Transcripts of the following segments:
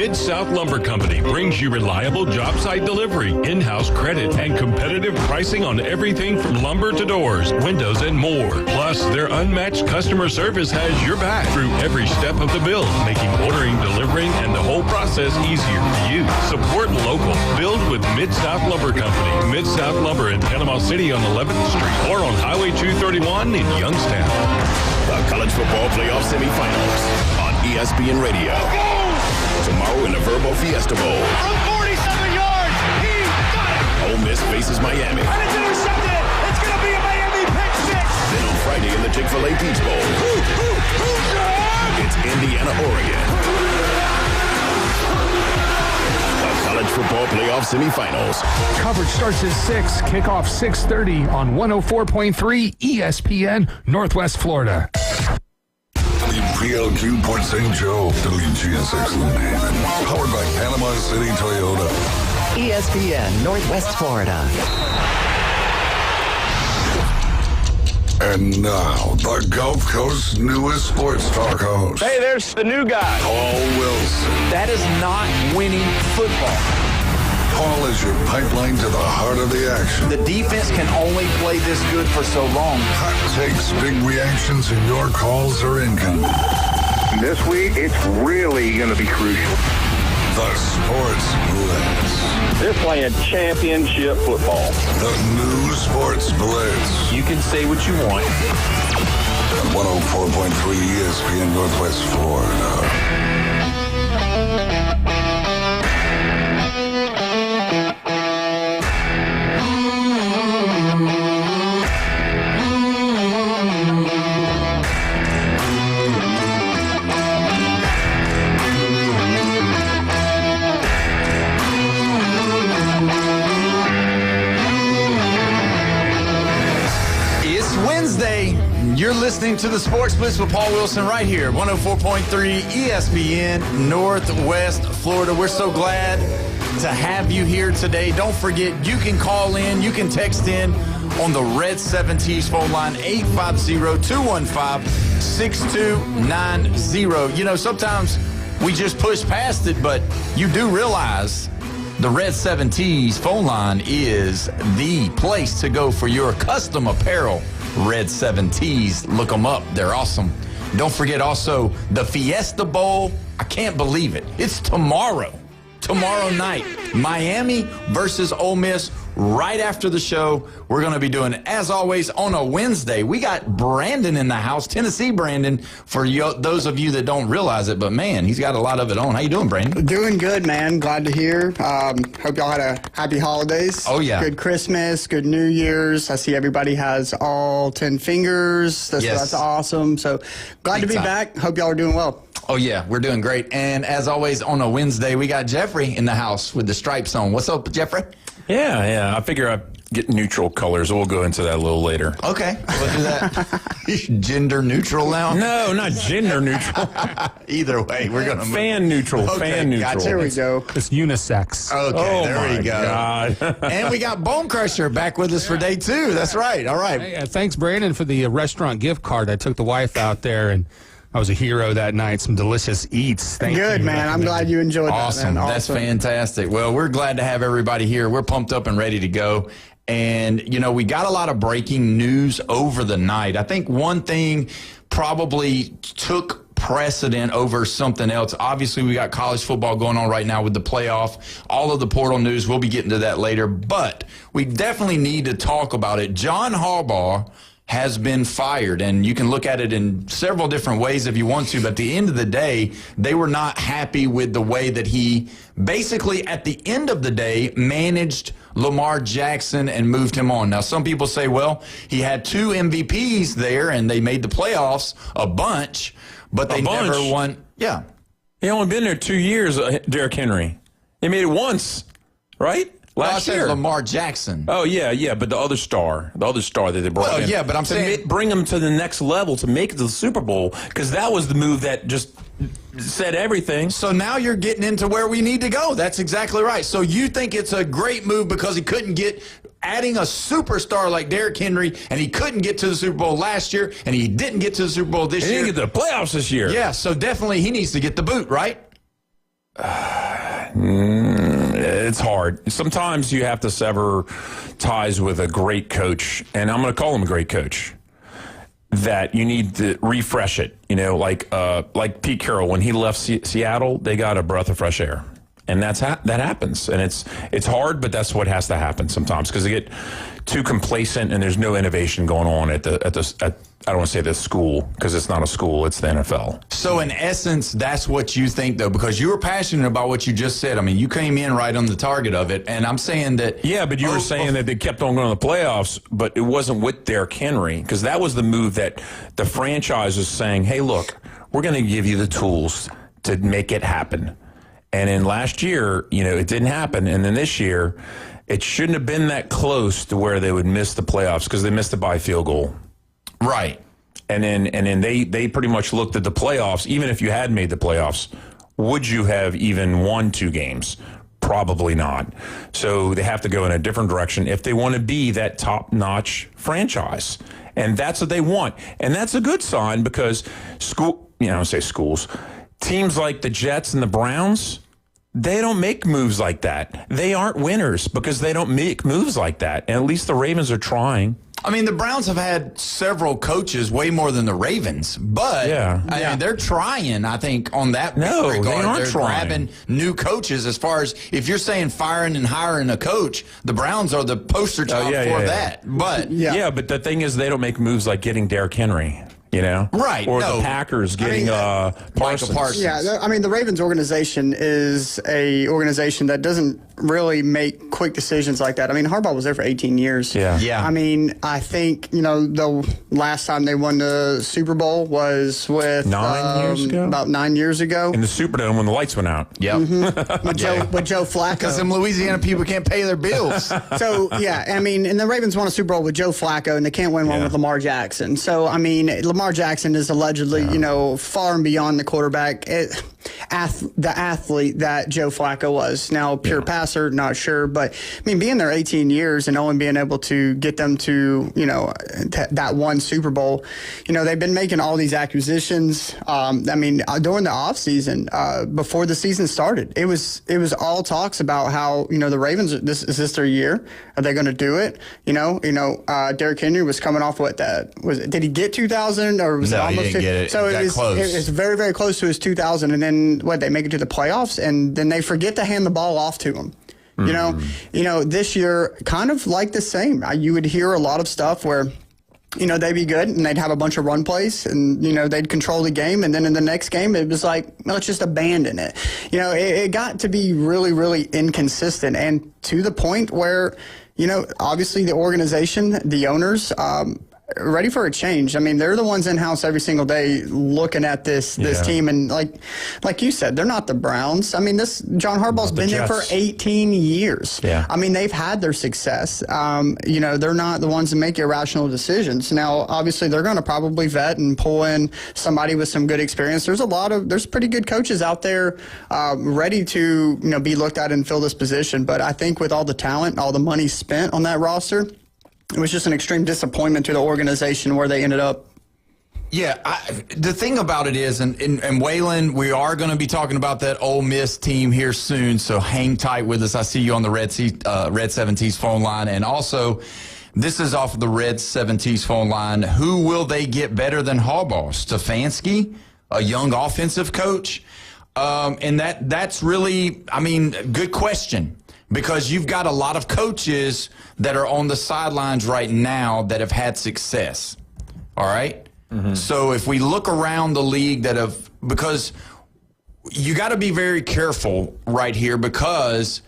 Mid-South Lumber Company brings you reliable job site delivery, in-house credit, and competitive pricing on everything from lumber to doors, windows, and more. Plus, their unmatched customer service has your back through every step of the build, making ordering, delivering, and the whole process easier for you. Support local. Build with Mid-South Lumber Company. Mid-South Lumber in Panama City on 11th Street or on Highway 231 in Youngstown. The college football playoff semifinals on ESPN Radio. Tomorrow in the Verbo Fiesta Bowl. From 47 yards, he got it! Ole Miss faces Miami. And it's intercepted! It's going to be a Miami pick six! Then on Friday in the Chick-fil-A Peach Bowl. It's Indiana, Oregon. The college football playoff semifinals. Coverage starts at 6, kickoff 6:30 on 104.3 ESPN, Northwest Florida. WPLQ Port St. Joe, WGSX New Haven, powered by Panama City Toyota. ESPN, Northwest Florida. And now, the Gulf Coast's newest sports talk host. Hey, there's the new guy. Paul Wilson. That is not winning football. Paul is your pipeline to the heart of the action. The defense can only play this good for so long. Hot takes, big reactions, and your calls are incoming. This week, it's really going to be crucial. The Sports Blitz. They're playing championship football. The new Sports Blitz. You can say what you want. 104.3 ESPN Northwest Florida. You're listening to the Sports Blitz with Paul Wilson right here, 104.3 ESPN, Northwest Florida. We're so glad to have you here today. Don't forget, you can call in, you can text in on the Red 70s phone line, 850-215-6290. You know, sometimes we just push past it, but you do realize the Red 70s phone line is the place to go for your custom apparel. Red 70s, look them up. They're awesome. Don't forget also the Fiesta Bowl. I can't believe it. It's tomorrow night. Miami versus Ole Miss right after the show. We're going to be doing, as always, on a Wednesday. We got Brandon in the house, Tennessee Brandon, for those of you that don't realize it. But, man, he's got a lot of it on. How you doing, Brandon? Doing good, man. Glad to hear. Hope y'all had a happy holidays. Oh, yeah. Good Christmas, good New Year's. I see everybody has all 10 fingers. That's awesome. So glad to be back. Hope y'all are doing well. Oh, yeah, we're doing great. And as always, on a Wednesday, we got Jeffrey in the house with the stripes on. What's up, Jeffrey? Yeah. I figure I'd get neutral colors. We'll go into that a little later. Okay, we'll do that. Gender neutral now? No, not gender neutral. Either way, we're going to move. Fan neutral. Okay, fan neutral. Gotcha. There we go. It's unisex. Okay, there we go. God. And we got Bone Crusher back with us for day 2. That's right. All right. Hey, thanks, Brandon, for the restaurant gift card. I took the wife out there, and I was a hero that night. Some delicious eats. Thank you. Good, man. I'm glad you enjoyed Awesome. that, man. That's fantastic. Well, we're glad to have everybody here. We're pumped up and ready to go. And, you know, we got a lot of breaking news over the night. I think one thing probably took precedent over something else. Obviously, we got college football going on right now with the playoff, all of the portal news. We'll be getting to that later. But we definitely need to talk about it. John Harbaugh has been fired, and you can look at it in several different ways if you want to, but at the end of the day, they were not happy with the way that he basically, at the end of the day, managed Lamar Jackson and moved him on. Now, some people say, well, he had 2 MVPs there, and they made the playoffs a bunch, but they never won. Yeah. He only been there 2 years, Derrick Henry. He made it once, right? Last year. Lamar Jackson. Oh, yeah, but the other star that they brought in. Well, yeah, but I'm saying bring him to the next level to make it to the Super Bowl, because that was the move that just said everything. So now you're getting into where we need to go. That's exactly right. So you think it's a great move because he couldn't get adding a superstar like Derrick Henry, and he couldn't get to the Super Bowl last year, and he didn't get to the Super Bowl this year. He didn't get to the playoffs this year. Yeah, so definitely he needs to get the boot, right? It's hard. Sometimes you have to sever ties with a great coach, and I'm going to call him a great coach, that you need to refresh it. You know, like Pete Carroll, when he left Seattle, they got a breath of fresh air. And that happens. And it's hard, but that's what has to happen sometimes, because they get too complacent and there's no innovation going on at I don't want to say the school, because it's not a school, it's the NFL. So in essence, that's what you think, though, because you were passionate about what you just said. I mean, you came in right on the target of it, and I'm saying that... Yeah, but you were saying that they kept on going to the playoffs, but it wasn't with Derrick Henry, because that was the move that the franchise was saying, hey, look, we're going to give you the tools to make it happen. And in last year, it didn't happen, and then this year, it shouldn't have been that close to where they would miss the playoffs, because they missed it by a field goal. Right. And then they pretty much looked at the playoffs. Even if you had made the playoffs, would you have even won 2 games? Probably not. So they have to go in a different direction if they want to be that top-notch franchise. And that's what they want. And that's a good sign, because teams like the Jets and the Browns, they don't make moves like that. They aren't winners because they don't make moves like that. And at least the Ravens are trying. I mean, the Browns have had several coaches, way more than the Ravens, but I mean, they're trying, I think, on that regard. They aren't they're trying. grabbing new coaches. As far as if you're saying firing and hiring a coach, the Browns are the poster child for that. But but the thing is, they don't make moves like getting Derrick Henry. Right. Or the Packers getting Parsons. Yeah, I mean, the Ravens organization is a organization that doesn't really make quick decisions like that. I mean, Harbaugh was there for 18 years. Yeah. I mean, I think, the last time they won the Super Bowl was with 9 years ago? About 9 years ago. In the Superdome when the lights went out. Yep. With Joe Flacco. Because some Louisiana people can't pay their bills. So, I mean, and the Ravens won a Super Bowl with Joe Flacco, and they can't win one with Lamar Jackson. So, I mean, Lamar Jackson is allegedly, far and beyond the quarterback, the athlete that Joe Flacco was. Now, pure passer, not sure. But, I mean, being there 18 years and only being able to get them to, that one Super Bowl, they've been making all these acquisitions. I mean, during the offseason, before the season started, it was all talks about how, the Ravens, is this their year? Are they going to do it? Derrick Henry was coming off did he get 2,000 or was it almost? He didn't get it. So it was close. It was very, very close to his 2,000, and then they make it to the playoffs, and then they forget to hand the ball off to him. This year, kind of like the same. You would hear a lot of stuff where, they'd be good and they'd have a bunch of run plays and, they'd control the game. And then in the next game, it was like, let's just abandon it. It got to be really, really inconsistent, and to the point where, obviously the organization, the owners, ready for a change. I mean, they're the ones in-house every single day looking at this team. And like you said, they're not the Browns. I mean, John Harbaugh's been there for 18 years. Yeah. I mean, they've had their success. They're not the ones that make irrational decisions. Now, obviously, they're going to probably vet and pull in somebody with some good experience. There's pretty good coaches out there ready to, be looked at and fill this position. But I think with all the talent, all the money spent on that roster, it was just an extreme disappointment to the organization where they ended up. Yeah, the thing about it is, and Waylon, we are going to be talking about that Ole Miss team here soon, so hang tight with us. I see you on the Red 7T's phone line, and also this is off of the Red 7T's phone line. Who will they get better than Harbaugh? Stefanski, a young offensive coach? And that's really, I mean, good question. Because you've got a lot of coaches that are on the sidelines right now that have had success. All right? Mm-hmm. So if we look around the league because you got to be very careful right here, because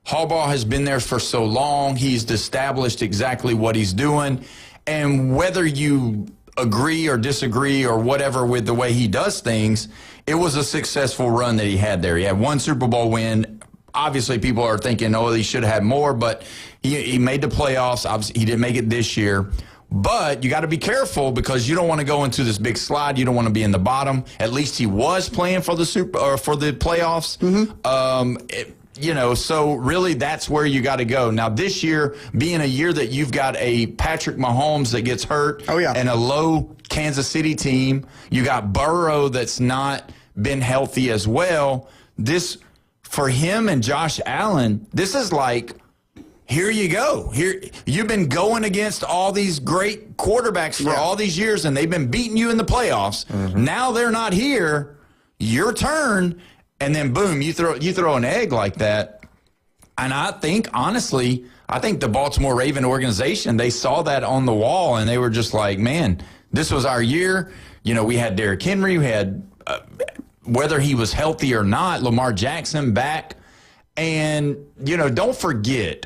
Harbaugh has been there for so long. He's established exactly what he's doing. And whether you agree or disagree or whatever with the way he does things, it was a successful run that he had there. He had one Super Bowl win. Obviously, people are thinking, he should have had more, but he made the playoffs. Obviously, he didn't make it this year. But you got to be careful, because you don't want to go into this big slide. You don't want to be in the bottom. At least he was playing for the playoffs. Mm-hmm. So really that's where you got to go. Now, this year, being a year that you've got a Patrick Mahomes that gets hurt and a low Kansas City team, you got Burrow that's not been healthy as well. for him and Josh Allen, this is like, here you go. Here you've been going against all these great quarterbacks for all these years, and they've been beating you in the playoffs. Now they're not here. Your turn, and then boom, you throw an egg like that. And I think, honestly, the Baltimore Raven organization, they saw that on the wall, and they were just like, man, this was our year. You know, we had Derrick Henry, we had whether he was healthy or not, Lamar Jackson back. And, you know, don't forget,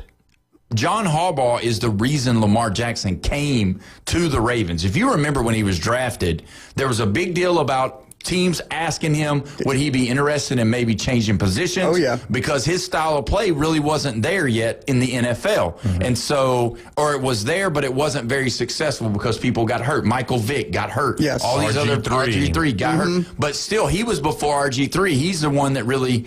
John Harbaugh is the reason Lamar Jackson came to the Ravens. If you remember when he was drafted, there was a big deal about teams asking him, would he be interested in maybe changing positions? Oh, yeah. Because his style of play really wasn't there yet in the NFL. And so, or it was there, but it wasn't very successful because people got hurt. Michael Vick got hurt. Yes. All these other RG3 got hurt. But still, he was before RG3. He's the one that really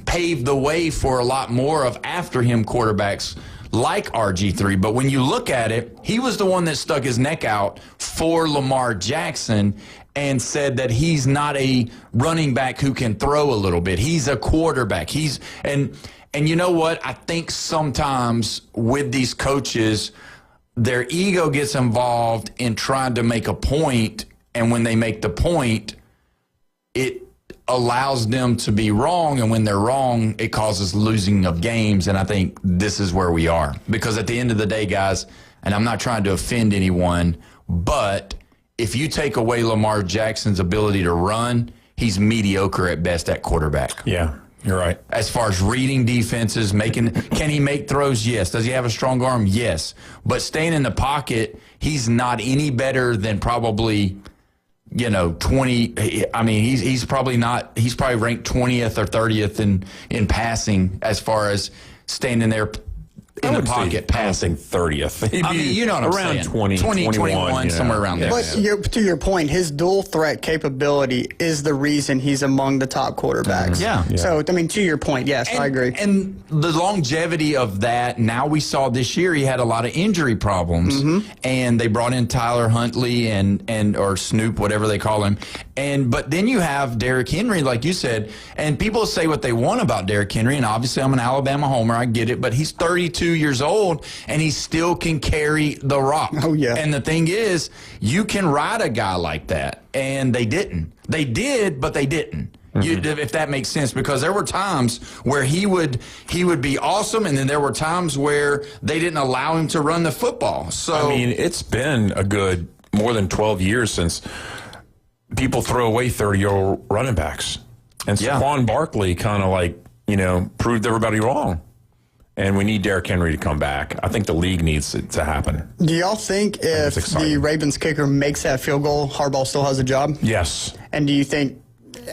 paved the way for a lot more of after him quarterbacks like RG3. But when you look at it, he was the one that stuck his neck out for Lamar Jackson and said that he's not a running back who can throw a little bit. He's a quarterback. And you know what? I think sometimes with these coaches, their ego gets involved in trying to make a point, and when they make the point, it allows them to be wrong, and when they're wrong, it causes losing of games, and I think this is where we are. Because at the end of the day, guys, and I'm not trying to offend anyone, but if you take away Lamar Jackson's ability to run, he's mediocre at best at quarterback. Yeah, you're right. As far as reading defenses, can he make throws? Yes. Does he have a strong arm? Yes. But staying in the pocket, he's not any better than probably, 20. I mean, he's probably not. He's probably ranked 20th or 30th in passing as far as standing there in the pocket passing. 30th. I mean, you know what I'm around saying. 20, 21, somewhere around there. But to your point, his dual threat capability is the reason he's among the top quarterbacks. Yeah. So, I mean, to your point, yes, I agree. And the longevity of that, now we saw this year he had a lot of injury problems. And they brought in Tyler Huntley or Snoop, whatever they call him. But then you have Derrick Henry, like you said, and people say what they want about Derrick Henry, and obviously I'm an Alabama homer, I get it, but he's 32 years old, and he still can carry the rock. Oh, yeah. And the thing is, you can ride a guy like that, and they didn't. They did, but they didn't. If that makes sense, because there were times where he would be awesome, and then there were times where they didn't allow him to run the football. So I mean, it's been a good more than 12 years since people throw away 30-year-old running backs. And Saquon Barkley kind of proved everybody wrong. And we need Derrick Henry to come back. I think the league needs it to happen. Do y'all think if the Ravens kicker makes that field goal, Harbaugh still has a job? Yes. And do you think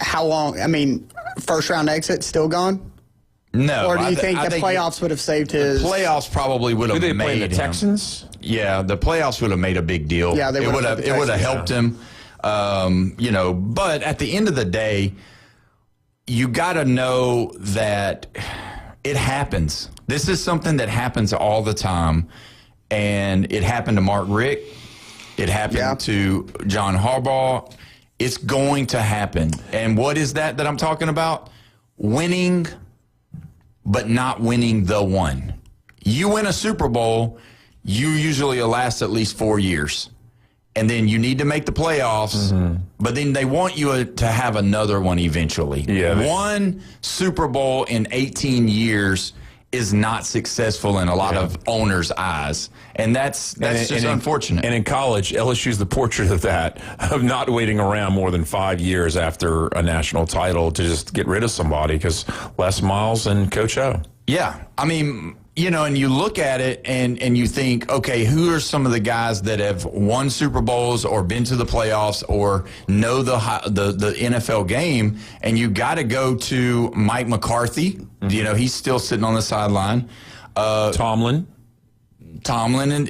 how long? I mean, first round exit still gone? No. Or do you think the playoffs would have saved his? The playoffs probably would have made the Texans? Yeah, the playoffs would have made a big deal. Yeah, they would have. It would have helped him. But at the end of the day, you got to know that it happens. This is something that happens all the time, and it happened to Mark Richt. It happened to John Harbaugh. It's going to happen. And what is that I'm talking about? Winning, but not winning the one. You win a Super Bowl, you usually last at least 4 years. And then you need to make the playoffs, but then they want you to have another one eventually. Yeah. One Super Bowl in 18 years is not successful in a lot of owners' eyes. And that's just unfortunate. And in college, LSU's the portrait of that, of not waiting around more than 5 years after a national title to just get rid of somebody, because Les Miles and Coach O. Yeah. I mean, and you look at it and you think, okay, who are some of the guys that have won Super Bowls or been to the playoffs or know the NFL game? And you got to go to Mike McCarthy. He's still sitting on the sideline. Tomlin. Tomlin.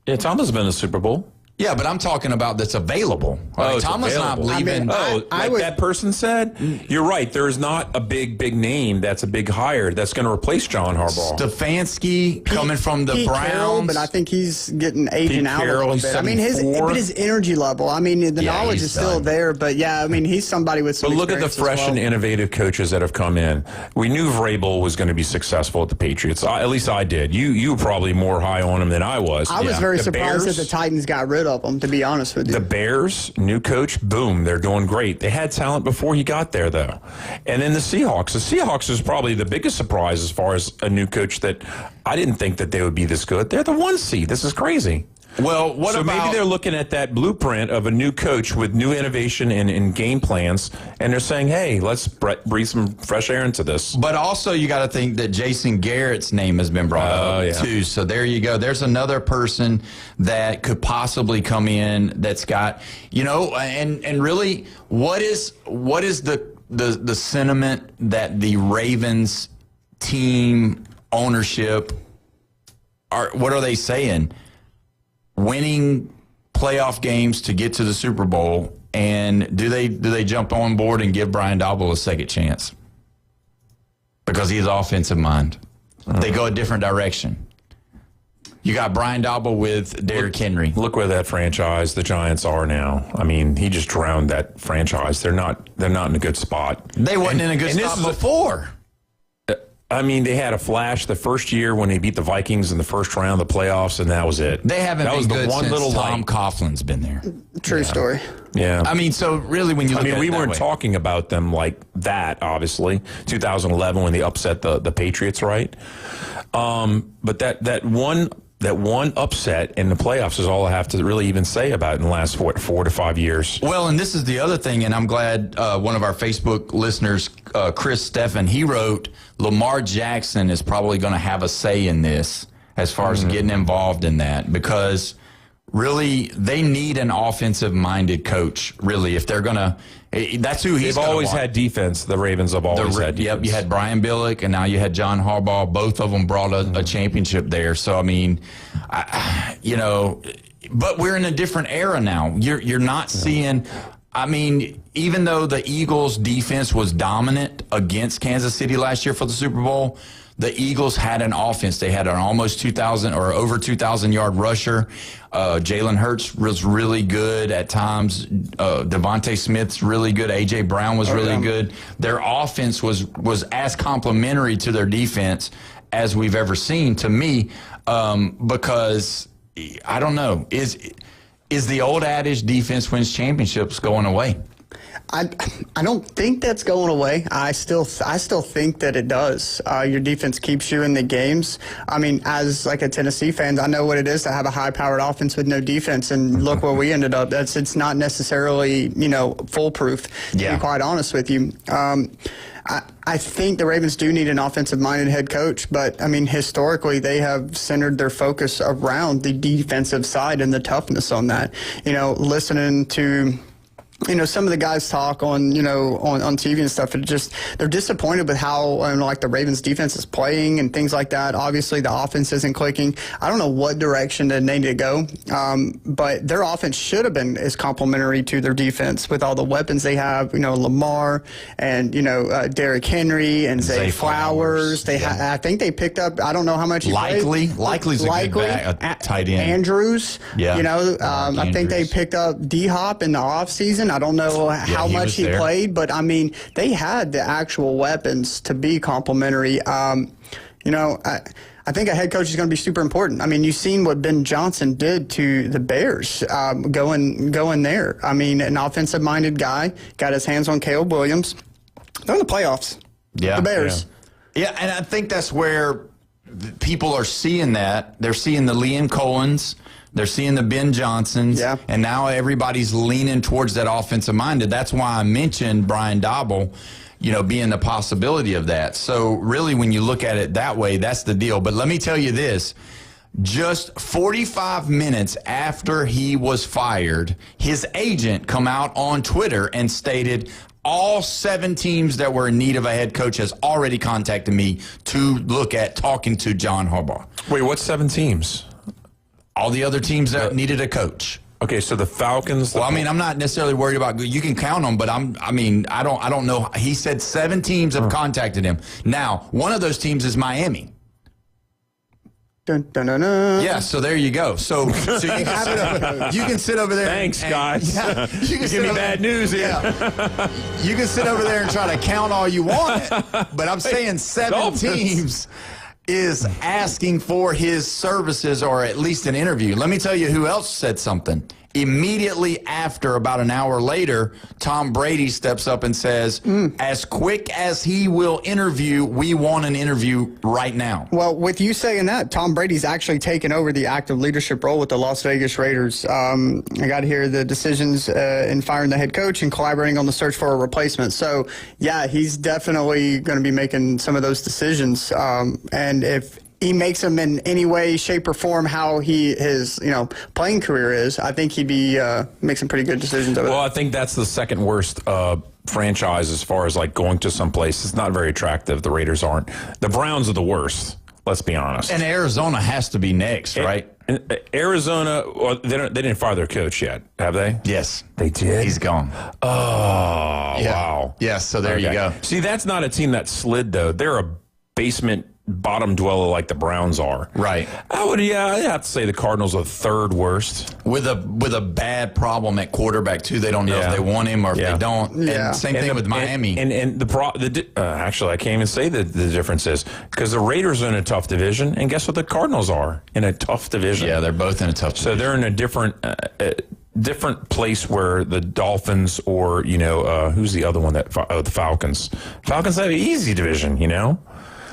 Yeah, Tomlin's been to the Super Bowl. Yeah, but I'm talking about that's available. Oh, Tomlin's not leaving. That person said? You're right. There's not a big name that's a big hire that's going to replace John Harbaugh. Stefanski coming from the Pete Browns. Carroll, but I think he's getting aging out a little bit. I mean, his energy level. I mean, the knowledge is still there, but yeah, I mean, he's somebody with some. But look at the fresh and innovative coaches that have come in. We knew Vrabel was going to be successful at the Patriots. At least I did. You were probably more high on him than I was. I was very surprised that the Titans got rid of him, to be honest with you. The Bears, new coach, boom, they're doing great. They had talent before he got there, though. And then the Seahawks is probably the biggest surprise as far as a new coach that I didn't think that they would be this good. They're the 1 seed. This is crazy. Well, maybe they're looking at that blueprint of a new coach with new innovation and game plans, and they're saying, hey, let's breathe some fresh air into this. But also you got to think that Jason Garrett's name has been brought up, too. So there you go. There's another person that could possibly come in that's got, and really, what is the sentiment that the Ravens team ownership what are they saying? Winning playoff games to get to the Super Bowl, and do they jump on board and give Brian Daboll a second chance? Because he's offensive mind. They go a different direction. You got Brian Daboll with Derrick Henry. Look where that franchise, the Giants, are now. I mean, he just drowned that franchise. They're not in a good spot. They wasn't in a good spot before. I mean, they had a flash the first year when they beat the Vikings in the first round of the playoffs, and that was it. They haven't been good since Tom Coughlin's been there. True story. Yeah. I mean, so really when you look at it we weren't talking about them like that, obviously. 2011 when they upset the Patriots, right? But that one upset in the playoffs is all I have to really even say about it in the last 4 to 5 years. Well, and this is the other thing, and I'm glad one of our Facebook listeners, Chris Steffen, he wrote, Lamar Jackson is probably going to have a say in this as far as getting involved in that, because really they need an offensive-minded coach, really, if they're going to. That's who he's. They've always had defense. The Ravens have always had defense. Yep, you had Brian Billick, and now you had John Harbaugh. Both of them brought a championship there. So I mean, but we're in a different era now. You're not seeing. I mean, even though the Eagles' defense was dominant against Kansas City last year for the Super Bowl, the Eagles had an offense. They had an almost 2,000 or over 2,000-yard rusher. Jalen Hurts was really good at times. Devontae Smith's really good. A.J. Brown was really good. Their offense was as complimentary to their defense as we've ever seen, to me, because, I don't know, is the old adage defense wins championships going away? I don't think that's going away. I still think that it does. Your defense keeps you in the games. I mean, as like a Tennessee fan, I know what it is to have a high-powered offense with no defense, and look where we ended up. It's not necessarily foolproof. To be quite honest with you. I think the Ravens do need an offensive-minded head coach, but, I mean, historically they have centered their focus around the defensive side and the toughness on that. Listening to some of the guys talk on TV and stuff, they're disappointed with how the Ravens defense is playing and things like that. Obviously the offense isn't clicking. I don't know what direction they need to go, but their offense should have been as complimentary to their defense with all the weapons they have. Lamar and Derrick Henry and Zay Flowers. I think they picked up. I don't know how much he played. Likely's a good tight end. Andrews. Yeah. I think they picked up D-Hop in the offseason. I don't know how much he played, but I mean, they had the actual weapons to be complimentary. I think a head coach is going to be super important. I mean, you've seen what Ben Johnson did to the Bears going there. I mean, an offensive-minded guy, got his hands on Caleb Williams. They're in the playoffs. Yeah. The Bears. Yeah, and I think that's where people are seeing that. They're seeing the Liam Cohens. They're seeing the Ben Johnsons, and now everybody's leaning towards that offensive-minded. That's why I mentioned Brian Daboll, being the possibility of that. So really, when you look at it that way, that's the deal. But let me tell you this. Just 45 minutes after he was fired, his agent come out on Twitter and stated, all 7 teams that were in need of a head coach has already contacted me to look at talking to John Harbaugh. Wait, what's 7 teams? All the other teams that needed a coach. Okay, so the Falcons. Well, I mean, I'm not necessarily worried about. You can count them, but I don't know. He said 7 teams have contacted him. Now, one of those teams is Miami. Dun, dun, dun, dun. Yeah, so there you go. So you can have it. You can sit over there. Thanks, guys. Yeah, you can give me bad news here. Yeah. You can sit over there and try to count all you want, but I'm saying 7 teams is asking for his services or at least an interview. Let me tell you who else said something. Immediately after, about an hour later, Tom Brady steps up and says, as quick as he will interview, we want an interview right now. Well, with you saying that, Tom Brady's actually taken over the active leadership role with the Las Vegas Raiders. I got to hear the decisions in firing the head coach and collaborating on the search for a replacement. So, yeah, he's definitely going to be making some of those decisions. And if he makes them in any way, shape, or form how his playing career is, I think he'd be make some pretty good decisions over Well, I think that's the second worst franchise as far as like going to some place. It's not very attractive. The Raiders aren't. The Browns are the worst. Let's be honest. And Arizona has to be next, right? Arizona, well, they didn't fire their coach yet, have they? Yes. They did? He's gone. Oh, yeah. Wow. Yes, so there you go. See, that's not a team that slid, though. They're a basement bottom dweller like the Browns are. Right. I'd have to say the Cardinals are third worst. With a bad problem at quarterback, too. They don't know if they want him or if they don't. Yeah. And same thing with Miami. Actually, I can't even say the difference is because the Raiders are in a tough division, and guess what the Cardinals are? In a tough division. Yeah, they're both in a tough division. So they're in a different place where the Dolphins or, who's the other one the Falcons. Falcons have an easy division,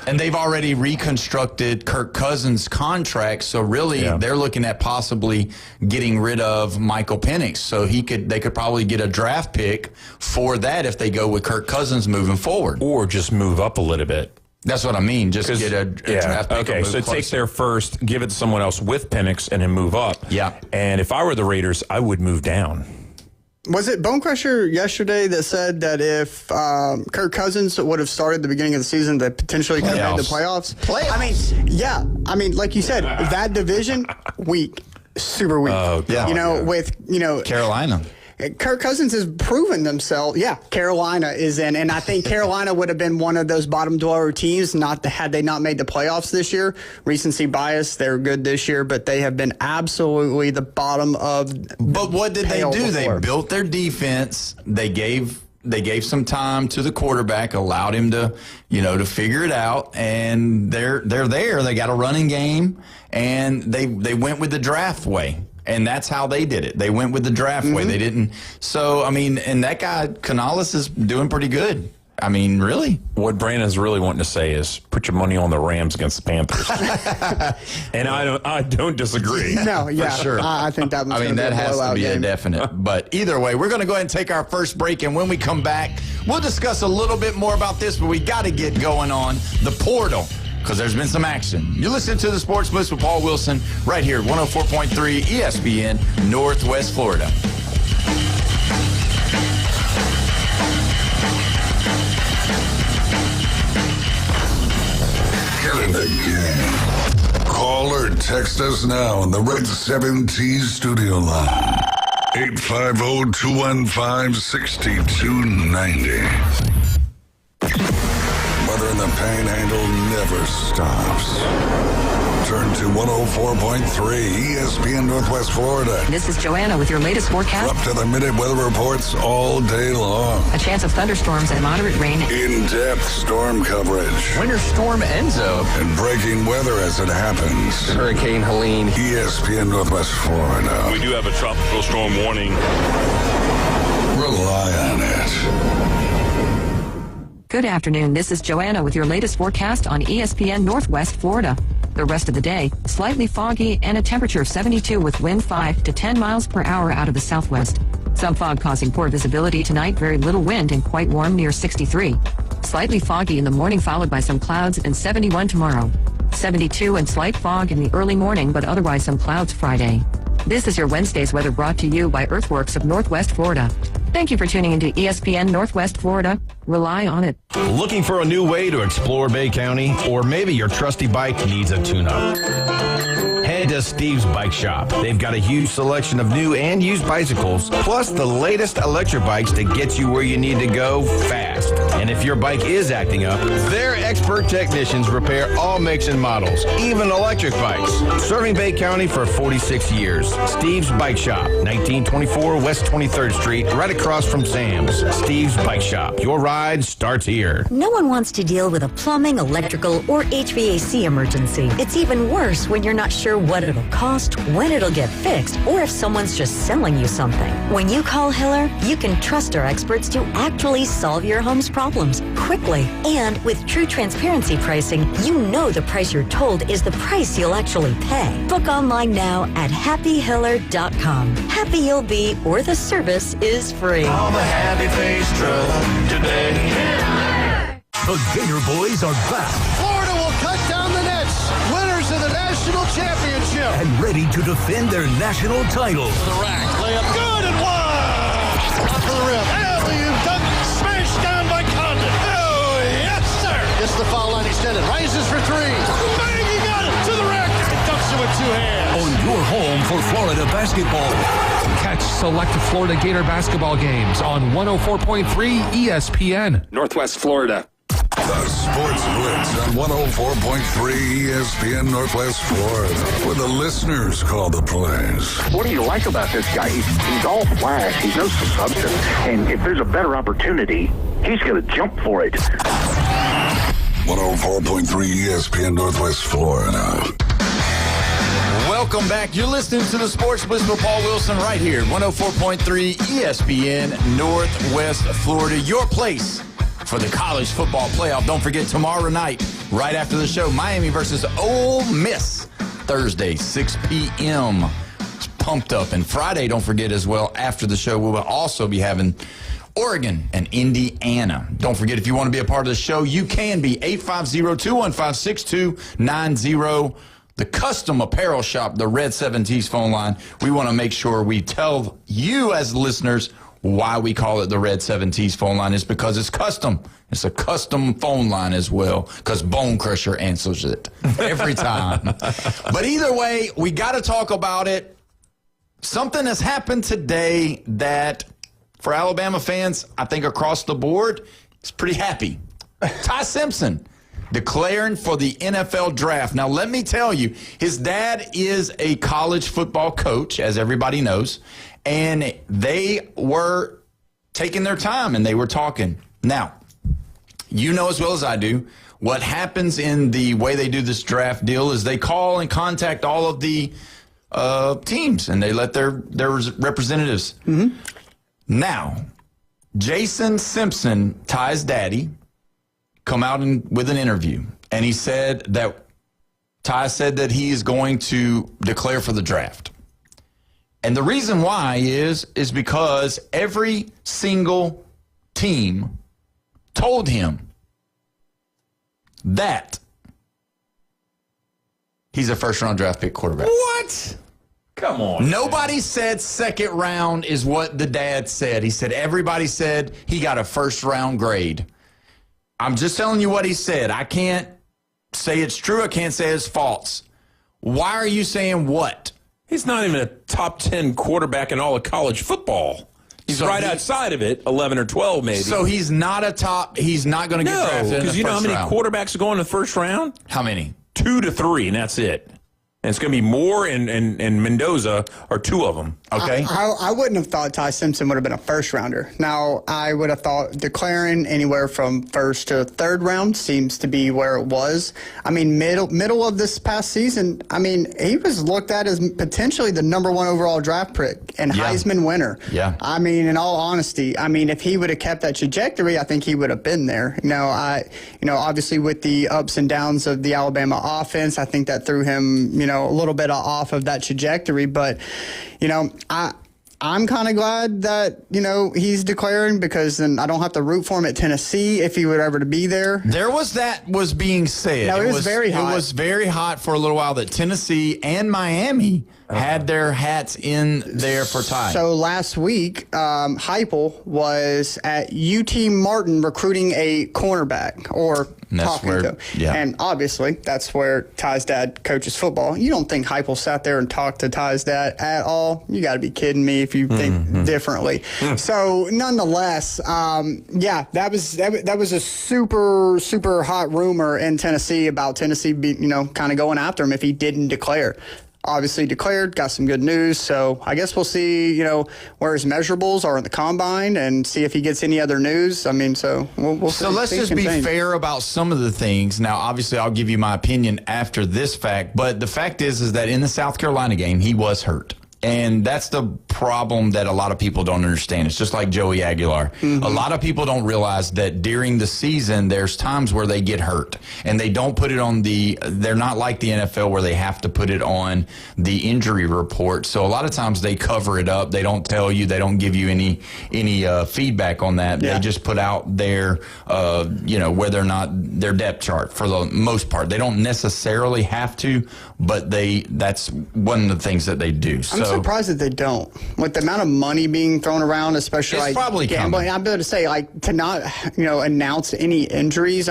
And they've already reconstructed Kirk Cousins' contract, so really they're looking at possibly getting rid of Michael Penix. So they could probably get a draft pick for that if they go with Kirk Cousins moving forward. Or just move up a little bit. That's what I mean. Just get a draft pick. Okay, so take their first, give it to someone else with Penix, and then move up. Yeah. And if I were the Raiders, I would move down. Was it Bone Crusher yesterday that said that if Kirk Cousins would have started the beginning of the season, they potentially could have made the playoffs? I mean, like you said, that division, weak, super weak. Oh, God, with Carolina. Kirk Cousins has proven themselves. Yeah, Carolina is in, and I think Carolina would have been one of those bottom dweller teams had they not made the playoffs this year. Recency bias, they're good this year, but they have been absolutely the bottom of. But what did they do? Before. They built their defense. They gave some time to the quarterback, allowed him to figure it out, and they're there. They got a running game, and they went with the draft way. And that's how they did it. They went with the draft way. They didn't. So, I mean, and that guy, Canales, is doing pretty good. I mean, really. What Brandon's really wanting to say is put your money on the Rams against the Panthers. And I don't disagree. No, yeah. For sure. I think that was that has to be game. a definite. But either way, we're going to go ahead and take our first break. And when we come back, we'll discuss a little bit more about this. But we got to get going on the portal, because there's been some action. You're listening to the Sports Blitz with Paul Wilson right here at 104.3 ESPN, Northwest Florida. Get in the game. Call or text us now on the Red 7T studio line. 850-215-6290. Weather in the Panhandle never stops. Turn to 104.3 ESPN Northwest Florida. This is Joanna with your latest forecast. Up to the minute weather reports all day long. A chance of thunderstorms and moderate rain. In-depth storm coverage. Winter Storm Enzo. And breaking weather as it happens. Hurricane Helene. ESPN Northwest Florida. We do have a tropical storm warning. Rely on it. Good afternoon. This is Joanna with your latest forecast on ESPN Northwest Florida. The rest of the day, slightly foggy and a temperature of 72 with wind 5 to 10 miles per hour out of the southwest. Some fog causing poor visibility tonight, very little wind and quite warm near 63. Slightly foggy in the morning followed by some clouds and 71 tomorrow. 72 and slight fog in the early morning but otherwise some clouds Friday. This is your Wednesday's weather brought to you by Earthworks of Northwest Florida. Thank you for tuning into ESPN Northwest Florida. Rely on it. Looking for a new way to explore Bay County? Or maybe your trusty bike needs a tune-up? Head to Steve's Bike Shop. They've got a huge selection of new and used bicycles, plus the latest electric bikes to get you where you need to go fast. And if your bike is acting up, their expert technicians repair all makes and models, even electric bikes. Serving Bay County for 46 years. Steve's Bike Shop, 1924 West 23rd Street, right across from Sam's. Steve's Bike Shop. Your ride starts here. No one wants to deal with a plumbing, electrical, or HVAC emergency. It's even worse when you're not sure what it'll cost, when it'll get fixed, or if someone's just selling you something. When you call Hiller, you can trust our experts to actually solve your home's problems quickly. And with true transparency pricing, you know the price you're told is the price you'll actually pay. Book online now at happyhiller.com. Happy you'll be, or the service is free. All the happy face truck today. The Gator Boys are back. Florida will cut down the nets. Winners of the national championship. And ready to defend their national title. To the rack. Layup good and one. Up for the rim. Alley-oop dunk. Smashed down by Condon. Oh, yes, sir. Gets the foul line extended. Rises for three. Bang, he got it. To the rack. And dunks it with two hands. On your home for Florida basketball. Catch select Florida Gator basketball games on 104.3 ESPN, Northwest Florida. The Sports Blitz on 104.3 ESPN Northwest Florida, where the listeners call the plays. What do you like about this guy? He's all flash. He's no substance. And if there's a better opportunity, he's going to jump for it. 104.3 ESPN Northwest Florida. Welcome back. You're listening to the Sports Blitz with Paul Wilson right here, 104.3 ESPN Northwest Florida, your place for the college football playoff. Don't forget, tomorrow night, right after the show, Miami versus Ole Miss, Thursday, 6 p.m. It's pumped up. And Friday, don't forget as well, after the show, we will also be having Oregon and Indiana. Don't forget, if you want to be a part of the show, you can be 850-215-6290. The custom apparel shop, the Red 7T's phone line. We want to make sure we tell you as listeners why we call it the Red 7T's phone line. Is because it's custom. It's a custom phone line as well, because Bone Crusher answers it every time. But either way, we got to talk about it. Something has happened today that, for Alabama fans, I think across the board, is pretty happy. Ty Simpson declaring for the NFL draft. Now, let me tell you, his dad is a college football coach, as everybody knows, and they were taking their time and they were talking. Now, you know as well as I do, what happens in the way they do this draft deal is they call and contact all of the teams, and they let their representatives. Mm-hmm. Now, Jason Simpson, Ty's daddy, come out with an interview, and he said that Ty said that he is going to declare for the draft. And the reason why is because every single team told him that he's a first-round draft pick quarterback. What? Come on. Nobody said second round is what the dad said. He said everybody said he got a first-round grade. I'm just telling you what he said. I can't say it's true. I can't say it's false. Why are you saying what? He's not even a top 10 quarterback in all of college football. He's So right outside of it, 11 or 12 maybe. So he's not he's not going to get drafted in the because you know how first many round. quarterbacks are going in the first round? How many? 2 to 3, and that's it. And it's going to be Moore and Mendoza are 2 of them. Okay. I wouldn't have thought Ty Simpson would have been a first rounder. Now, I would have thought declaring anywhere from first to third round seems to be where it was. I mean, middle of this past season, I mean, he was looked at as potentially the number 1 overall draft pick and Heisman winner. Yeah. I mean, in all honesty, I mean, if he would have kept that trajectory, I think he would have been there. Obviously with the ups and downs of the Alabama offense, I think that threw him, a little bit off of that trajectory. But, I'm kind of glad that, he's declaring, because then I don't have to root for him at Tennessee if he were ever to be there. There was being said. No, it was very hot. It was very hot for a little while that Tennessee and Miami had their hats in there for Ty. So last week, Heupel was at UT Martin recruiting a cornerback, or talking to him. Yeah. And obviously, that's where Ty's dad coaches football. You don't think Heupel sat there and talked to Ty's dad at all? You got to be kidding me if you think differently. So, nonetheless, that was a super, super hot rumor in Tennessee about Tennessee, kind of going after him if he didn't declare. Obviously declared, got some good news. So I guess we'll see, where his measurables are in the combine and see if he gets any other news. I mean, so we'll see. So let's just be fair about some of the things. Now, obviously, I'll give you my opinion after this fact. But the fact is that in the South Carolina game, he was hurt. And that's the problem that a lot of people don't understand. It's just like Joey Aguilar. A lot of people don't realize that during the season, there's times where they get hurt. And they don't put it on they're not like the NFL where they have to put it on the injury report. So a lot of times they cover it up. They don't tell you. They don't give you any feedback on that. Yeah. They just put out their, whether or not their depth chart for the most part. They don't necessarily have to, but that's one of the things that they do. I'm surprised that they don't. With the amount of money being thrown around, especially it's probably gambling, I'm going to say to not announce any injuries.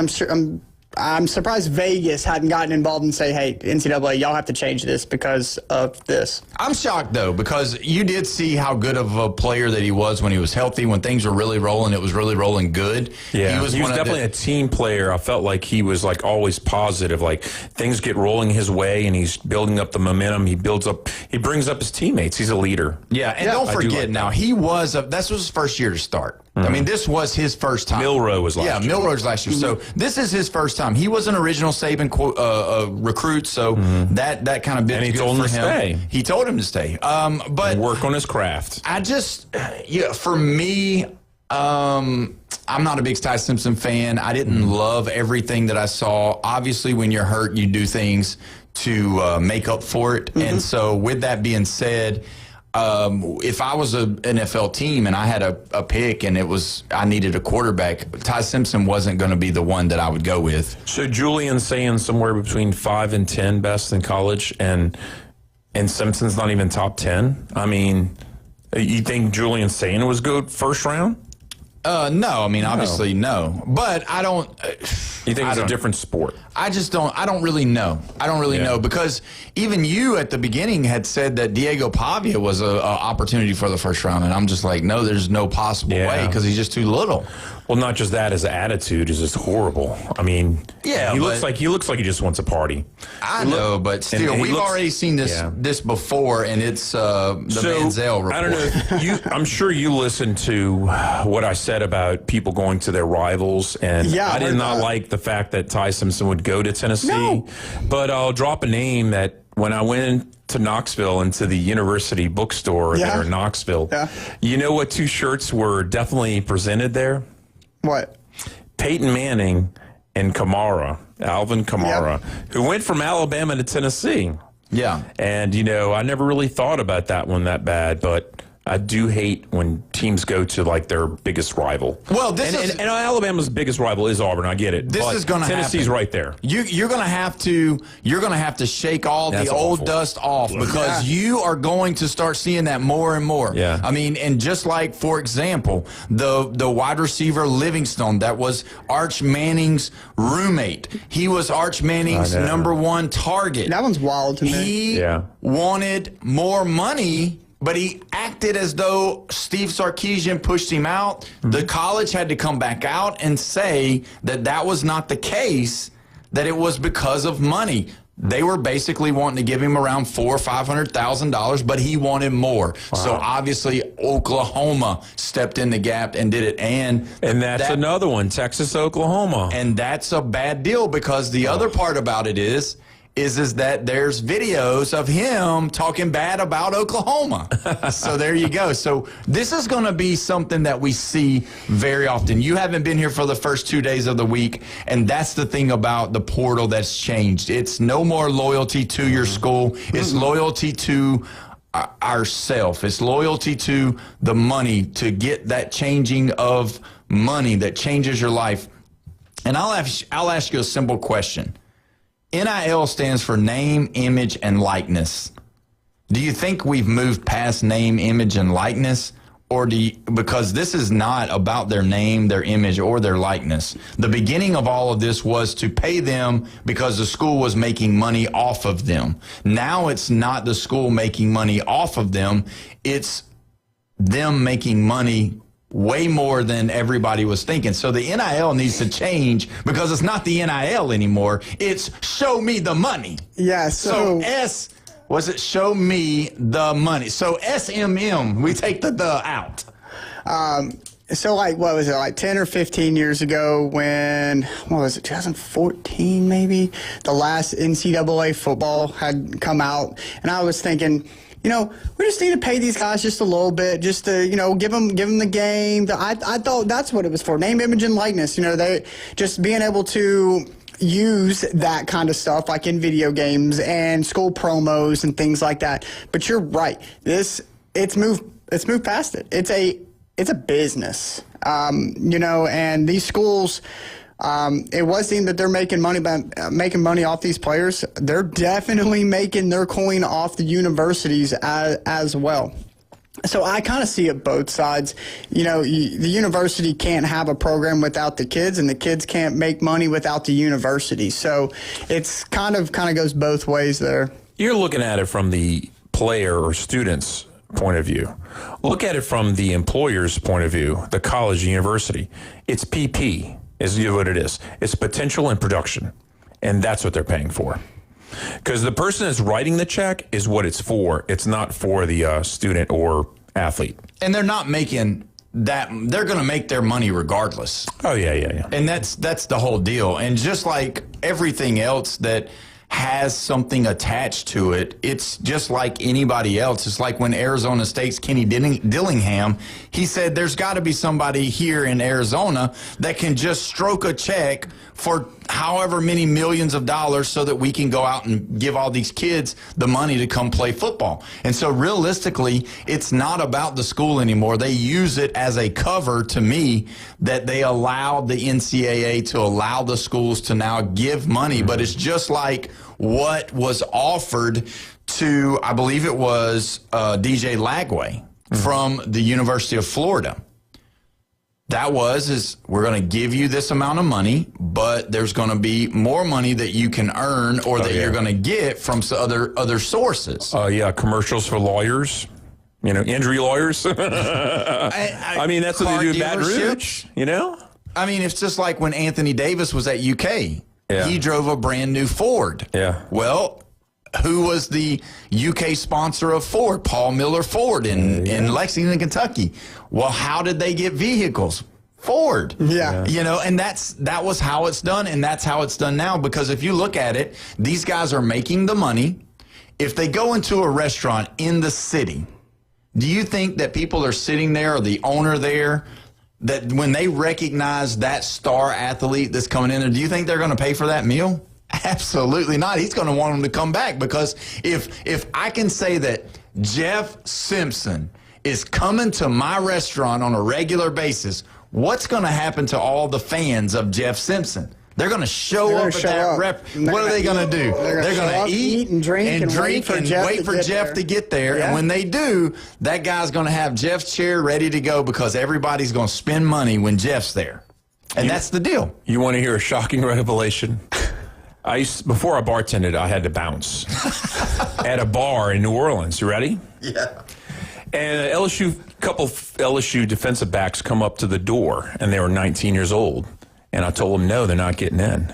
I'm surprised Vegas hadn't gotten involved and say, hey, NCAA, y'all have to change this because of this. I'm shocked, though, because you did see how good of a player that he was when he was healthy. When things were really rolling, it was really rolling good. Yeah, he was definitely a team player. I felt like he was always positive. Like things get rolling his way, and he's building up the momentum. He brings up his teammates. He's a leader. Yeah, and don't forget now, this was his first year to start. I mean, this was his first time. Milroe was last year. Yeah, Milroe was last year. So this is his first time. He was an original Saban recruit, so that kind of bit and he good told for him to stay. He told him to stay. But and work on his craft. For me, I'm not a big Ty Simpson fan. I didn't love everything that I saw. Obviously, when you're hurt, you do things to make up for it. And so with that being said, if I was an NFL team and I had a pick and I needed a quarterback, Ty Simpson wasn't going to be the one that I would go with. So Julian's saying somewhere between 5 and 10 best in college, and Simpson's not even top 10. I mean, you think Julian saying was good first round? No, I mean, obviously no. But I don't. You think it's a different sport? I just don't. I don't really know. I don't really know, because even you at the beginning had said that Diego Pavia was an opportunity for the first round, and I'm just like, no, there's no possible way because he's just too little. Well, not just that, his attitude is just horrible. I mean, he looks like he just wants a party. I know, but still, we've already seen this before, and it's the Manziel report. I don't know. I'm sure you listened to what I said about people going to their rivals, and I did not like the fact that Ty Simpson would go to Tennessee. No. But I'll drop a name that when I went to Knoxville into the University bookstore there in Knoxville, you know what two shirts were definitely presented there? What? Peyton Manning and Alvin Kamara, who went from Alabama to Tennessee. Yeah. And, I never really thought about that one that bad, but I do hate when teams go to their biggest rival. Well, and Alabama's biggest rival is Auburn. I get it. This is going to happen. Tennessee's right there. You're going to have to shake all the old dust off, because you are going to start seeing that more and more. Yeah. I mean, and just like, for example, the wide receiver Livingstone, that was Arch Manning's roommate. He was Arch Manning's number one target. That one's wild to me. He wanted more money, but he acted as though Steve Sarkisian pushed him out. The college had to come back out and say that was not the case, that it was because of money. They were basically wanting to give him around $400,000 or $500,000, but he wanted more. Wow. So obviously Oklahoma stepped in the gap and did it. And that's another one, Texas, Oklahoma. And that's a bad deal, because the other part about it is that there's videos of him talking bad about Oklahoma. So there you go. So this is going to be something that we see very often. You haven't been here for the first 2 days of the week, and that's the thing about the portal that's changed. It's no more loyalty to your school. It's loyalty to ourself. It's loyalty to the money, to get that changing of money that changes your life. And I'll ask you a simple question. NIL stands for name, image, and likeness. Do you think we've moved past name, image, and likeness? or because this is not about their name, their image, or their likeness. The beginning of all of this was to pay them because the school was making money off of them. Now it's not the school making money off of them. It's them making money way more than everybody was thinking. So the NIL needs to change because it's not the NIL anymore. It's show me the money. Yeah. So show me the money. So SMM, we take the out. So like, what was it, like 10 or 15 years ago when, 2014 maybe? The last NCAA football had come out. And I was thinking, we just need to pay these guys just a little bit, just to, give them the game. I thought that's what it was for, name, image, and likeness. They just being able to use that kind of stuff like in video games and school promos and things like that. But you're right. It's moved past it. It's a business, and these schools, it was seen that they're making money off these players. They're definitely making their coin off the universities as well. So I kind of see it both sides. The university can't have a program without the kids, and the kids can't make money without the university. So it's kind of goes both ways there. You're looking at it from the player or student's point of view. Look at it from the employer's point of view, the college, university. It's PP is what it is. It's potential and production, and that's what they're paying for. Because the person that's writing the check is what it's for. It's not for the student or athlete. And they're not making that. They're going to make their money regardless. Oh, yeah. And that's the whole deal. And just like everything else that has something attached to it, it's just like anybody else. It's like when Arizona State's Kenny Dillingham, he said there's got to be somebody here in Arizona that can just stroke a check for however many millions of dollars so that we can go out and give all these kids the money to come play football. And so realistically, it's not about the school anymore. They use it as a cover, to me, that they allowed the NCAA to allow the schools to now give money. But it's just like what was offered to, I believe it was DJ Lagway from the University of Florida. That is we're going to give you this amount of money, but there's going to be more money that you can earn or that you're going to get from other sources. Commercials for lawyers, injury lawyers. I mean, that's what they do in Baton Rouge, I mean, it's just like when Anthony Davis was at UK. Yeah. He drove a brand new Ford. Yeah. Well, who was the UK sponsor of Ford? Paul Miller Ford in Lexington, Kentucky. Well, how did they get vehicles? Ford. Yeah. And that was how it's done, and that's how it's done now. Because if you look at it, these guys are making the money. If they go into a restaurant in the city, do you think that people are sitting there or the owner there, that when they recognize that star athlete that's coming in there, do you think they're going to pay for that meal? Absolutely not. He's going to want them to come back, because if I can say that Jeff Simpson is coming to my restaurant on a regular basis, what's going to happen to all the fans of Jeff Simpson? They're going to show up at that rep. What are they going to do? They're going to eat and drink and wait for Jeff to get there. Yeah. And when they do, that guy's going to have Jeff's chair ready to go, because everybody's going to spend money when Jeff's there. And that's the deal. You want to hear a shocking revelation? Before I bartended, I had to bounce at a bar in New Orleans. You ready? Yeah. And a couple LSU defensive backs come up to the door, and they were 19 years old. And I told them, no, they're not getting in.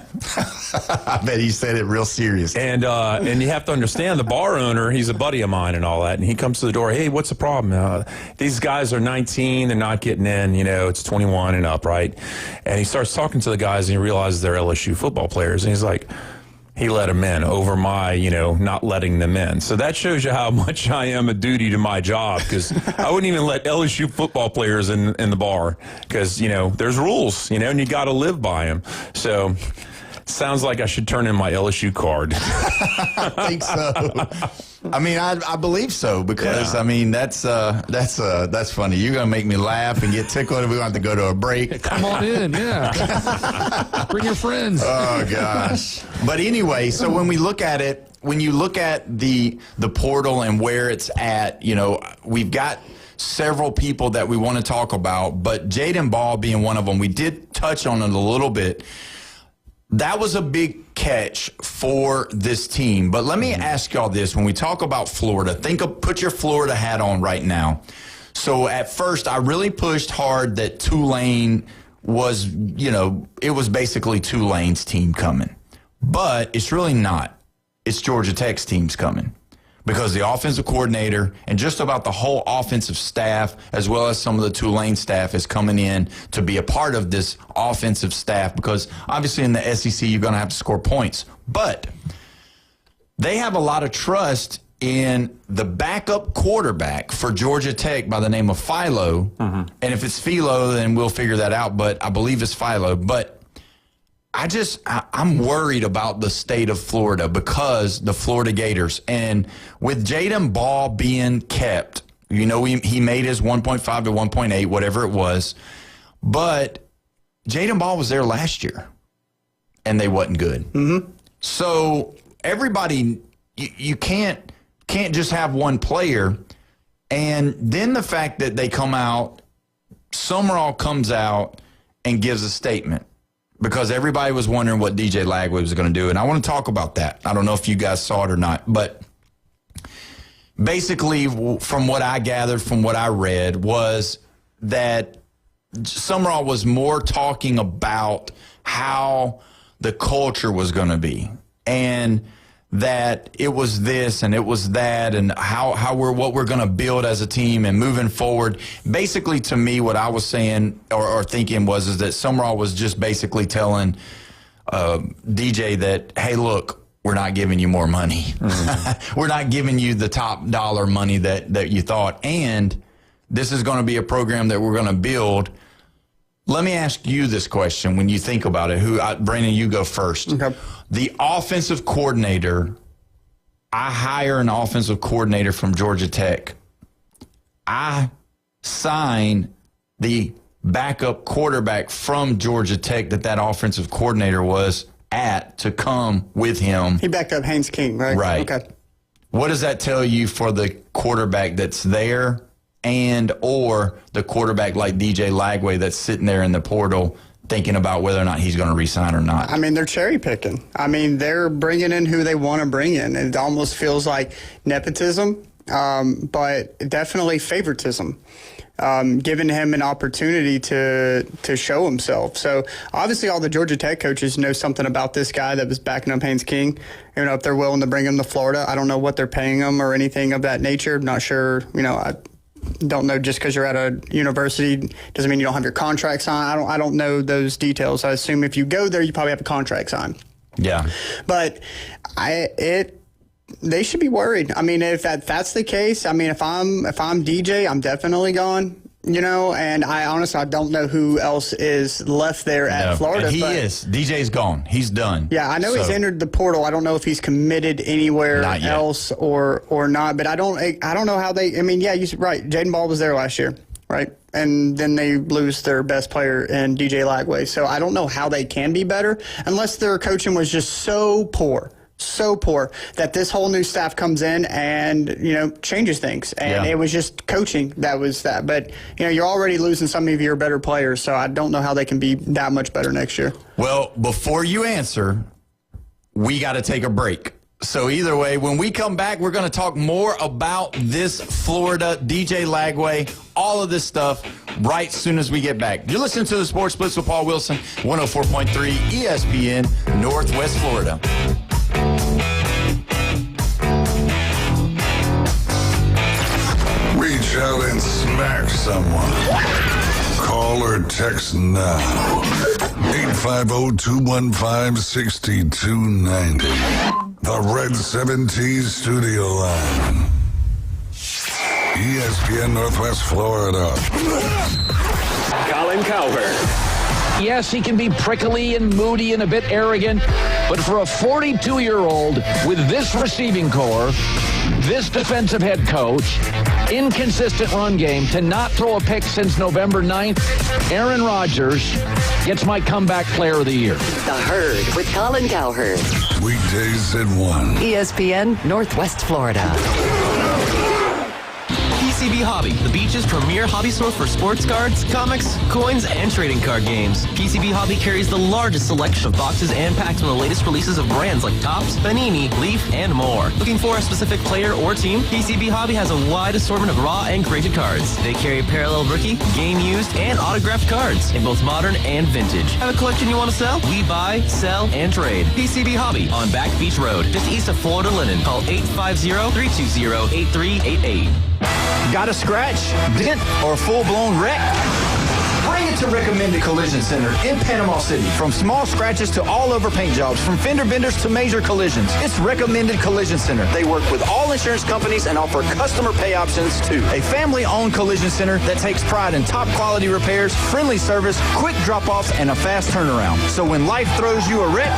I bet he said it real serious. And you have to understand, the bar owner, he's a buddy of mine and all that. And he comes to the door, hey, what's the problem? These guys are 19, they're not getting in. It's 21 and up, right? And he starts talking to the guys, and he realizes they're LSU football players. And he's like, he let them in over my, not letting them in. So that shows you how much I am a duty to my job, because I wouldn't even let LSU football players in the bar, because, there's rules, and you got to live by them. So sounds like I should turn in my LSU card. I think so. I mean, I believe so, because I mean that's funny. You're gonna make me laugh and get tickled. We're gonna have to go to a break. Hey, come on in, yeah. Bring your friends. Oh gosh. But anyway, so when we look at it, when you look at the portal and where it's at, we've got several people that we want to talk about, but Jaden Ball being one of them. We did touch on it a little bit. That was a big catch for this team. But let me ask y'all this. When we talk about Florida, put your Florida hat on right now. So at first, I really pushed hard that Tulane was, it was basically Tulane's team coming. But it's really not. It's Georgia Tech's team's coming. Because the offensive coordinator and just about the whole offensive staff, as well as some of the Tulane staff, is coming in to be a part of this offensive staff. Because obviously in the SEC, you're going to have to score points. But they have a lot of trust in the backup quarterback for Georgia Tech by the name of Philo. And if it's Philo, then we'll figure that out. But I believe it's Philo. But I'm worried about the state of Florida because the Florida Gators. And with Jaden Ball being kept, he made his 1.5 to 1.8, whatever it was. But Jaden Ball was there last year, and they wasn't good. So everybody, you can't just have one player. And then the fact that they come out, Summerall comes out and gives a statement. Because everybody was wondering what DJ Lagway was going to do. And I want to talk about that. I don't know if you guys saw it or not. But basically, from what I gathered, from what I read, was that Summerall was more talking about how the culture was going to be. And that it was this and it was that and what we're going to build as a team and moving forward. Basically, to me, what I was saying or thinking is that Summerall was just basically telling DJ that, hey, look, we're not giving you more money. We're not giving you the top dollar money that you thought. And this is going to be a program that we're going to build. Let me ask you this question when you think about it. Brandon, you go first. Okay. The offensive coordinator, I hire an offensive coordinator from Georgia Tech. I sign the backup quarterback from Georgia Tech that offensive coordinator was at to come with him. He backed up Haynes King, right? Right. Okay. What does that tell you for the quarterback that's there and or the quarterback like DJ Lagway that's sitting there in the portal thinking about whether or not he's going to re-sign or not? I mean, they're cherry picking. I mean, they're bringing in who they want to bring in. It almost feels like nepotism, but definitely favoritism, giving him an opportunity to show himself. So obviously all the Georgia Tech coaches know something about this guy that was backing up Haynes King. If they're willing to bring him to Florida, I don't know what they're paying him or anything of that nature. I'm not sure, I don't know, just because you're at a university doesn't mean you don't have your contract signed. I don't know those details. I assume if you go there, you probably have a contract signed. Yeah. But they should be worried. I mean, if that's the case, I mean, if I'm DJ, I'm definitely gone. And I honestly, I don't know who else is left there at Florida. And he is. DJ's gone. He's done. Yeah, I know he's entered the portal. I don't know if he's committed anywhere else or not. But I don't know how they. I mean, yeah, you're right. Jaden Ball was there last year, right? And then they lose their best player in DJ Lagway. So I don't know how they can be better unless their coaching was just so poor that this whole new staff comes in and, changes things. And it was just coaching that was that. But, you're already losing some of your better players, so I don't know how they can be that much better next year. Well, before you answer, we got to take a break. So either way, when we come back, we're going to talk more about this Florida, DJ Lagway, all of this stuff right soon as we get back. You're listening to the Sports Blitz with Paul Wilson, 104.3 ESPN, Northwest Florida. Reach out and smack someone. Call or text now. 850-215-6290. The Red 7T Studio Line. ESPN Northwest Florida. Colin Cowherd. Yes, he can be prickly and moody and a bit arrogant, but for a 42-year-old with this receiving core, this defensive head coach, inconsistent run game, to not throw a pick since November 9th, Aaron Rodgers gets my comeback player of the year. The Herd with Colin Cowherd. Weekdays at 1. ESPN Northwest Florida. He's PCB Hobby, the beach's premier hobby store for sports cards, comics, coins, and trading card games. PCB Hobby carries the largest selection of boxes and packs from the latest releases of brands like Topps, Panini, Leaf, and more. Looking for a specific player or team? PCB Hobby has a wide assortment of raw and graded cards. They carry parallel rookie, game used, and autographed cards in both modern and vintage. Have a collection you want to sell? We buy, sell, and trade. PCB Hobby on Back Beach Road, just east of Florida Linen. Call 850-320-8388. Got a scratch, dent, or full-blown wreck? Bring it to Recommended Collision Center in Panama City. From small scratches to all over paint jobs, from fender benders to major collisions, it's Recommended Collision Center. They work with all insurance companies and offer customer pay options too. A family-owned collision center that takes pride in top quality repairs, friendly service, quick drop-offs, and a fast turnaround. So when life throws you a wreck,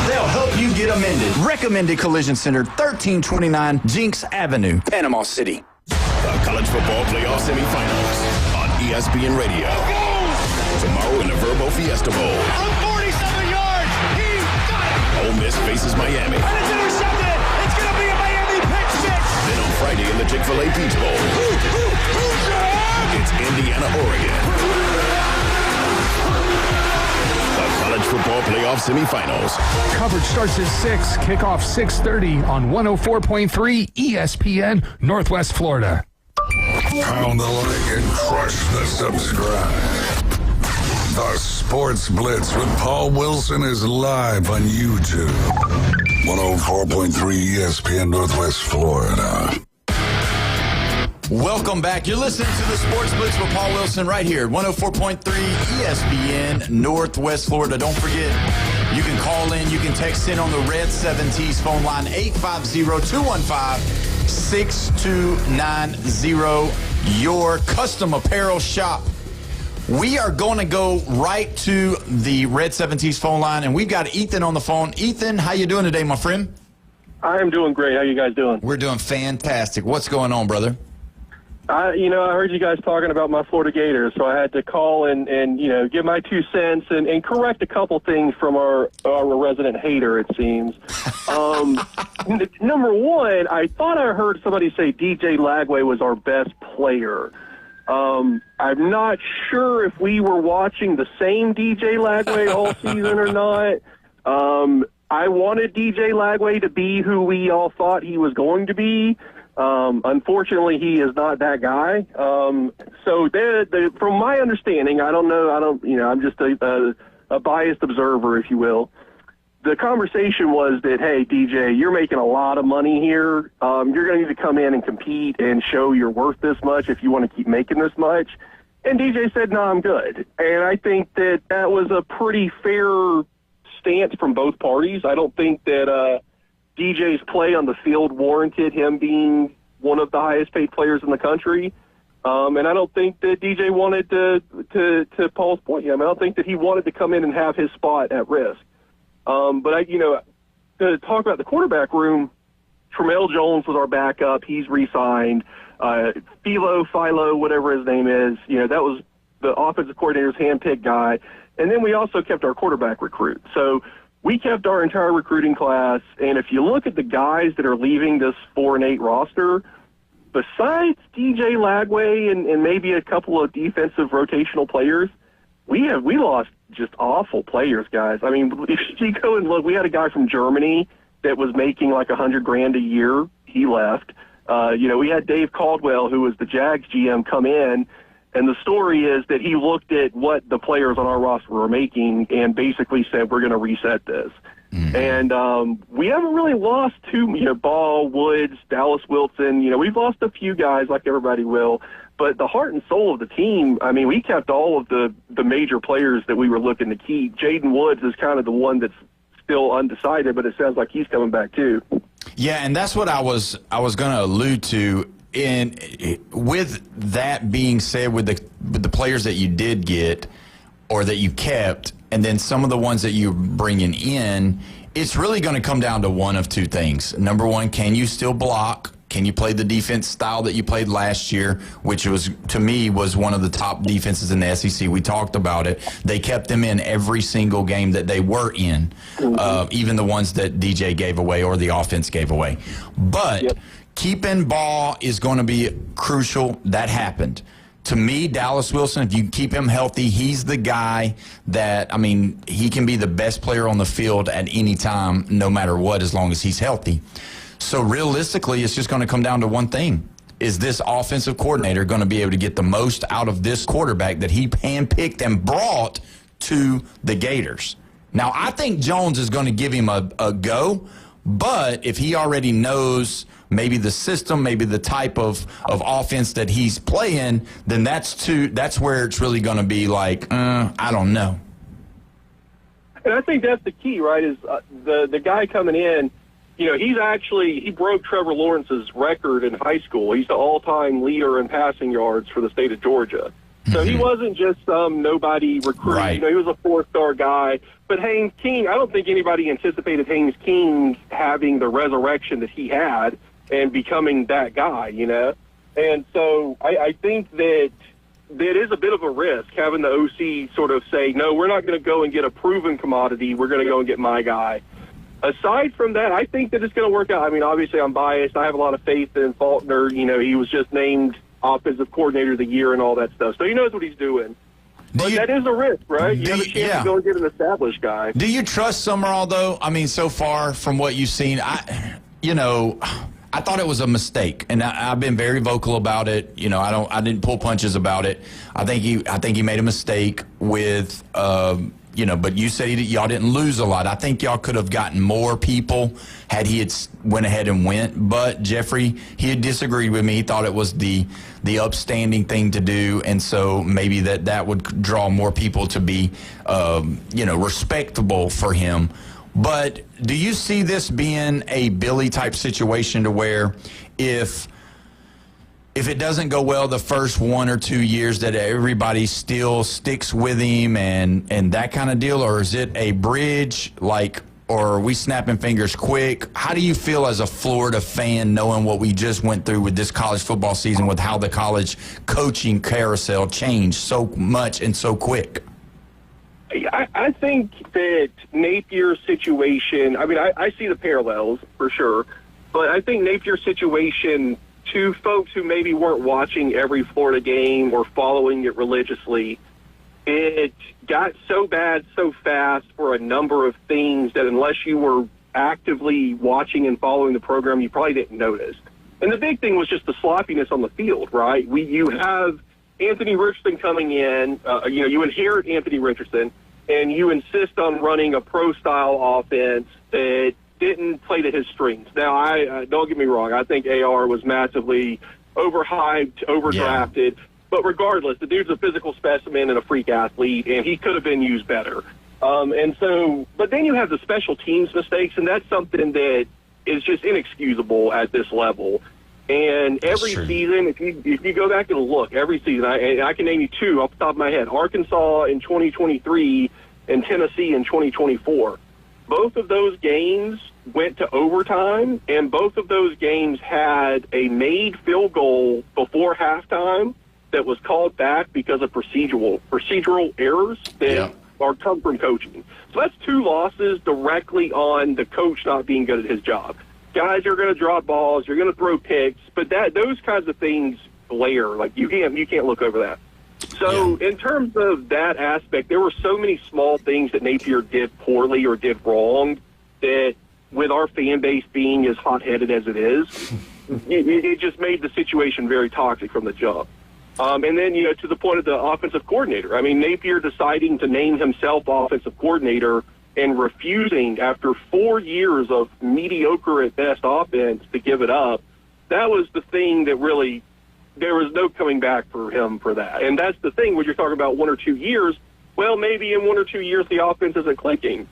they'll help you get amended. Recommended Collision Center, 1329 Jinx Avenue, Panama City. The college football playoff semifinals on ESPN Radio. Tomorrow in the Verbo Fiesta Bowl. From 47 yards, he got it! Ole Miss faces Miami. And it's intercepted! It's going to be a Miami pick six! Then on Friday in the Chick-fil-A Peach Bowl. It's Indiana, Oregon. The college football playoff semifinals. Coverage starts at 6, kickoff 6:30 on 104.3 ESPN, Northwest Florida. Pound the like and crush the subscribe. The Sports Blitz with Paul Wilson is live on YouTube. 104.3 ESPN Northwest Florida. Welcome back. You're listening to the Sports Blitz with Paul Wilson right here, 104.3 ESPN Northwest Florida. Don't forget, you can call in, you can text in on the Red 7T's phone line, 850-215-6290, your custom apparel shop. We are going to go right to the Red 7T's phone line, and we've got Ethan on the phone. Ethan, how you doing today, my friend? I am doing great. How you guys doing? We're doing fantastic. What's going on, brother? I heard you guys talking about my Florida Gators, so I had to call and give my 2 cents and correct a couple things from our resident hater, it seems. Number one, I thought I heard somebody say DJ Lagway was our best player. I'm not sure if we were watching the same DJ Lagway all season or not. I wanted DJ Lagway to be who we all thought he was going to be. Unfortunately, he is not that guy. So from my understanding, I don't know. I'm just a biased observer, if you will. The conversation was that, hey, DJ, you're making a lot of money here. You're going to need to come in and compete and show you're worth this much if you want to keep making this much. And DJ said, no, I'm good. And I think that was a pretty fair stance from both parties. I don't think that DJ's play on the field warranted him being one of the highest paid players in the country. And I don't think that DJ wanted to Paul's point, I don't think that he wanted to come in and have his spot at risk. But to talk about the quarterback room, Tramel Jones was our backup. He's re-signed. Philo, whatever his name is, that was the offensive coordinator's handpicked guy. And then we also kept our quarterback recruit. So we kept our entire recruiting class, and if you look at the guys that are leaving this 4-8 roster, besides DJ Lagway and maybe a couple of defensive rotational players, we lost just awful players, guys. I mean, if you go and look, we had a guy from Germany that was making like $100,000 a year. He left. We had Dave Caldwell, who was the Jags GM, come in. And the story is that he looked at what the players on our roster were making and basically said, we're going to reset this. Mm-hmm. And we haven't really lost Ball, Woods, Dallas Wilson. We've lost a few guys like everybody will. But the heart and soul of the team, I mean, we kept all of the major players that we were looking to keep. Jaden Woods is kind of the one that's still undecided, but it sounds like he's coming back too. Yeah, and that's what I was going to allude to. And with that being said, with the players that you did get or that you kept, and then some of the ones that you're bringing in, it's really going to come down to one of two things. Number one, can you still block? Can you play the defense style that you played last year, which was, to me, was one of the top defenses in the SEC? We talked about it. They kept them in every single game that they were in, even the ones that DJ gave away or the offense gave away. But keeping Ball is going to be crucial. That happened. To me, Dallas Wilson, if you keep him healthy, he's the guy that, I mean, he can be the best player on the field at any time, no matter what, as long as he's healthy. So realistically, it's just going to come down to one thing. Is this offensive coordinator going to be able to get the most out of this quarterback that he handpicked and brought to the Gators? Now, I think Jones is going to give him a go, but if he already knows maybe the system, maybe the type of offense that he's playing, then that's where it's really going to be like, I don't know. And I think that's the key, right, is the guy coming in, you know, he broke Trevor Lawrence's record in high school. He's the all-time leader in passing yards for the state of Georgia. So he wasn't just some nobody recruit. Right. You know, he was a four-star guy. But Haynes King, I don't think anybody anticipated Haynes King having the resurrection that he had and becoming that guy, you know. And so I think that is a bit of a risk, having the OC sort of say, no, we're not going to go and get a proven commodity. We're going to go and get my guy. Aside from that, I think that it's going to work out. I mean, obviously I'm biased. I have a lot of faith in Faulkner. You know, he was just named Offensive Coordinator of the Year and all that stuff. So he knows what he's doing. But that is a risk, right? You have a chance to go and get an established guy. Do you trust Summerall, though? I mean, so far from what you've seen, I thought it was a mistake, and I've been very vocal about it. You know, I didn't pull punches about it. I think he made a mistake with but you said y'all didn't lose a lot. I think y'all could have gotten more people had he had went ahead and went. But Jeffrey, he had disagreed with me. He thought it was the upstanding thing to do, and so maybe that would draw more people to be, respectable for him. But do you see this being a Billy type situation to where if it doesn't go well the first 1 or 2 years, that everybody still sticks with him and that kind of deal? Or is it a bridge, or are we snapping fingers quick? How do you feel as a Florida fan knowing what we just went through with this college football season, with how the college coaching carousel changed so much and so quick? I think that Napier's situation, I mean, I see the parallels for sure, but I think Napier's situation, to folks who maybe weren't watching every Florida game or following it religiously, it got so bad so fast for a number of things that unless you were actively watching and following the program, you probably didn't notice. And the big thing was just the sloppiness on the field, right? You have Anthony Richardson coming in, you inherit Anthony Richardson, and you insist on running a pro-style offense that didn't play to his strengths. Now, I don't get me wrong. I think AR was massively overhyped, overdrafted. Yeah. But regardless, the dude's a physical specimen and a freak athlete, and he could have been used better. But then you have the special teams mistakes, and that's something that is just inexcusable at this level. And every season, if you go back and look, every season, I can name you two off the top of my head: Arkansas in 2023 and Tennessee in 2024. Both of those games went to overtime, and both of those games had a made field goal before halftime that was called back because of procedural errors that are come from coaching. So that's two losses directly on the coach not being good at his job. Guys are going to drop balls, you're going to throw picks, but those kinds of things blare. Like you can't look over that. So in terms of that aspect, there were so many small things that Napier did poorly or did wrong that, with our fan base being as hot-headed as it is, it just made the situation very toxic from the jump. And then, to the point of the offensive coordinator, I mean, Napier deciding to name himself offensive coordinator and refusing after 4 years of mediocre at best offense to give it up, that was the thing that really, there was no coming back for him for that. And that's the thing when you're talking about 1 or 2 years. Well, maybe in 1 or 2 years the offense isn't clicking,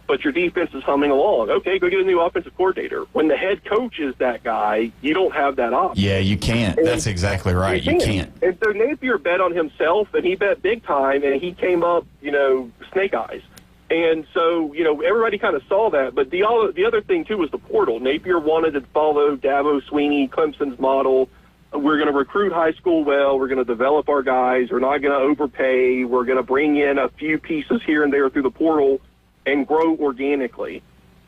but your defense is humming along. Okay, go get a new offensive coordinator. When the head coach is that guy, you don't have that option. Yeah, you can't. And that's exactly right. You can't. And so Napier bet on himself, and he bet big time, and he came up, snake eyes. And so, everybody kind of saw that. But the other thing, too, was the portal. Napier wanted to follow Dabo Sweeney, Clemson's model. We're going to recruit high school well. We're going to develop our guys. We're not going to overpay. We're going to bring in a few pieces here and there through the portal and grow organically.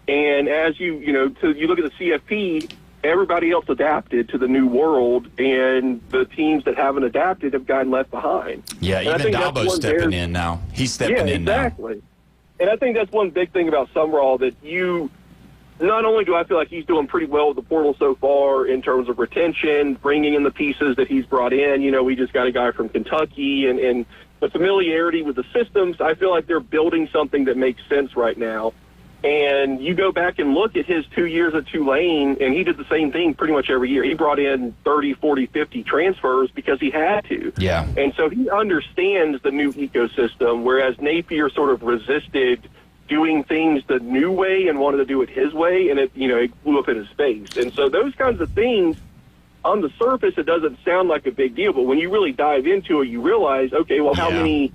And as you look at the CFP, everybody else adapted to the new world, and the teams that haven't adapted have gotten left behind. Yeah, and even Dabo's stepping in now. He's stepping in now. Yeah, exactly. And I think that's one big thing about Summerall, that not only do I feel like he's doing pretty well with the portal so far in terms of retention, bringing in the pieces that he's brought in. We just got a guy from Kentucky, and the familiarity with the systems. I feel like they're building something that makes sense right now. And you go back and look at his 2 years at Tulane, and he did the same thing pretty much every year. He brought in 30, 40, 50 transfers because he had to. Yeah. And so he understands the new ecosystem, whereas Napier sort of resisted doing things the new way and wanted to do it his way, and it blew up in his face. And so those kinds of things, on the surface, it doesn't sound like a big deal, but when you really dive into it, you realize, okay, well, how many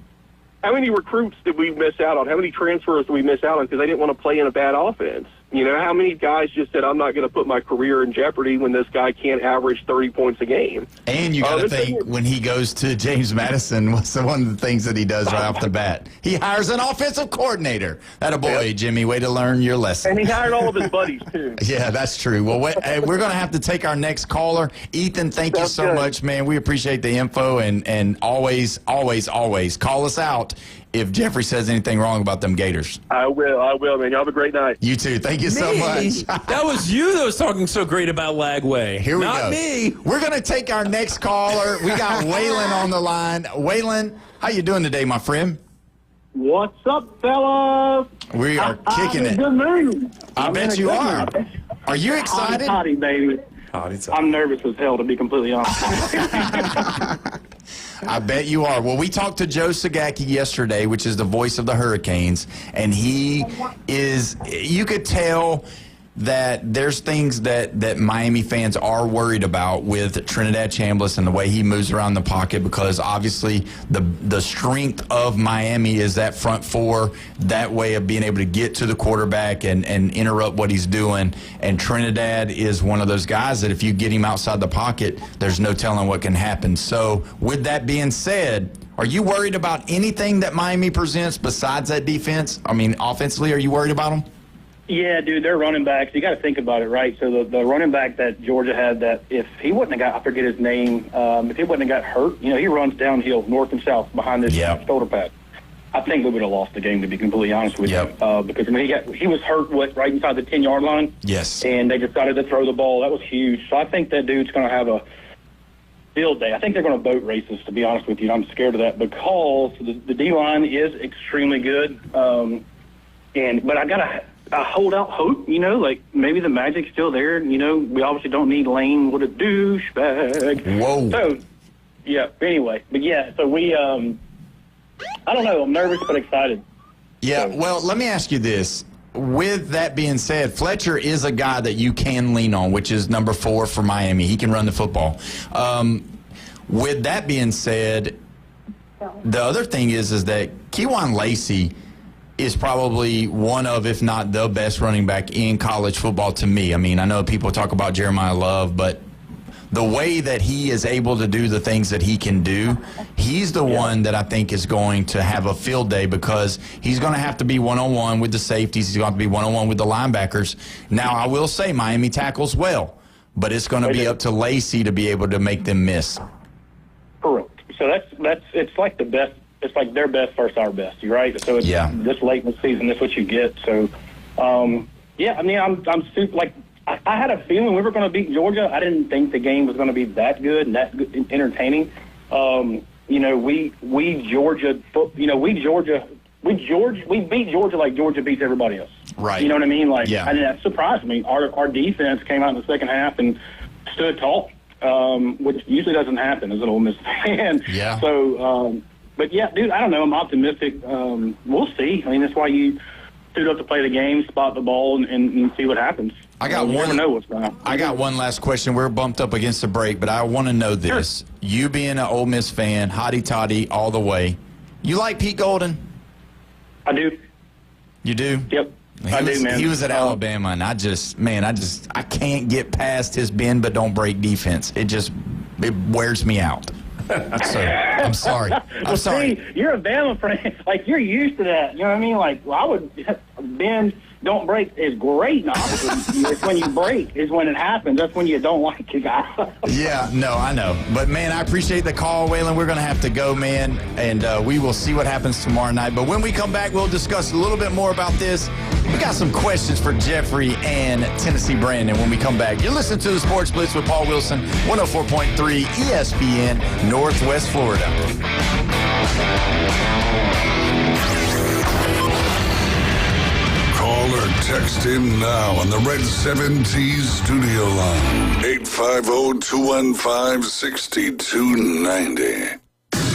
recruits did we miss out on? How many transfers did we miss out on because they didn't want to play in a bad offense? How many guys just said, I'm not going to put my career in jeopardy when this guy can't average 30 points a game? And you got to think, when he goes to James Madison, what's one of the things that he does right off the bat? He hires an offensive coordinator. That a boy, yep. Jimmy, way to learn your lesson. And he hired all of his buddies, too. Yeah, that's true. Well, we're going to have to take our next caller. Ethan, thank you so much, man. We appreciate the info, and always call us out if Jeffrey says anything wrong about them Gators. I will, man. Y'all have a great night. You too. Thank you so much. That was you that was talking so great about Lagway. Here we go. Not me. We're going to take our next caller. We got Waylon on the line. Waylon, how you doing today, my friend? What's up, fellas? We are kicking it. Good mood. I bet you are. Are you excited? Hotty, baby. I'm nervous as hell, to be completely honest. I bet you are. Well, we talked to Joe Sagacki yesterday, which is the voice of the Hurricanes, and he is, you could tell that there's things that Miami fans are worried about with Trinidad Chambliss and the way he moves around the pocket, because obviously the strength of Miami is that front four, that way of being able to get to the quarterback and interrupt what he's doing. And Trinidad is one of those guys that if you get him outside the pocket, there's no telling what can happen. So with that being said, are you worried about anything that Miami presents besides that defense? I mean, offensively, are you worried about them? Yeah, dude, they're running backs. You got to think about it, right? So the running back that Georgia had, that if he wouldn't have got, I forget his name, if he wouldn't have got hurt, he runs downhill north and south behind this shoulder pad. I think we would have lost the game, to be completely honest with you, because he was hurt right inside the 10-yard line. Yes. And they decided to throw the ball. That was huge. So I think that dude's going to have a field day. I think they're going to boat races, to be honest with you. I'm scared of that because the D-line is extremely good. But I got to hold out hope, like maybe the magic's still there. We obviously don't need Lane. What a douchebag. Whoa. So, yeah, anyway. But, yeah, so we, I don't know. I'm nervous but excited. Yeah, well, let me ask you this. With that being said, Fletcher is a guy that you can lean on, which is number 4 for Miami. He can run the football. With that being said, the other thing is that Kejuan Lacey is probably one of, if not the best running back in college football to me. I mean, I know people talk about Jeremiah Love, but the way that he is able to do the things that he can do, he's the one that I think is going to have a field day, because he's going to have to be one-on-one with the safeties. He's going to have to be one-on-one with the linebackers. Now, I will say Miami tackles well, but it's going to be up to Lacey to be able to make them miss. Correct. So it's like the best. It's like their best versus our best, right? So it's this late in the season, that's what you get. So, yeah, I mean, I'm super, like, I had a feeling we were going to beat Georgia. I didn't think the game was going to be that good and that good, entertaining. We beat Georgia like Georgia beats everybody else. Right. You know what I mean? Like, yeah. that surprised me. Our defense came out in the second half and stood tall, which usually doesn't happen as an Ole Miss fan. Yeah. So, but, yeah, dude, I don't know. I'm optimistic. We'll see. I mean, that's why you suit up to play the game, spot the ball, and see what happens. I got you never know what's going on. I got one last question. We're bumped up against the break, but I want to know this. Sure. You being an Ole Miss fan, hotty-toddy all the way, you like Pete Golden? I do. You do? Yep. I do, man. He was at Alabama, and I can't get past his bend but don't break defense. It wears me out. So, I'm sorry. I'm sorry. See, you're a Bama fan. Like, you're used to that. You know what I mean? Like, well, I would bend, don't break is great. No, it's when you break is when it happens. That's when you don't like it, guy. Yeah, no, I know. But, man, I appreciate the call, Waylon. We're going to have to go, man, and we will see what happens tomorrow night. But when we come back, we'll discuss a little bit more about this. We got some questions for Jeffrey and Tennessee Brandon when we come back. You're listening to the Sports Blitz with Paul Wilson, 104.3 ESPN, Northwest Florida. Call or text in now on the Red 7T studio line. 850-215-6290.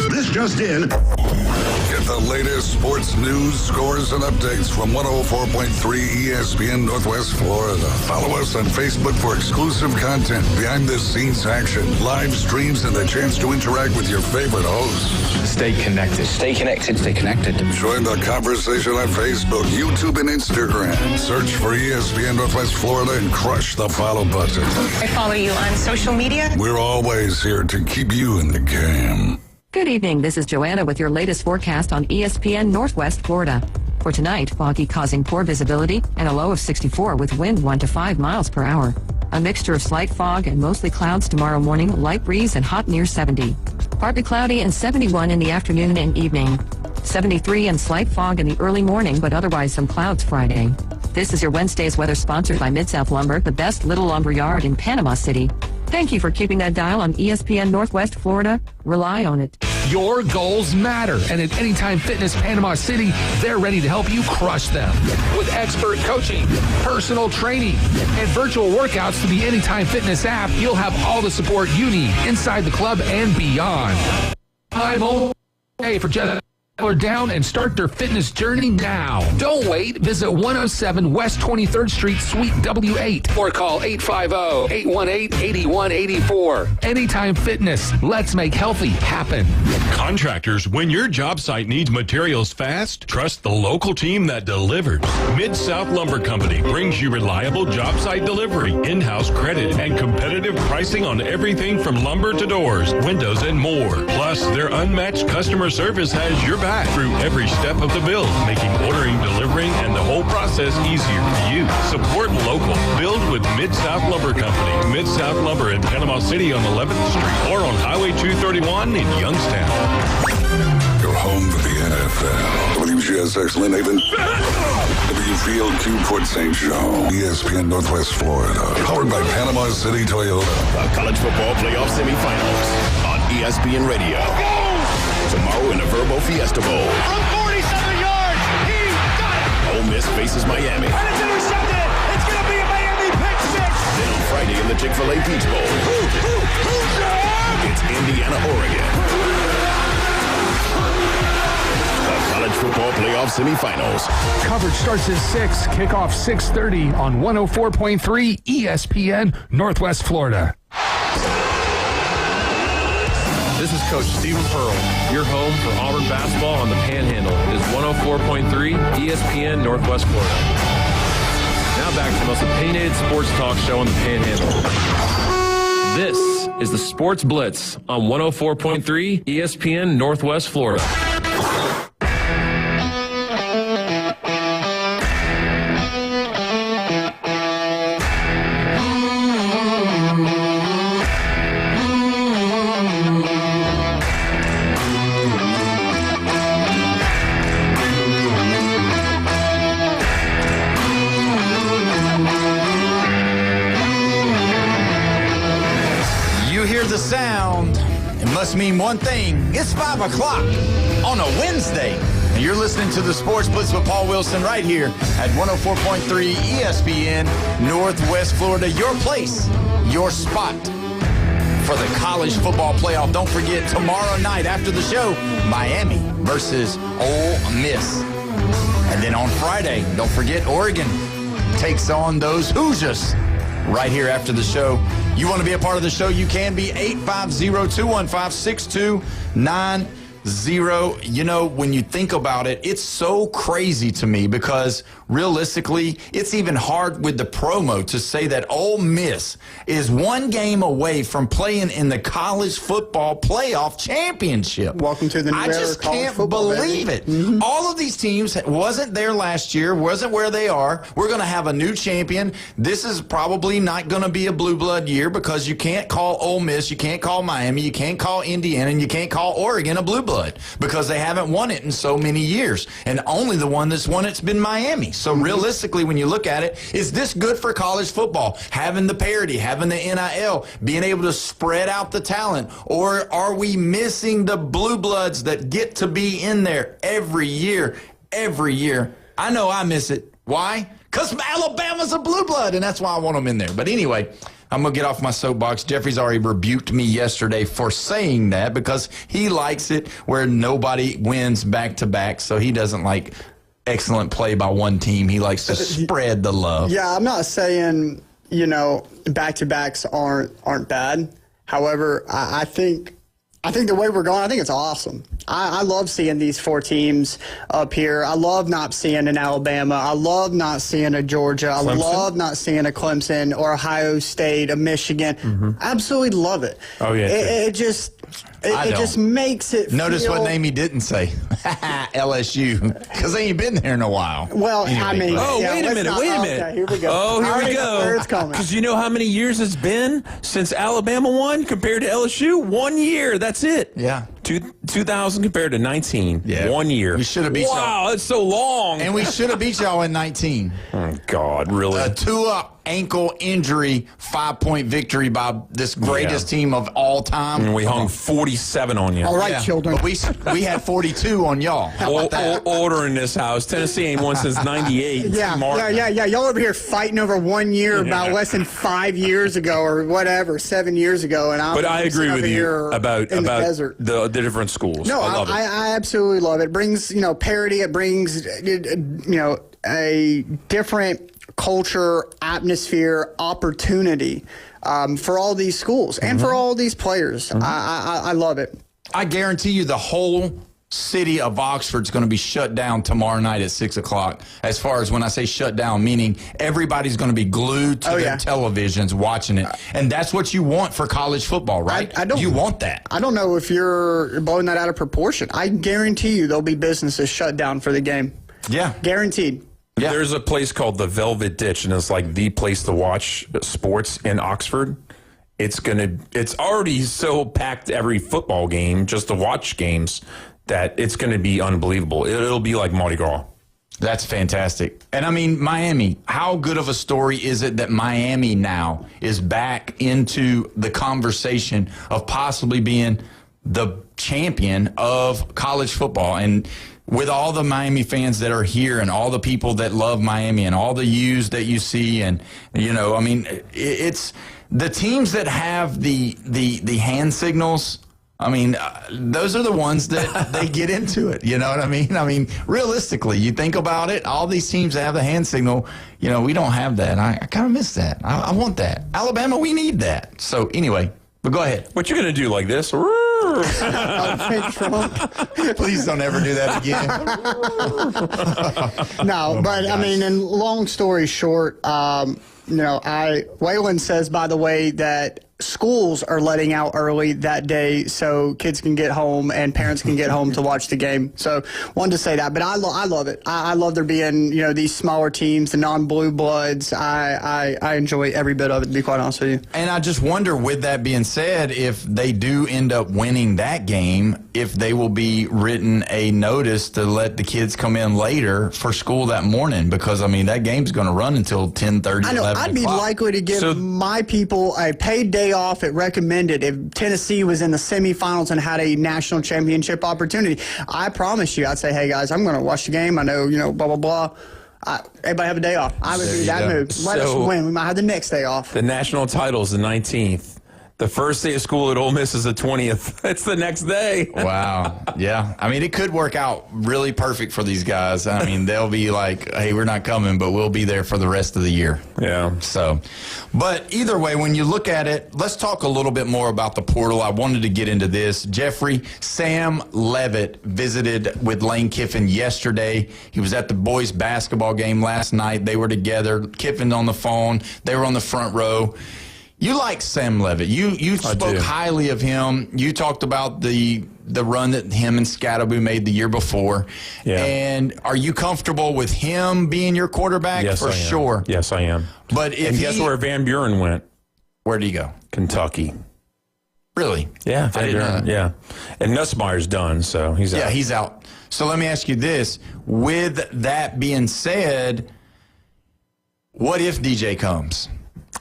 This just in. Get the latest sports news, scores, and updates from 104.3 ESPN Northwest Florida. Follow us on Facebook for exclusive content, behind-the-scenes action, live streams, and the chance to interact with your favorite hosts. Stay connected. Stay connected. Stay connected. Join the conversation on Facebook, YouTube, and Instagram. Search for ESPN Northwest Florida and crush the follow button. I follow you on social media. We're always here to keep you in the game. Good evening. This is Joanna with your latest forecast on ESPN Northwest Florida. For tonight, foggy causing poor visibility and a low of 64 with wind 1 to 5 miles per hour. A mixture of slight fog and mostly clouds tomorrow morning, light breeze and hot near 70. Partly cloudy and 71 in the afternoon and evening. 73 and slight fog in the early morning, but otherwise some clouds Friday. This is your Wednesday's weather sponsored by Mid-South Lumber, the best little lumber yard in Panama City. Thank you for keeping that dial on ESPN Northwest Florida. Rely on it. Your goals matter, and at Anytime Fitness Panama City, they're ready to help you crush them. With expert coaching, personal training, and virtual workouts through the Anytime Fitness app, you'll have all the support you need inside the club and beyond. I'm okay for just down and start their fitness journey now. Don't wait. Visit 107 West 23rd Street, Suite W8, or call 850-818-8184. Anytime Fitness. Let's make healthy happen. Contractors, when your job site needs materials fast, trust the local team that delivers. Mid-South Lumber Company brings you reliable job site delivery, in-house credit, and competitive pricing on everything from lumber to doors, windows, and more. Plus, their unmatched customer service has your back through every step of the build, making ordering, delivering, and the whole process easier for you. Support local. Build with Mid-South Lumber Company. Mid-South Lumber in Panama City on 11th Street or on Highway 231 in Youngstown. Your home for the NFL. WGSX Lynn Haven. WFLQ Port St. Joe. ESPN Northwest Florida. Powered by Panama City Toyota. The college football playoff semifinals on ESPN Radio. Tomorrow in the Verbo Fiesta Bowl. From 47 yards, he got it! Ole Miss faces Miami. And it's intercepted! It's going to be a Miami pick six! Then on Friday in the Chick-fil-A Peach Bowl. It's Indiana, Oregon. The college football playoff semifinals. Coverage starts at 6, kickoff 6:30 on 104.3 ESPN Northwest Florida. This is Coach Stephen Pearl. Your home for Auburn basketball on the Panhandle is 104.3 ESPN Northwest Florida. Now back to the most opinionated sports talk show on the Panhandle. This is the Sports Blitz on 104.3 ESPN Northwest Florida. The sound, it must mean one thing. It's 5 o'clock on a Wednesday. And you're listening to the Sports Blitz with Paul Wilson right here at 104.3 ESPN Northwest Florida. Your place, your spot for the college football playoff. Don't forget, tomorrow night after the show, Miami versus Ole Miss. And then on Friday, don't forget, Oregon takes on those Hoosiers right here after the show. You want to be a part of the show, you can be 850-215-6290. 0. You know, when you think about it, it's so crazy to me because realistically, it's even hard with the promo to say that Ole Miss is one game away from playing in the college football playoff championship. Welcome to the new I era just of college can't football, believe baby. it. Mm-hmm. All of these teams wasn't there last year, wasn't where they are. We're going to have a new champion. This is probably not going to be a blue blood year because you can't call Ole Miss, you can't call Miami, you can't call Indiana, and you can't call Oregon a blue blood because they haven't won it in so many years. And only the one that's won it's been Miami. So realistically, when you look at it, is this good for college football? Having the parity, having the NIL, being able to spread out the talent, or are we missing the blue bloods that get to be in there every year? Every year. I know I miss it. Why? Because Alabama's a blue blood, and that's why I want them in there. But anyway, I'm going to get off my soapbox. Jeffrey's already rebuked me yesterday for saying that because he likes it where nobody wins back-to-back, so he doesn't like excellent play by one team. He likes to spread the love. Yeah, I'm not saying, you know, back-to-backs aren't bad. However, I think the way we're going, I think it's awesome. I love seeing these 4 teams up here. I love not seeing an Alabama. I love not seeing a Georgia. I love not seeing a Clemson or Ohio State, a Michigan. Mm-hmm. Absolutely love it. Oh, yeah. It just makes it Notice feel... what name he didn't say. LSU. Because they ain't been there in a while. Well, anyway, I mean... Oh, yeah, wait a minute. Okay, here we go. Oh, here we go. Where it's coming. Because you know how many years it's been since Alabama won compared to LSU? 1 year. That's it. Yeah. 2000 compared to 19. Yeah. 1 year. We should have beat y'all. Wow, that's so long. And we should have beat y'all in 19. Oh, God, really? A 2-up ankle injury, 5-point victory by this greatest team of all time. And we hung 47 on you. All right, children. But we had 42 on y'all. How about that? Order in this house. Tennessee ain't won since 98. Yeah. Y'all over here fighting over 1 year about less than 5 years ago or whatever, 7 years ago. And I agree with you about the different schools. No, I love it. I absolutely love it. It brings, parity. It brings, a different culture, atmosphere, opportunity for all these schools and for all these players. I love it. I guarantee you the whole city of Oxford's going to be shut down tomorrow night at 6 o'clock. As far as when I say shut down, meaning everybody's going to be glued to their televisions watching it. And that's what you want for college football, right? You want that. I don't know if you're blowing that out of proportion. I guarantee you there'll be businesses shut down for the game. Yeah. Guaranteed. Yeah. There's a place called the Velvet Ditch, and it's like the place to watch sports in Oxford. It's already so packed every football game just to watch games that it's going to be unbelievable. It'll be like Mardi Gras. That's fantastic. And I mean, Miami, how good of a story is it that Miami now is back into the conversation of possibly being the champion of college football? And with all the Miami fans that are here and all the people that love Miami and all the U's that you see, and, I mean, it's the teams that have the hand signals. I mean, those are the ones that they get into it. You know what I mean? I mean, realistically, you think about it, all these teams that have the hand signal, we don't have that. I kind of miss that. I want that. Alabama, we need that. So anyway, but go ahead. What you going to do like this? Please don't ever do that again. No, but I mean, in long story short, Waylon says, by the way, that schools are letting out early that day so kids can get home and parents can get home to watch the game. So wanted to say that, but I love it. I love there being, these smaller teams, the non-blue bloods. I enjoy every bit of it, to be quite honest with you. And I just wonder, with that being said, if they do end up winning that game, if they will be written a notice to let the kids come in later for school that morning, because I mean, that game's going to run until 10:30, 11 o'clock. I'd be likely to give my people a paid day off at recommended if Tennessee was in the semifinals and had a national championship opportunity. I promise you, I'd say, hey guys, I'm going to watch the game. I know, blah, blah, blah. Everybody have a day off. I would do that move. Let us win. We might have the next day off. The national title's the 19th. The first day of school at Ole Miss is the 20th. It's the next day. Wow. Yeah. I mean, it could work out really perfect for these guys. I mean, they'll be like, hey, we're not coming, but we'll be there for the rest of the year. Yeah. So, but either way, when you look at it, let's talk a little bit more about the portal. I wanted to get into this. Jeffrey, Sam Levitt visited with Lane Kiffin yesterday. He was at the boys basketball game last night. They were together. Kiffin on the phone. They were on the front row. You like Sam Levitt. You spoke highly of him. You talked about the run that him and Scatterby made the year before. Yeah. And are you comfortable with him being your quarterback? Yes, for I am. sure. Yes, I am. But if guess where Van Buren went? Where did he go? Kentucky. Really? Yeah, I didn't know that. Yeah. And Nussmeier's done, so he's out. Yeah, he's out. So let me ask you this. With that being said, what if DJ comes?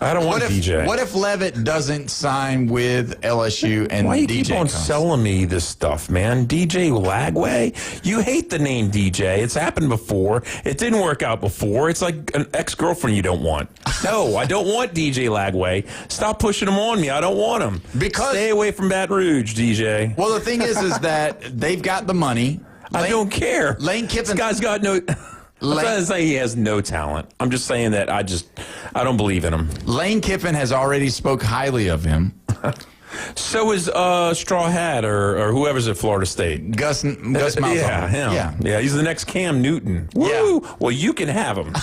I don't want DJ. What if Levitt doesn't sign with LSU and Why you DJ keep on comes? selling me this stuff, man? DJ Lagway? You hate the name DJ. It's happened before. It didn't work out before. It's like an ex-girlfriend you don't want. No, I don't want DJ Lagway. Stop pushing him on me. I don't want him. Stay away from Baton Rouge, DJ. Well, the thing is that they've got the money. I don't care. Lane Kiffin. This guy's got no... I'm not trying to say he has no talent. I'm just saying that I don't believe in him. Lane Kiffin has already spoke highly of him. So is Straw Hat or whoever's at Florida State. Gus Malzahn. Yeah, him. Yeah, he's the next Cam Newton. Woo! Yeah. Well, you can have him.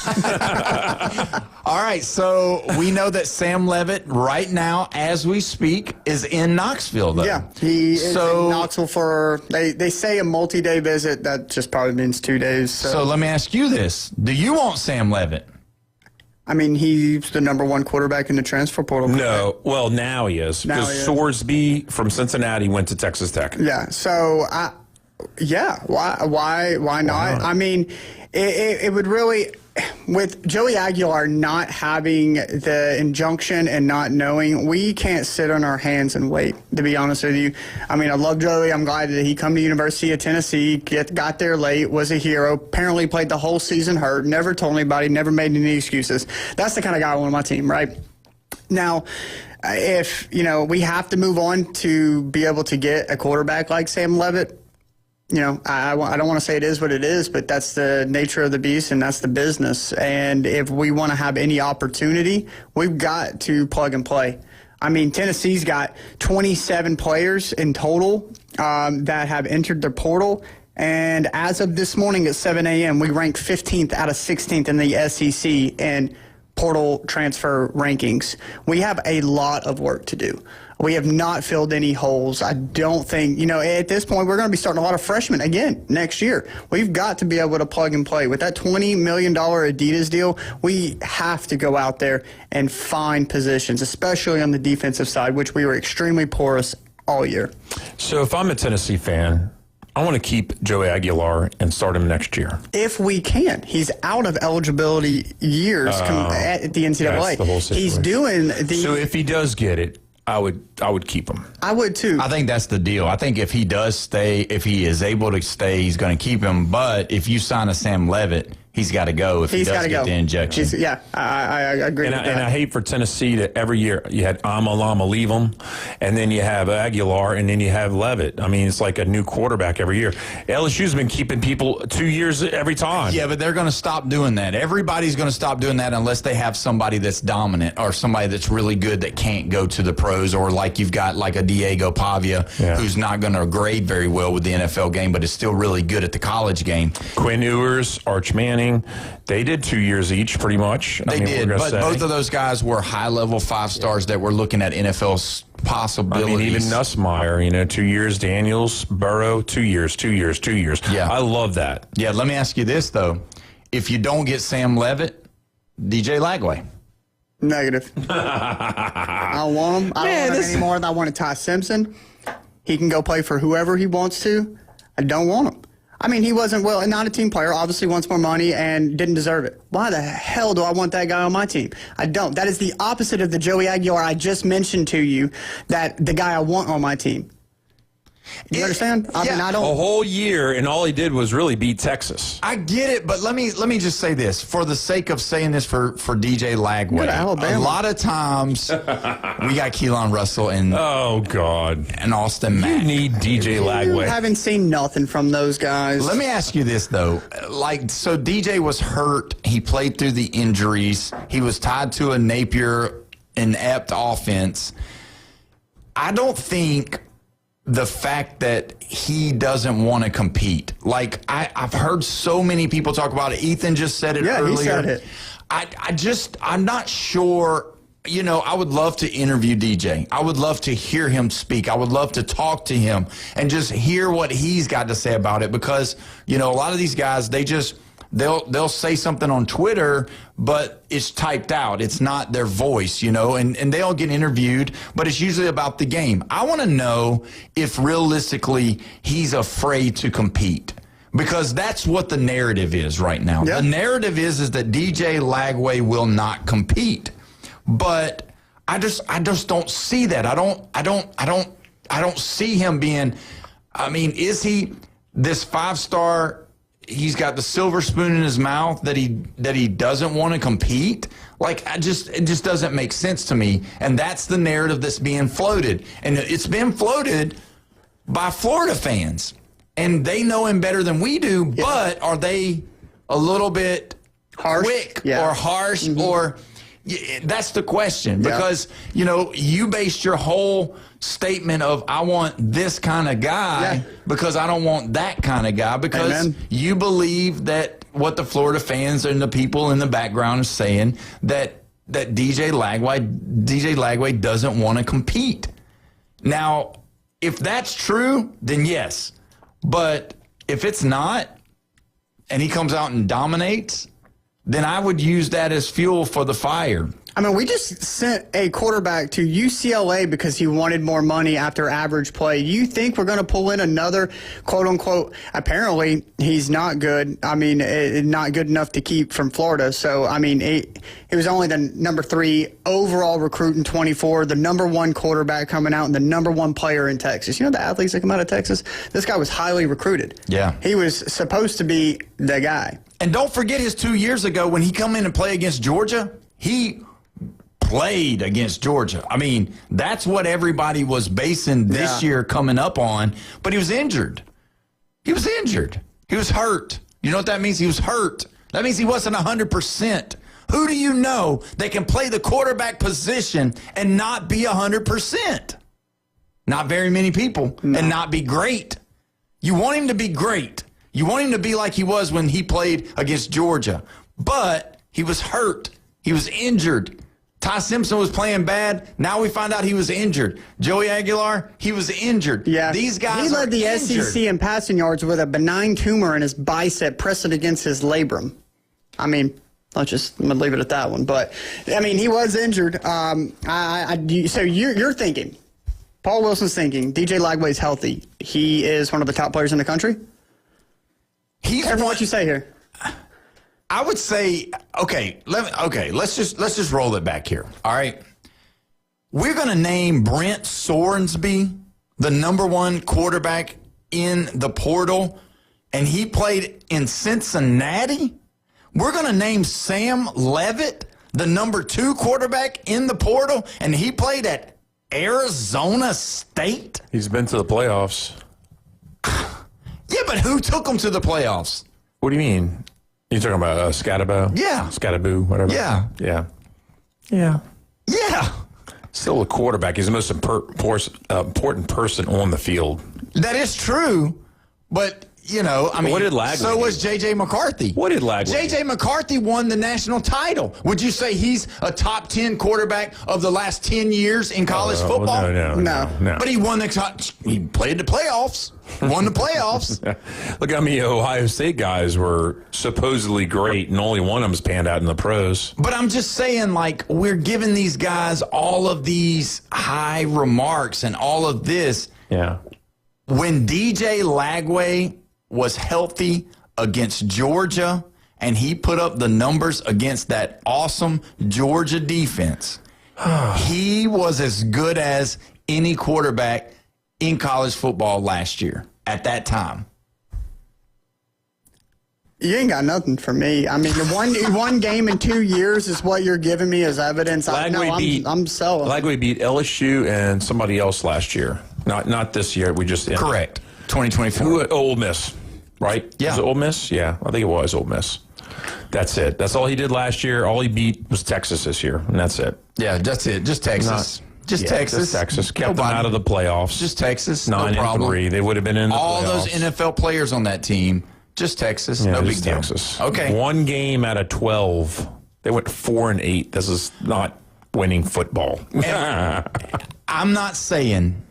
All right, so we know that Sam Levitt right now, as we speak, is in Knoxville, though. Yeah, he is in Knoxville for, they say a multi-day visit. That just probably means 2 days. So let me ask you this. Do you want Sam Levitt? I mean, he's the number 1 quarterback in the transfer portal. No, well, now he is. Now Because he is. Sorsby from Cincinnati went to Texas Tech. Yeah, so, why not? I mean, it would really, with Joey Aguilar not having the injunction and not knowing, we can't sit on our hands and wait, to be honest with you. I mean, I love Joey. I'm glad that he come to University of Tennessee, got there late, was a hero, apparently played the whole season hurt, never told anybody, never made any excuses. That's the kind of guy I want on my team, right? Now, if, we have to move on to be able to get a quarterback like Sam Levitt, I don't want to say it is what it is, but that's the nature of the beast and that's the business. And if we want to have any opportunity, we've got to plug and play. I mean, Tennessee's got 27 players in total that have entered the portal. And as of this morning at 7 a.m., we ranked 15th out of 16th in the SEC in portal transfer rankings. We have a lot of work to do. We have not filled any holes. I don't think, at this point, we're going to be starting a lot of freshmen again next year. We've got to be able to plug and play. With that $20 million Adidas deal, we have to go out there and find positions, especially on the defensive side, which we were extremely porous all year. So if I'm a Tennessee fan, I want to keep Joey Aguilar and start him next year. If we can. He's out of eligibility years at the NCAA. That's the whole situation. He's doing the... So if he does get it, I would keep him. I would too. I think that's the deal. I think if he does stay, if he is able to stay, he's going to keep him. But if you sign a Sam Levitt, he's got to go if he does get the injection. I agree with that. And I hate for Tennessee to every year you had Amalama leave them, and then you have Aguilar, and then you have Levitt. I mean, it's like a new quarterback every year. LSU's been keeping people 2 years every time. Yeah, but they're going to stop doing that. Everybody's going to stop doing that unless they have somebody that's dominant or somebody that's really good that can't go to the pros, or like you've got like a Diego Pavia who's not going to grade very well with the NFL game, but is still really good at the college game. Quinn Ewers, Arch Manning. They did 2 years each, pretty much. They did, but both of those guys were high-level 5-stars that were looking at NFL possibilities. I mean, even Nussmeier, 2 years. Daniels, Burrow, 2 years. Yeah. I love that. Yeah, let me ask you this, though. If you don't get Sam Levitt, DJ Lagway. Negative. I don't want him. I don't want him anymore than I wanted Ty Simpson. He can go play for whoever he wants to. I don't want him. I mean, he wasn't, not a team player, obviously wants more money and didn't deserve it. Why the hell do I want that guy on my team? I don't. That is the opposite of the Joey Aguilar I just mentioned to you, that the guy I want on my team. You understand? I mean, I don't. A whole year, and all he did was really beat Texas. I get it, but let me just say this for the sake of saying this for DJ Lagway. A lot of times we got Keelan Russell and and Austin Mack. You need DJ Lagway. You haven't seen nothing from those guys. Let me ask you this though, so DJ was hurt. He played through the injuries. He was tied to a Napier inept offense. I don't think the fact that he doesn't want to compete. Like, I've heard so many people talk about it. Ethan just said it earlier. He said it. I'm not sure. You know, I would love to interview DJ. I would love to hear him speak. I would love to talk to him and just hear what he's got to say about it because, you know, a lot of these guys, they'll say something on Twitter, but it's typed out. It's not their voice, you know, and they all get interviewed, but it's usually about the game. I want to know if realistically he's afraid to compete because that's what the narrative is right now. Yep. The narrative is that DJ Lagway will not compete, but I just don't see that. I don't see him being, I mean, is he this 5-star? He's got the silver spoon in his mouth that he doesn't want to compete. Like, it just doesn't make sense to me. And that's the narrative that's being floated. And it's been floated by Florida fans. And they know him better than we do, but are they a little bit quick or harsh or that's the question because, you know, you based your whole statement of I want this kind of guy because I don't want that kind of guy because you believe that what the Florida fans and the people in the background are saying that DJ Lagway doesn't want to compete. Now, if that's true, then yes. But if it's not and he comes out and dominates, then I would use that as fuel for the fire. I mean, we just sent a quarterback to UCLA because he wanted more money after average play. You think we're going to pull in another, quote-unquote, apparently he's not good. I mean, not good enough to keep from Florida. So, I mean, he was only the number 3 overall recruit in 24, the number 1 quarterback coming out, and the number 1 player in Texas. You know the athletes that come out of Texas? This guy was highly recruited. Yeah. He was supposed to be the guy. And don't forget his 2 years ago when he come in and play against Georgia, he played against Georgia. I mean, that's what everybody was basing this year coming up on, but he was injured. He was injured. He was hurt. You know what that means? He was hurt. That means he wasn't 100%. Who do you know that can play the quarterback position and not be 100%? Not very many people, and not be great. You want him to be great. You want him to be like he was when he played against Georgia, but he was hurt. He was injured. Ty Simpson was playing bad. Now we find out he was injured. Joey Aguilar, he was injured. Yeah. These guys He led the injured. SEC in passing yards with a benign tumor in his bicep pressing against his labrum. I mean, I'm going to leave it at that one. But, I mean, he was injured. So you're thinking, Paul Wilson's thinking, DJ Lagway's healthy. He is one of the top players in the country? Careful what you say here. I would say, let's just roll it back here. All right. We're going to name Brent Sorensby the number 1 quarterback in the portal, and he played in Cincinnati. We're going to name Sam Leavitt the number 2 quarterback in the portal, and he played at Arizona State. He's been to the playoffs. Yeah, but who took him to the playoffs? What do you mean? You talking about Scatabo? Yeah. Scattaboo, whatever. Yeah. Yeah. Yeah. Yeah. Still a quarterback. He's the most important person on the field. That is true, but, you know, I mean, what did Lagway so do? was J.J. McCarthy. What did Lagway J.J. McCarthy won the national title. Would you say he's a top 10 quarterback of the last 10 years in college football? No. But he won he played the playoffs, won the playoffs. Look how many Ohio State guys were supposedly great, and only one of them's panned out in the pros. But I'm just saying, like, we're giving these guys all of these high remarks and all of this. Yeah. When DJ Lagway was healthy against Georgia and he put up the numbers against that awesome Georgia defense, he was as good as any quarterback in college football last year at that time? You ain't got nothing for me. I mean, the one game in 2 years is what you're giving me as evidence. I'm selling. Lagway beat LSU and somebody else last year. Not this year. We just correct 2024. Ole Miss, right? Yeah. Was it Ole Miss? Yeah, I think it was Ole Miss. That's it. That's all he did last year. All he beat was Texas this year, and that's it. Yeah, that's it. Just Texas. Just Texas. Kept them out of the playoffs. Just Texas. 9-3. They would have been in the all playoffs. Those NFL players on that team. Just Texas. Yeah, no big just deal. Texas. Okay. One game out of 12. They went 4-8. This is not winning football. I'm not saying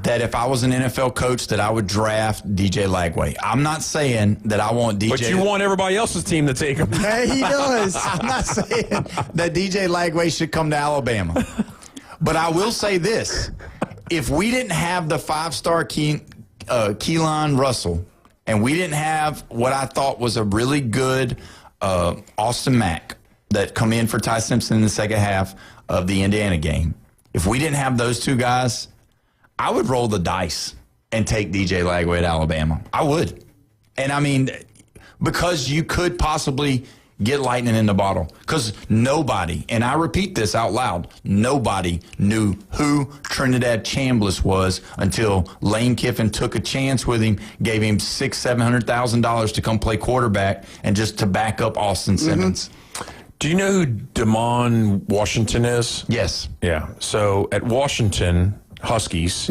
that if I was an NFL coach that I would draft DJ Lagway. I'm not saying that I want DJ. But you want everybody else's team to take him. Hey, he does. I'm not saying that DJ Lagway should come to Alabama. But I will say this. If we didn't have the 5-star Keelan Russell, and we didn't have what I thought was a really good Austin Mack that come in for Ty Simpson in the second half of the Indiana game, if we didn't have those two guys, I would roll the dice and take DJ Lagway at Alabama. I would. And, I mean, because you could possibly get lightning in the bottle. Because nobody, and I repeat this out loud, nobody knew who Trinidad Chambliss was until Lane Kiffin took a chance with him, gave him $600,000-$700,000 to come play quarterback and just to back up Austin Simmons. Do you know who Damon Washington is? Yes. Yeah. So at Washington Huskies,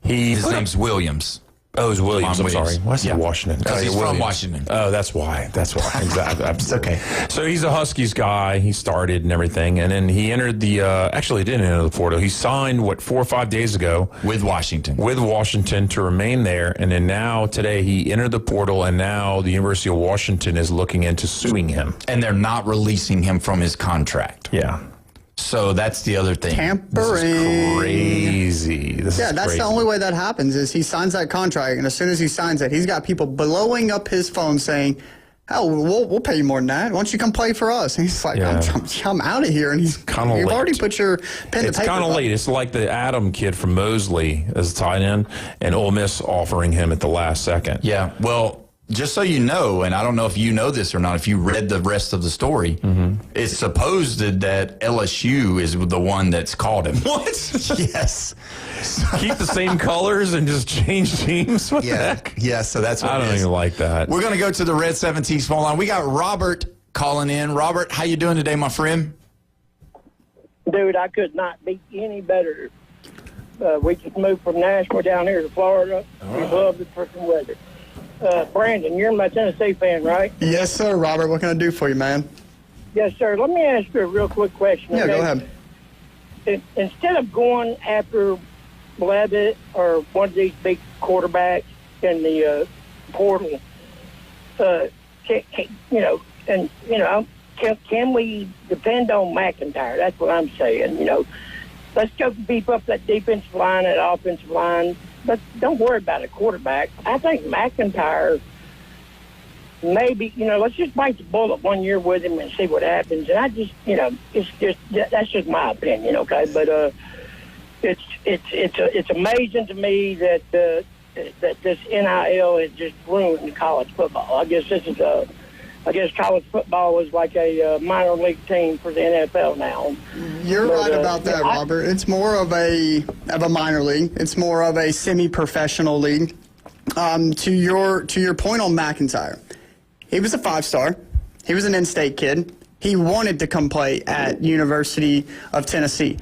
his name's Williams. Oh, it's Williams. I'm sorry. Why is it Washington? Because he's from Washington. Oh, that's why. Exactly. It's okay. So he's a Huskies guy. He started and everything. And then he entered the, actually he didn't enter the portal. He signed, 4 or 5 days ago? With Washington to remain there. And then now, today, he entered the portal, and now the University of Washington is looking into suing him. And they're not releasing him from his contract. Yeah. So that's the other thing. Tampering. This is crazy. That's crazy. The only way that happens is he signs that contract, and as soon as he signs it, he's got people blowing up his phone saying, "Hell, we'll pay you more than that. Why don't you come play for us?" And he's like, "I'm out of here." And he's kind of you've late. already put your pen to paper. It's kind of late. It's like the Adam kid from Mosley as a tight end, and Ole Miss offering him at the last second. Yeah. Well, just so you know, and I don't know if you know this or not, if you read the rest of the story, it's supposed that LSU is the one that's called him. What? Yes. Keep the same colors and just change teams? What the heck? Yeah, so that's what I don't even like that. We're going to go to the Red 17's phone line. We got Robert calling in. Robert, how you doing today, my friend? Dude, I could not be any better. We just moved from Nashville down here to Florida. We love the freaking weather. Brandon, you're my Tennessee fan, right? Yes, sir, Robert. What can I do for you, man? Yes, sir. Let me ask you a real quick question. Yeah, okay? go ahead. Instead of going after Levitt or one of these big quarterbacks in the portal, can we depend on McIntyre? That's what I'm saying. Let's go beef up that defensive line, that offensive line. But don't worry about a quarterback. I think McIntyre, maybe, let's just bite the bullet 1 year with him and see what happens. And I just, that's just my opinion, okay? But it's amazing to me that that this NIL has just ruined college football. I guess college football is like a minor league team for the NFL now. You're right about that, Robert. It's more of a minor league. It's more of a semi-professional league. To your point on McIntyre, he was a 5-star. He was an in-state kid. He wanted to come play at University of Tennessee.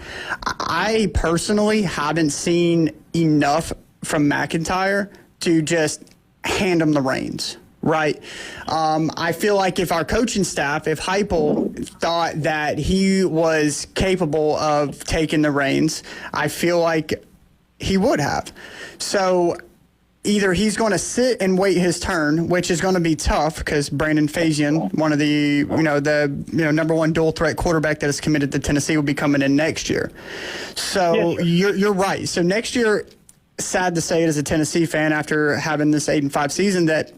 I personally haven't seen enough from McIntyre to just hand him the reins. Right. I feel like if our coaching staff, if Heupel thought that he was capable of taking the reins, I feel like he would have. So either he's going to sit and wait his turn, which is going to be tough because Brandon Faison, one of the number one dual threat quarterback that is committed to Tennessee, will be coming in next year. So you're right. So next year, sad to say it as a Tennessee fan after having this 8-5 season, that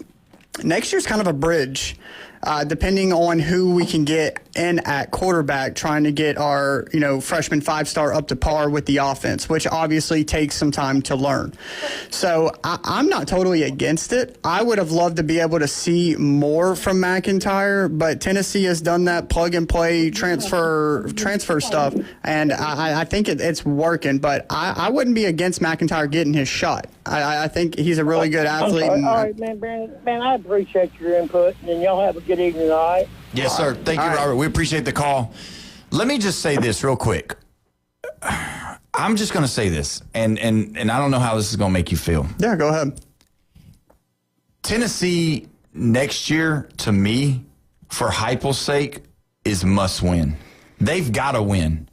next year's kind of a bridge, depending on who we can get in at quarterback trying to get our, freshman 5-star up to par with the offense, which obviously takes some time to learn. So I'm not totally against it. I would have loved to be able to see more from McIntyre, but Tennessee has done that plug-and-play transfer stuff, and I think it's working. But I wouldn't be against McIntyre getting his shot. I think he's a really good athlete. All right, man, I appreciate your input, and y'all have a good evening, all right? Yes, sir. Thank you, Robert. We appreciate the call. Let me just say this real quick. I'm just going to say this, and I don't know how this is going to make you feel. Yeah, go ahead. Tennessee next year, to me, for Heupel's sake, is must win. They've got to win.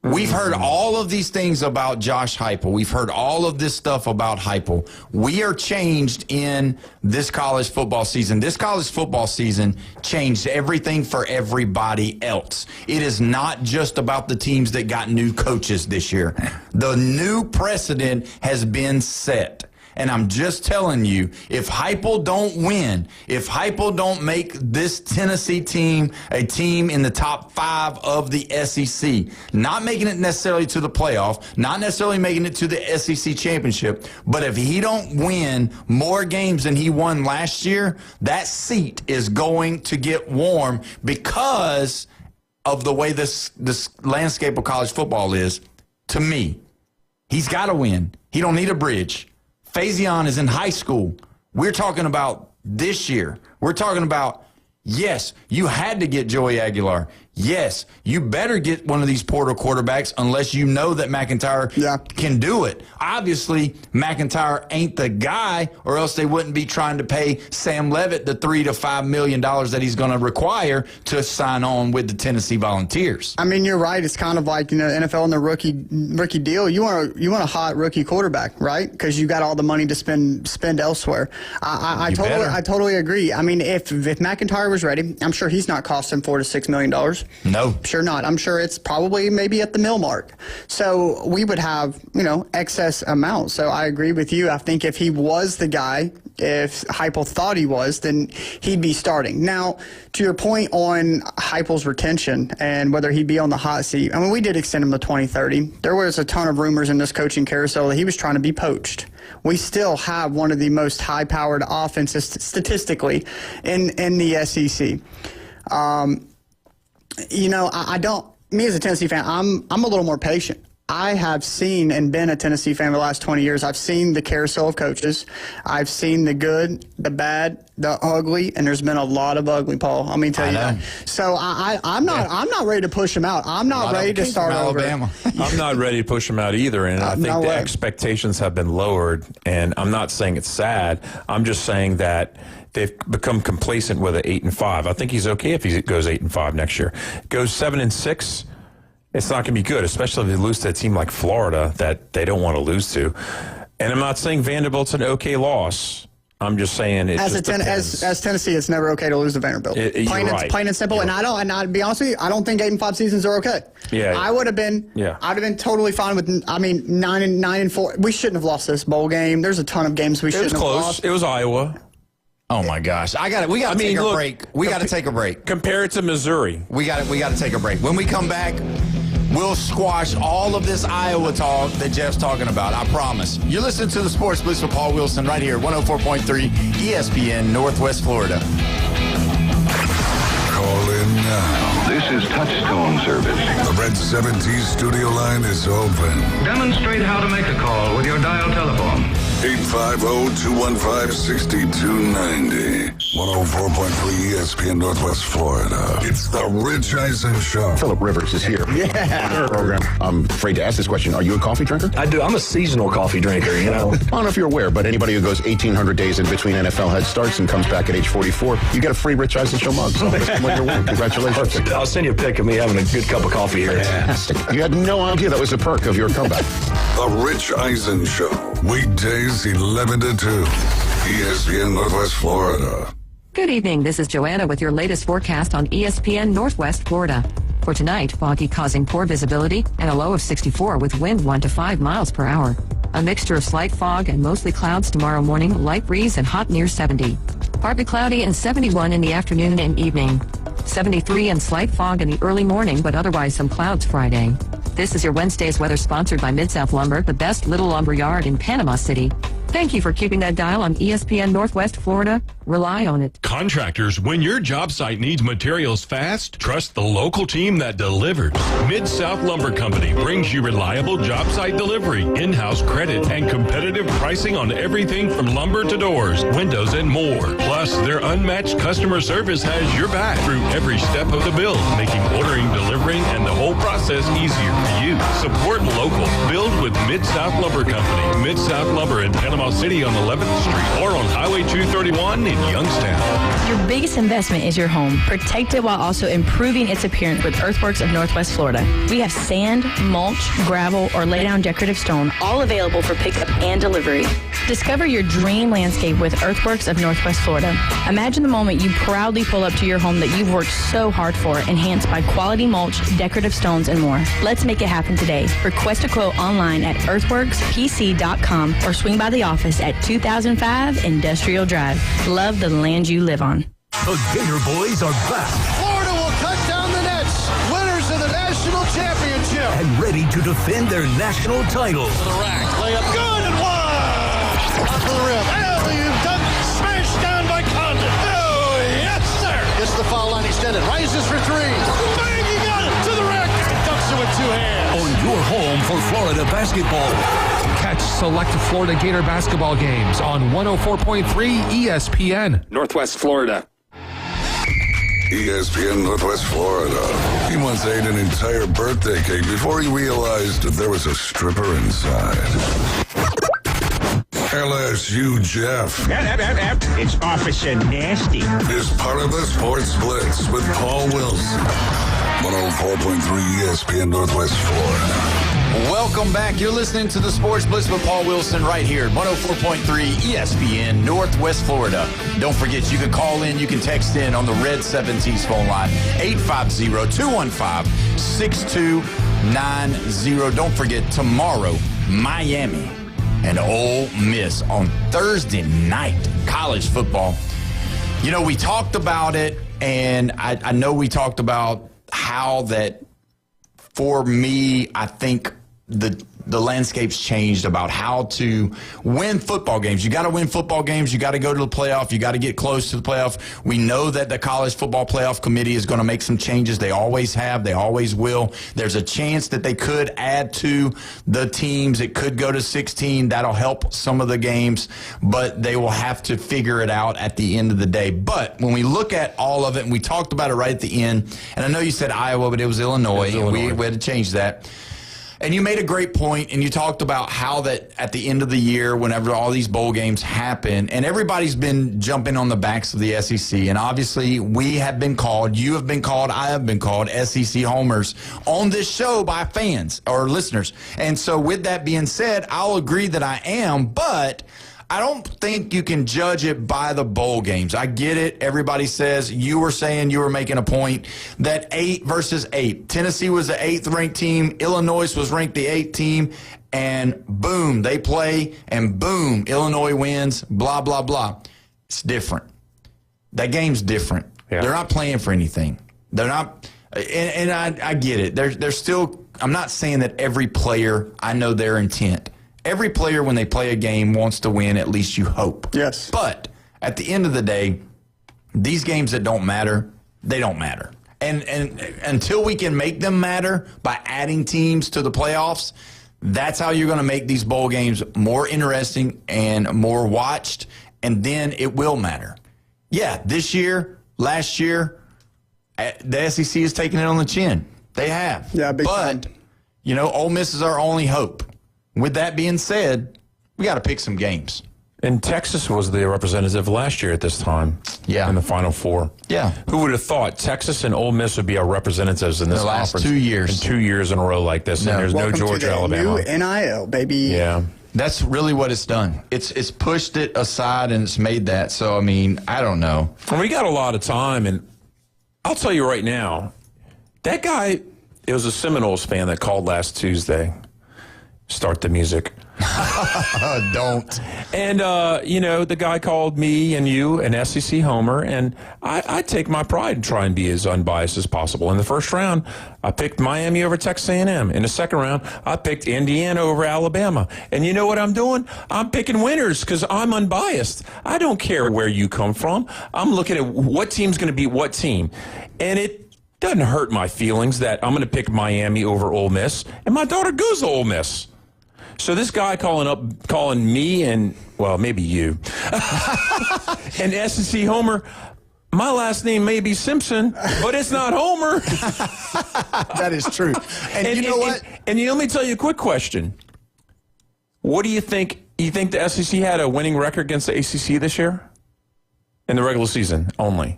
We've heard all of these things about Josh Heupel. We've heard all of this stuff about Heupel. We are changed in this college football season. This college football season changed everything for everybody else. It is not just about the teams that got new coaches this year. The new precedent has been set. And I'm just telling you, if Heupel don't win, if Heupel don't make this Tennessee team a team in the top 5 of the SEC, not making it necessarily to the playoff, not necessarily making it to the SEC championship, but if he don't win more games than he won last year, that seat is going to get warm because of the way this landscape of college football is. To me, he's got to win. He don't need a bridge. Faison is in high school. We're talking about this year. We're talking about, yes, you had to get Joey Aguilar. Yes, you better get one of these portal quarterbacks unless you know that McIntyre can do it. Obviously, McIntyre ain't the guy, or else they wouldn't be trying to pay Sam Levitt the $3 to $5 million that he's going to require to sign on with the Tennessee Volunteers. I mean, you're right. It's kind of like NFL and the rookie deal. You want a hot rookie quarterback, right? Because you got all the money to spend elsewhere. I totally agree. I mean, if McIntyre was ready, I'm sure he's not costing $4 to $6 million. No. Sure not. I'm sure it's probably maybe at the mill mark. So we would have, excess amount. So I agree with you. I think if he was the guy, if Heupel thought he was, then he'd be starting. Now, to your point on Heupel's retention and whether he'd be on the hot seat, I mean, we did extend him to 2030. There was a ton of rumors in this coaching carousel that he was trying to be poached. We still have one of the most high-powered offenses statistically in the SEC. Me as a Tennessee fan, I'm a little more patient. I have seen and been a Tennessee fan for the last 20 years. I've seen the carousel of coaches. I've seen the good, the bad, the ugly, and there's been a lot of ugly, Paul. Let me tell you that. So I'm not ready to push him out. I'm not ready to start over. I'm not ready to push him out either, and I think the expectations have been lowered, and I'm not saying it's sad. I'm just saying that they've become complacent with an 8-5. I think he's okay if he goes 8-5 next year. Goes 7-6. It's not going to be good, especially if they lose to a team like Florida that they don't want to lose to. And I'm not saying Vanderbilt's an okay loss. I'm just saying it as Tennessee, it's never okay to lose to Vanderbilt. Plain and simple. And to be honest with you, I don't think 8-5 seasons are okay. Yeah, I would have been. Yeah. I'd have been totally fine with. 9-4. We shouldn't have lost this bowl game. There's a ton of games we shouldn't have lost. It was Iowa. Oh my gosh! We got to take a break. We got to take a break. Compare it to Missouri. We got to take a break. When we come back, we'll squash all of this Iowa talk that Jeff's talking about. I promise. You're listening to the Sports Blitz with Paul Wilson right here, 104.3 ESPN Northwest Florida. Call in now. This is Touchstone service. The Red 70 studio line is open. Demonstrate how to make a call with your dial telephone. 850-215-6290. 104.3 ESPN Northwest Florida. It's the Rich Eisen Show. Philip Rivers is here. Yeah. Program. I'm afraid to ask this question. Are you a coffee drinker? I do. I'm a seasonal coffee drinker, I don't know if you're aware, but anybody who goes 1,800 days in between NFL head starts and comes back at age 44, you get a free Rich Eisen Show mug. So when you're winning, congratulations. Perfect. I'll send you a pic of me having a good cup of coffee here. Fantastic. You had no idea that was a perk of your comeback. The Rich Eisen Show. Weekdays 11 to 2. ESPN Northwest Florida. Good evening. This is Joanna with your latest forecast on ESPN Northwest Florida. For tonight, foggy causing poor visibility and a low of 64 with wind 1 to 5 miles per hour. A mixture of slight fog and mostly clouds tomorrow morning, light breeze and hot near 70. Partly cloudy and 71 in the afternoon and evening. 73 and slight fog in the early morning, but otherwise some clouds Friday. This is your Wednesday's weather sponsored by Mid-South Lumber, the best little lumber yard in Panama City. Thank you for keeping that dial on ESPN Northwest Florida. Rely on it. Contractors, when your job site needs materials fast, trust the local team that delivers. Mid-South Lumber Company brings you reliable job site delivery, in-house credit, and competitive pricing on everything from lumber to doors, windows, and more. Plus, their unmatched customer service has your back through every step of the build, making ordering, delivering, and the whole process easier for you. Support local. Build with Mid-South Lumber Company. Mid-South Lumber in Panama City on 11th Street or on Highway 231 in Youngstown. Your biggest investment is your home. Protect it while also improving its appearance with Earthworks of Northwest Florida. We have sand, mulch, gravel, or lay down decorative stone, all available for pickup and delivery. Discover your dream landscape with Earthworks of Northwest Florida. Imagine the moment you proudly pull up to your home that you've worked so hard for, enhanced by quality mulch, decorative stones, and more. Let's make it happen today. Request a quote online at earthworkspc.com or swing by the office at 2005 Industrial Drive. Love the land you live on. The Gator Boys are back. Florida will cut down the nets. Winners of the national championship. And ready to defend their national title. To the rack. Layup good and one. Up to the rim. Alley-oop dunk. Smashed down by Condon. Oh, yes, sir. Gets the foul line extended. Rises for three. Bang, he got it. To the rack. Dunks it with two hands. On your home for Florida basketball. Catch select Florida Gator basketball games on 104.3 ESPN. Northwest Florida. ESPN Northwest Florida. He once ate an entire birthday cake before he realized there was a stripper inside. LSU Jeff. It's Officer Nasty. Is part of the Sports Blitz with Paul Wilson. 104.3 ESPN Northwest Florida. Welcome back. You're listening to the Sports Blitz with Paul Wilson right here at 104.3 ESPN Northwest Florida. Don't forget, you can call in, you can text in on the Red 7T's phone line, 850-215-6290. Don't forget, tomorrow, Miami and Ole Miss on Thursday night, college football. You know, we talked about it, and I know we talked about how that, for me, I think the landscape's changed about how to win football games. You got to win football games. You got to go to the playoff. You got to get close to the playoff. We know that the College Football Playoff Committee is going to make some changes. They always have. They always will. There's a chance that they could add to the teams. It could go to 16. That'll help some of the games, but they will have to figure it out at the end of the day. But when we look at all of it, and we talked about it right at the end, and I know you said Iowa, but it was Illinois. We had to change that. And you made a great point, and you talked about how that at the end of the year, whenever all these bowl games happen, and everybody's been jumping on the backs of the SEC, and obviously we have been called, you have been called, I have been called SEC homers on this show by fans or listeners. And so with that being said, I'll agree that I am, but I don't think you can judge it by the bowl games. I get it. Everybody says, you were saying, you were making a point that 8 versus 8. Tennessee was the 8th ranked team. Illinois was ranked the 8th team. And boom, they play, and boom, Illinois wins, blah, blah, blah. It's different. That game's different. Yeah. They're not playing for anything. They're not, and I get it. They're still, I'm not saying that every player, I know their intent. Every player, when they play a game, wants to win, at least you hope. Yes. But at the end of the day, these games that don't matter, they don't matter. And until we can make them matter by adding teams to the playoffs, that's how you're going to make these bowl games more interesting and more watched, and then it will matter. Yeah, this year, last year, the SEC is taking it on the chin. They have. Yeah, big But, you know, Ole Miss is our only hope. With that being said, we got to pick some games. And Texas was the representative last year at this time. Yeah. In the Final Four. Yeah. Who would have thought Texas and Ole Miss would be our representatives in this last conference 2 years. In 2 years in a row like this. No. And there's Welcome no Georgia, to the Alabama. New NIL, baby. Yeah. That's really what it's done. It's pushed it aside and it's made that. So, I mean, I don't know. And we got a lot of time. And I'll tell you right now, that guy, it was a Seminoles fan that called last Tuesday. Start the music. Don't. And, the guy called me and you an SEC homer, and I take my pride in trying to be as unbiased as possible. In the first round, I picked Miami over Texas A&M. In the second round, I picked Indiana over Alabama. And you know what I'm doing? I'm picking winners because I'm unbiased. I don't care where you come from. I'm looking at what team's going to beat what team. And it doesn't hurt my feelings that I'm going to pick Miami over Ole Miss, and my daughter goes to Ole Miss. So this guy calling me and, well, maybe you, an SEC homer, my last name may be Simpson, but it's not Homer. That is true. And you know what? And let me tell you a quick question. What do you think? You think the SEC had a winning record against the ACC this year? In the regular season only?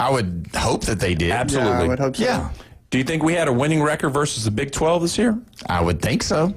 I would hope that they did. Absolutely. Yeah, I would hope so. Yeah. Do you think we had a winning record versus the Big 12 this year? I would think so.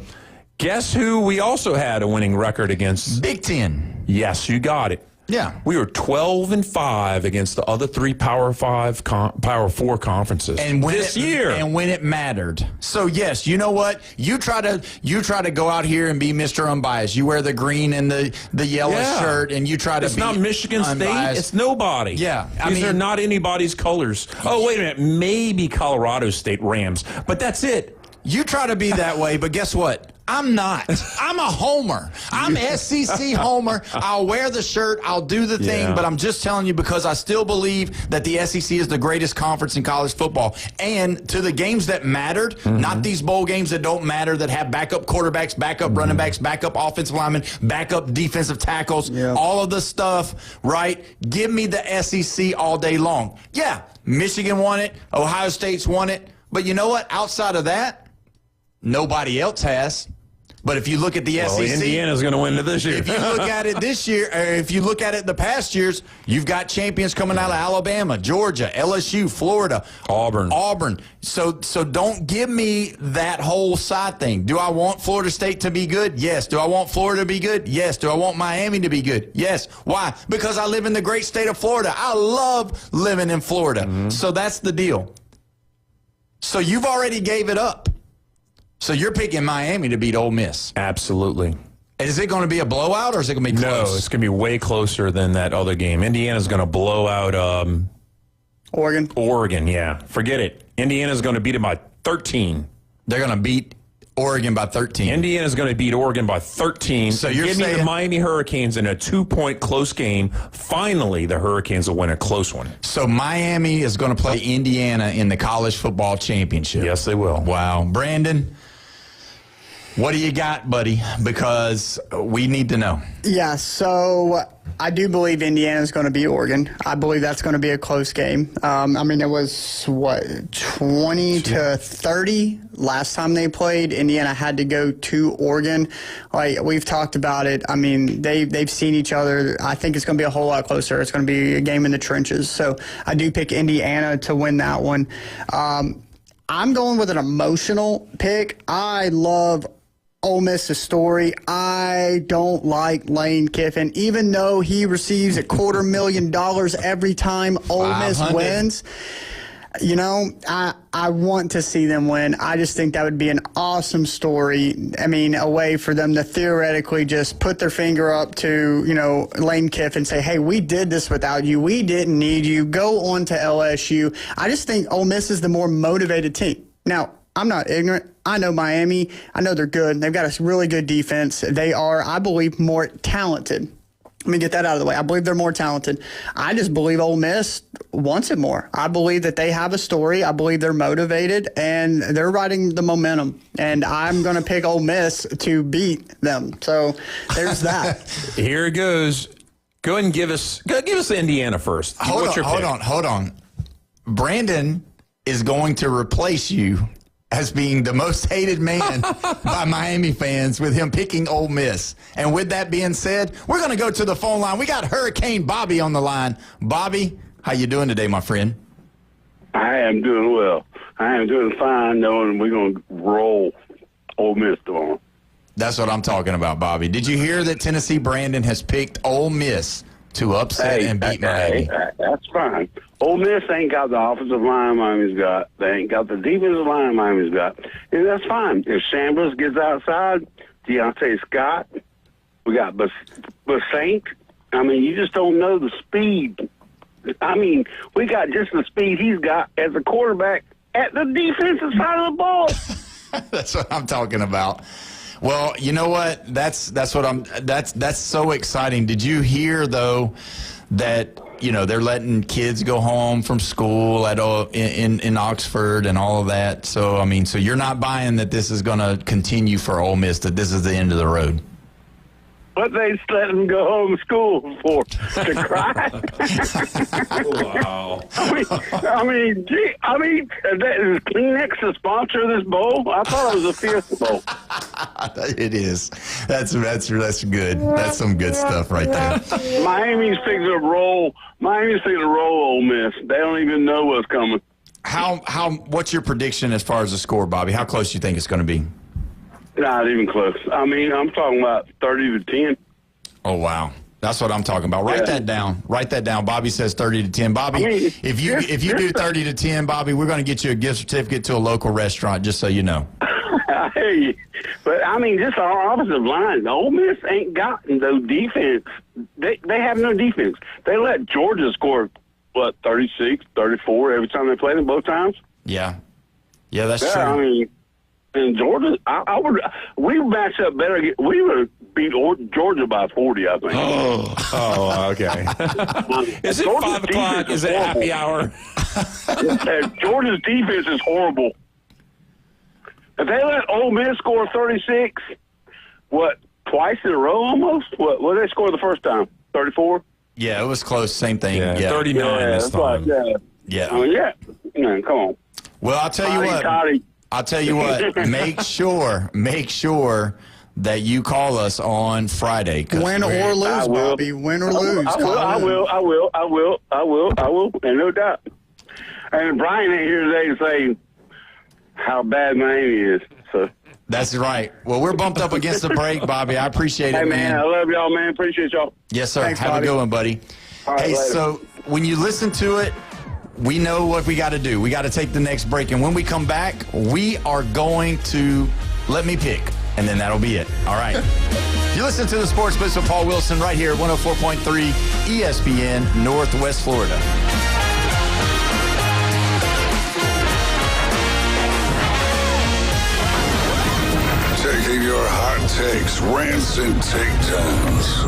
Guess who we also had a winning record against? Big Ten. Yes, you got it. Yeah. We were 12-5 against the other three Power 4 conferences this year. And when it mattered. So yes, you know what? You try to go out here and be Mr. Unbiased. You wear the green and the yellow shirt, and you try to It's be not Michigan unbiased. State. It's nobody. Yeah. These are not anybody's colors. Oh, wait a minute. Maybe Colorado State Rams. But that's it. You try to be that way, but guess what? I'm not. I'm a homer. I'm SEC homer. I'll wear the shirt. I'll do the thing, but I'm just telling you because I still believe that the SEC is the greatest conference in college football. And to the games that mattered, not these bowl games that don't matter, that have backup quarterbacks, backup running backs, backup offensive linemen, backup defensive tackles, all of the stuff, right? Give me the SEC all day long. Yeah, Michigan won it. Ohio State's won it. But you know what? Outside of that, nobody else has. But if you look at the SEC, Indiana's going to win it this year. If you look at it this year, or if you look at it the past years, you've got champions coming out of Alabama, Georgia, LSU, Florida, Auburn. So don't give me that whole side thing. Do I want Florida State to be good? Yes. Do I want Florida to be good? Yes. Do I want Miami to be good? Yes. Why? Because I live in the great state of Florida. I love living in Florida. So that's the deal. So you've already gave it up. So you're picking Miami to beat Ole Miss. Absolutely. Is it going to be a blowout or is it going to be close? No, it's going to be way closer than that other game. Indiana's going to blow out Oregon. Oregon, yeah. Forget it. Indiana's going to beat them by 13. They're going to beat Oregon by 13. Indiana's going to beat Oregon by 13. So you're Give saying me the Miami Hurricanes in a 2-point close game. Finally, the Hurricanes will win a close one. So Miami is going to play Indiana in the college football championship. Yes, they will. Wow. Brandon, what do you got, buddy? Because we need to know. Yeah, so I do believe Indiana's going to beat Oregon. I believe that's going to be a close game. I mean, it was, 20-30 last time they played. Indiana had to go to Oregon. Like, we've talked about it. I mean, they've seen each other. I think it's going to be a whole lot closer. It's going to be a game in the trenches. So I do pick Indiana to win that one. I'm going with an emotional pick. I love Ole Miss's story. I don't like Lane Kiffin, even though he receives $250,000 every time Ole Miss wins. You know, I want to see them win. I just think that would be an awesome story. I mean, a way for them to theoretically just put their finger up to, Lane Kiffin and say, hey, we did this without you. We didn't need you. Go on to LSU. I just think Ole Miss is the more motivated team. Now, I'm not ignorant. I know Miami. I know they're good. They've got a really good defense. They are, I believe, more talented. Let me get that out of the way. I believe they're more talented. I just believe Ole Miss wants it more. I believe that they have a story. I believe they're motivated, and they're riding the momentum. And I'm going to pick Ole Miss to beat them. So there's that. Here it goes. Go ahead and give us Indiana first. Hold on. Brandon is going to replace you as being the most hated man by Miami fans with him picking Ole Miss. And with that being said, we're going to go to the phone line. We got Hurricane Bobby on the line. Bobby, how you doing today, my friend? I am doing well. I am doing fine, knowing we're going to roll Ole Miss tomorrow. That's what I'm talking about, Bobby. Did you hear that Tennessee Brandon has picked Ole Miss to upset and beat Miami? That's fine. Ole Miss ain't got the offensive line Miami's got. They ain't got the defensive line Miami's got. And that's fine. If Chambers gets outside, Deontay Scott. We got Basaint. I mean, you just don't know the speed. I mean, we got just the speed he's got as a quarterback at the defensive side of the ball. That's what I'm talking about. Well, you know what? That's so exciting. Did you hear though that they're letting kids go home from school in Oxford and all of that? So I mean, so you're not buying that this is going to continue for Ole Miss, that this is the end of the road? What they just let them go home to school for? To cry? Wow. I mean, is Kleenex the sponsor of this bowl? I thought it was a Fiesta Bowl. It is. That's good. That's some good stuff right there. Miami's fixing to roll. Ole Miss. They don't even know what's coming. What's your prediction as far as the score, Bobby? How close do you think it's going to be? Not even close. I mean, I'm talking about 30-10. Oh, wow. That's what I'm talking about. Write that down. Write that down. Bobby says 30-10. Bobby, if you do 30-10, Bobby, we're going to get you a gift certificate to a local restaurant, just so you know. I hear you. But, I mean, just our offensive line. Ole Miss ain't got no defense. They have no defense. They let Georgia score, 36, 34 every time they play them both times? Yeah. Yeah, that's true. I mean, in Georgia, we match up better. We would beat Georgia by 40, I think. Oh, okay. Is it 5 o'clock? Is it happy hour? Georgia's defense is horrible. If they let Ole Miss score 36, twice in a row almost? What did they score the first time? 34? Yeah, it was close. Same thing. Yeah, 39 this time. Yeah. I mean, Man, come on. Well, I'll tell you what. Make sure that you call us on Friday. Win or lose, Bobby. Win or lose. I will. And no doubt. And Brian ain't here today to say how bad Miami is. So that's right. Well, we're bumped up against the break, Bobby. I appreciate it, Hey, man. I love y'all, man. Appreciate y'all. Yes, sir. Thanks, Have Bobby. a good one, buddy. All right, hey, later. so when you listen to it, we know what we got to do. We got to take the next break. And when we come back, we are going to let me pick. And then that'll be it. All right. You listen to the Sports Blitz with Paul Wilson right here at 104.3 ESPN, Northwest Florida. Taking your hot takes, rants, and takedowns.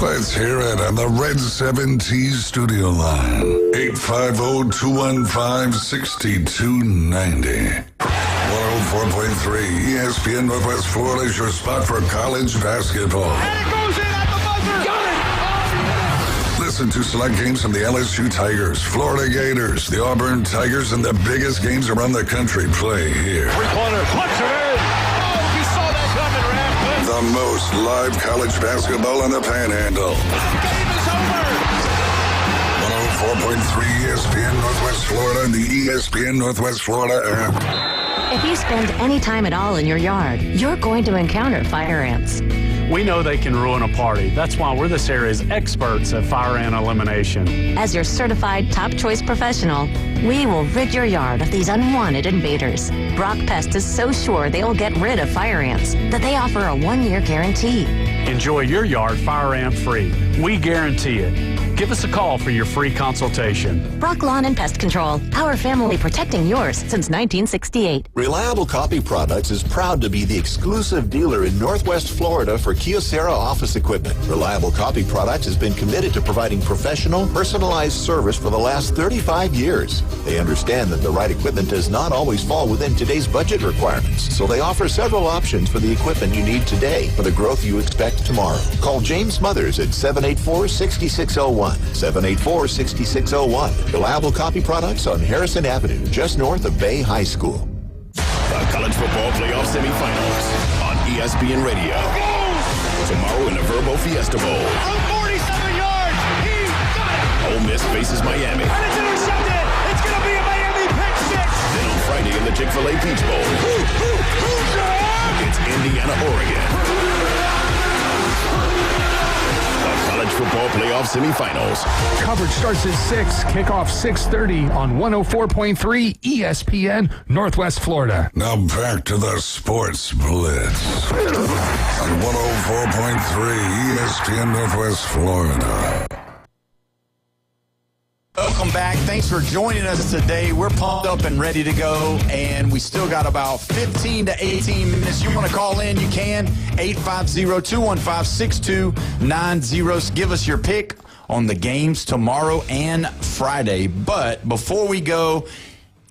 Let's hear it on the Red 7T studio line. 850-215-6290. 104.3 ESPN Northwest Florida is your spot for college basketball. And it goes in at the buzzer. Got it. Listen to select games from the LSU Tigers, Florida Gators, the Auburn Tigers, and the biggest games around the country play here. Three-pointer. Punch it in. Oh, you saw that coming, Raph. The most live college basketball in the Panhandle. Game is over. 104.3 ESPN Northwest Florida and the ESPN Northwest Florida app. If you spend any time at all in your yard, you're going to encounter fire ants. We know they can ruin a party. That's why we're this area's experts at fire ant elimination. As your certified top choice professional, we will rid your yard of these unwanted invaders. Brock Pest is so sure they will get rid of fire ants that they offer a 1-year guarantee. Enjoy your yard fire ant free. We guarantee it. Give us a call for your free consultation. Brock Lawn and Pest Control, our family protecting yours since 1968. Reliable Copy Products is proud to be the exclusive dealer in Northwest Florida for Kyocera office equipment. Reliable Copy Products has been committed to providing professional, personalized service for the last 35 years. They understand that the right equipment does not always fall within today's budget requirements, so they offer several options for the equipment you need today for the growth you expect tomorrow. Call James Smothers at 784-6601. 784-6601. Reliable Copy Products on Harrison Avenue, just north of Bay High School. The College Football Playoff Semifinals on ESPN Radio. Tomorrow in the Verbo Fiesta Bowl. From 47 yards, he got it. Ole Miss faces Miami. And it's intercepted. It's going to be a Miami pick six. Then on Friday in the Chick-fil-A Peach Bowl. It's Indiana, Oregon. The College Football Playoff Semifinals. Coverage starts at 6, kickoff 6:30 on 104.3 ESPN, Northwest Florida. Now back to the Sports Blitz on 104.3 ESPN Northwest Florida. Welcome back. Thanks for joining us today. We're pumped up and ready to go, and we still got about 15 to 18 minutes. You want to call in, you can. 850-215-6290. Give us your pick on the games tomorrow and Friday. But before we go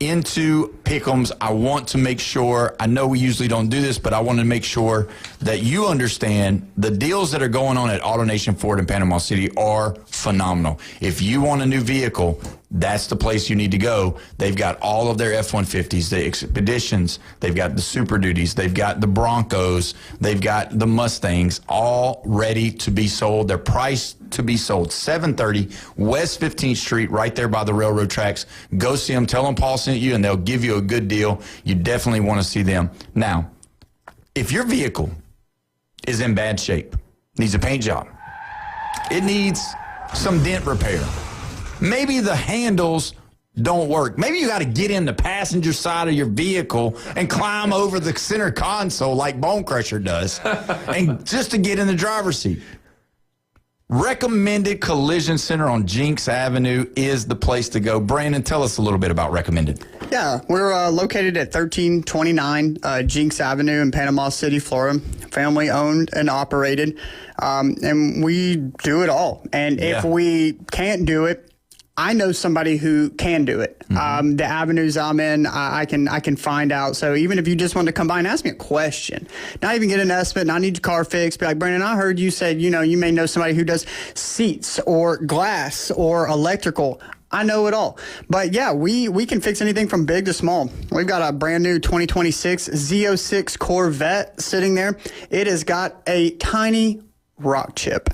into Pick'ems, I want to make sure, I know we usually don't do this, but I want to make sure that you understand the deals that are going on at AutoNation Ford in Panama City are phenomenal. If you want a new vehicle, that's the place you need to go. They've got all of their F-150s, the Expeditions, they've got the Super Duties, they've got the Broncos, they've got the Mustangs, all ready to be sold. They're priced to be sold. 730 West 15th Street, right there by the railroad tracks. Go see them. Tell them Paul sent you, and they'll give you a good deal. You definitely want to see them. Now, if your vehicle is in bad shape, needs a paint job, it needs some dent repair, maybe the handles don't work, maybe you got to get in the passenger side of your vehicle and climb over the center console like Bone Crusher does, and just to get in the driver's seat. Recommended Collision Center on Jinx Avenue is the place to go. Brandon, tell us a little bit about Recommended. Yeah, we're located at 1329 Jinx Avenue in Panama City, Florida. Family owned and operated, and we do it all. And if we can't do it, I know somebody who can do it. The avenues I'm in, I can find out. So even if you just want to come by and ask me a question, not even get an estimate, not need your car fixed, be like, Brandon, I heard you said, you may know somebody who does seats or glass or electrical. I know it all. But yeah, we can fix anything from big to small. We've got a brand new 2026 Z06 Corvette sitting there. It has got a tiny rock chip.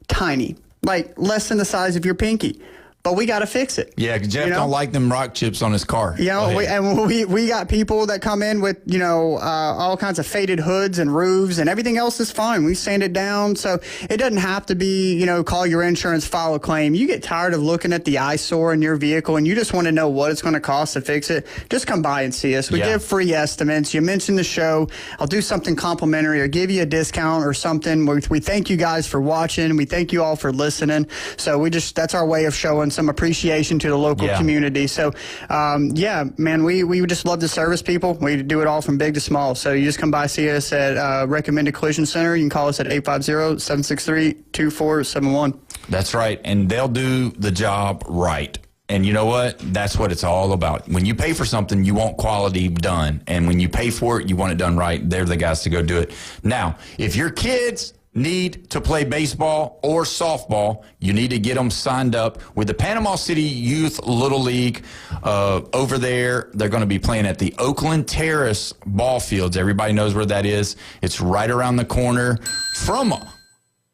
Tiny. Like less than the size of your pinky. But we got to fix it. Yeah, Jeff don't like them rock chips on his car. We got people that come in with, all kinds of faded hoods and roofs, and everything else is fine. We sand it down. So it doesn't have to be, call your insurance, file a claim. You get tired of looking at the eyesore in your vehicle and you just want to know what it's going to cost to fix it. Just come by and see us. We give free estimates. You mention the show. I'll do something complimentary or give you a discount or something. We thank you guys for watching. We thank you all for listening. So that's our way of showing some appreciation to the local community. So, man, we just love to service people. We do it all from big to small. So you just come by, see us at Recommended Collision Center. You can call us at 850-763-2471. That's right. And they'll do the job right. And you know what? That's what it's all about. When you pay for something, you want quality done. And when you pay for it, you want it done right. They're the guys to go do it. Now, if your kids need to play baseball or softball, you need to get them signed up with the Panama City Youth Little League over there. They're going to be playing at the Oakland Terrace ball fields. Everybody knows where that is. It's right around the corner from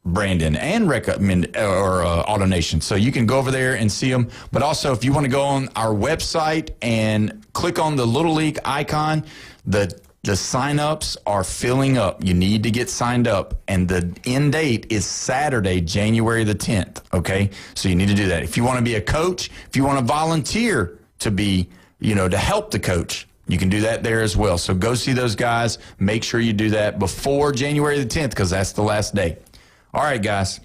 Brandon and AutoNation. So you can go over there and see them. But also, if you want to go on our website and click on the Little League icon, the sign-ups are filling up. You need to get signed up, and the end date is Saturday, January the 10th, okay? So you need to do that. If you want to be a coach, if you want to volunteer to be, to help the coach, you can do that there as well. So go see those guys. Make sure you do that before January the 10th because that's the last day. All right, guys,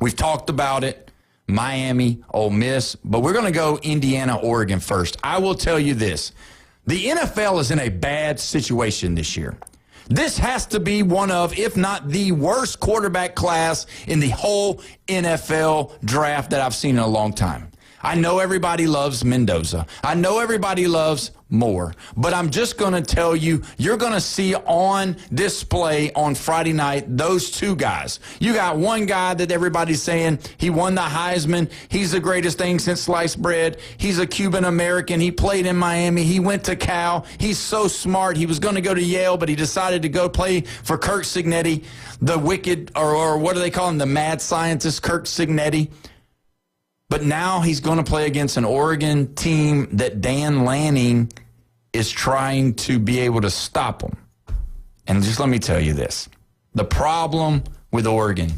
we've talked about it, Miami, Ole Miss, but we're going to go Indiana, Oregon first. I will tell you this. The NFL is in a bad situation this year. This has to be one of, if not the worst quarterback class in the whole NFL draft that I've seen in a long time. I know everybody loves Mendoza. I know everybody loves Moore. But I'm just going to tell you, you're going to see on display on Friday night those two guys. You got one guy that everybody's saying he won the Heisman. He's the greatest thing since sliced bread. He's a Cuban-American. He played in Miami. He went to Cal. He's so smart. He was going to go to Yale, but he decided to go play for Kirk Cignetti, the wicked, or what do they call him, the mad scientist, Kirk Cignetti. But now he's going to play against an Oregon team that Dan Lanning is trying to be able to stop him. And just let me tell you this. The problem with Oregon,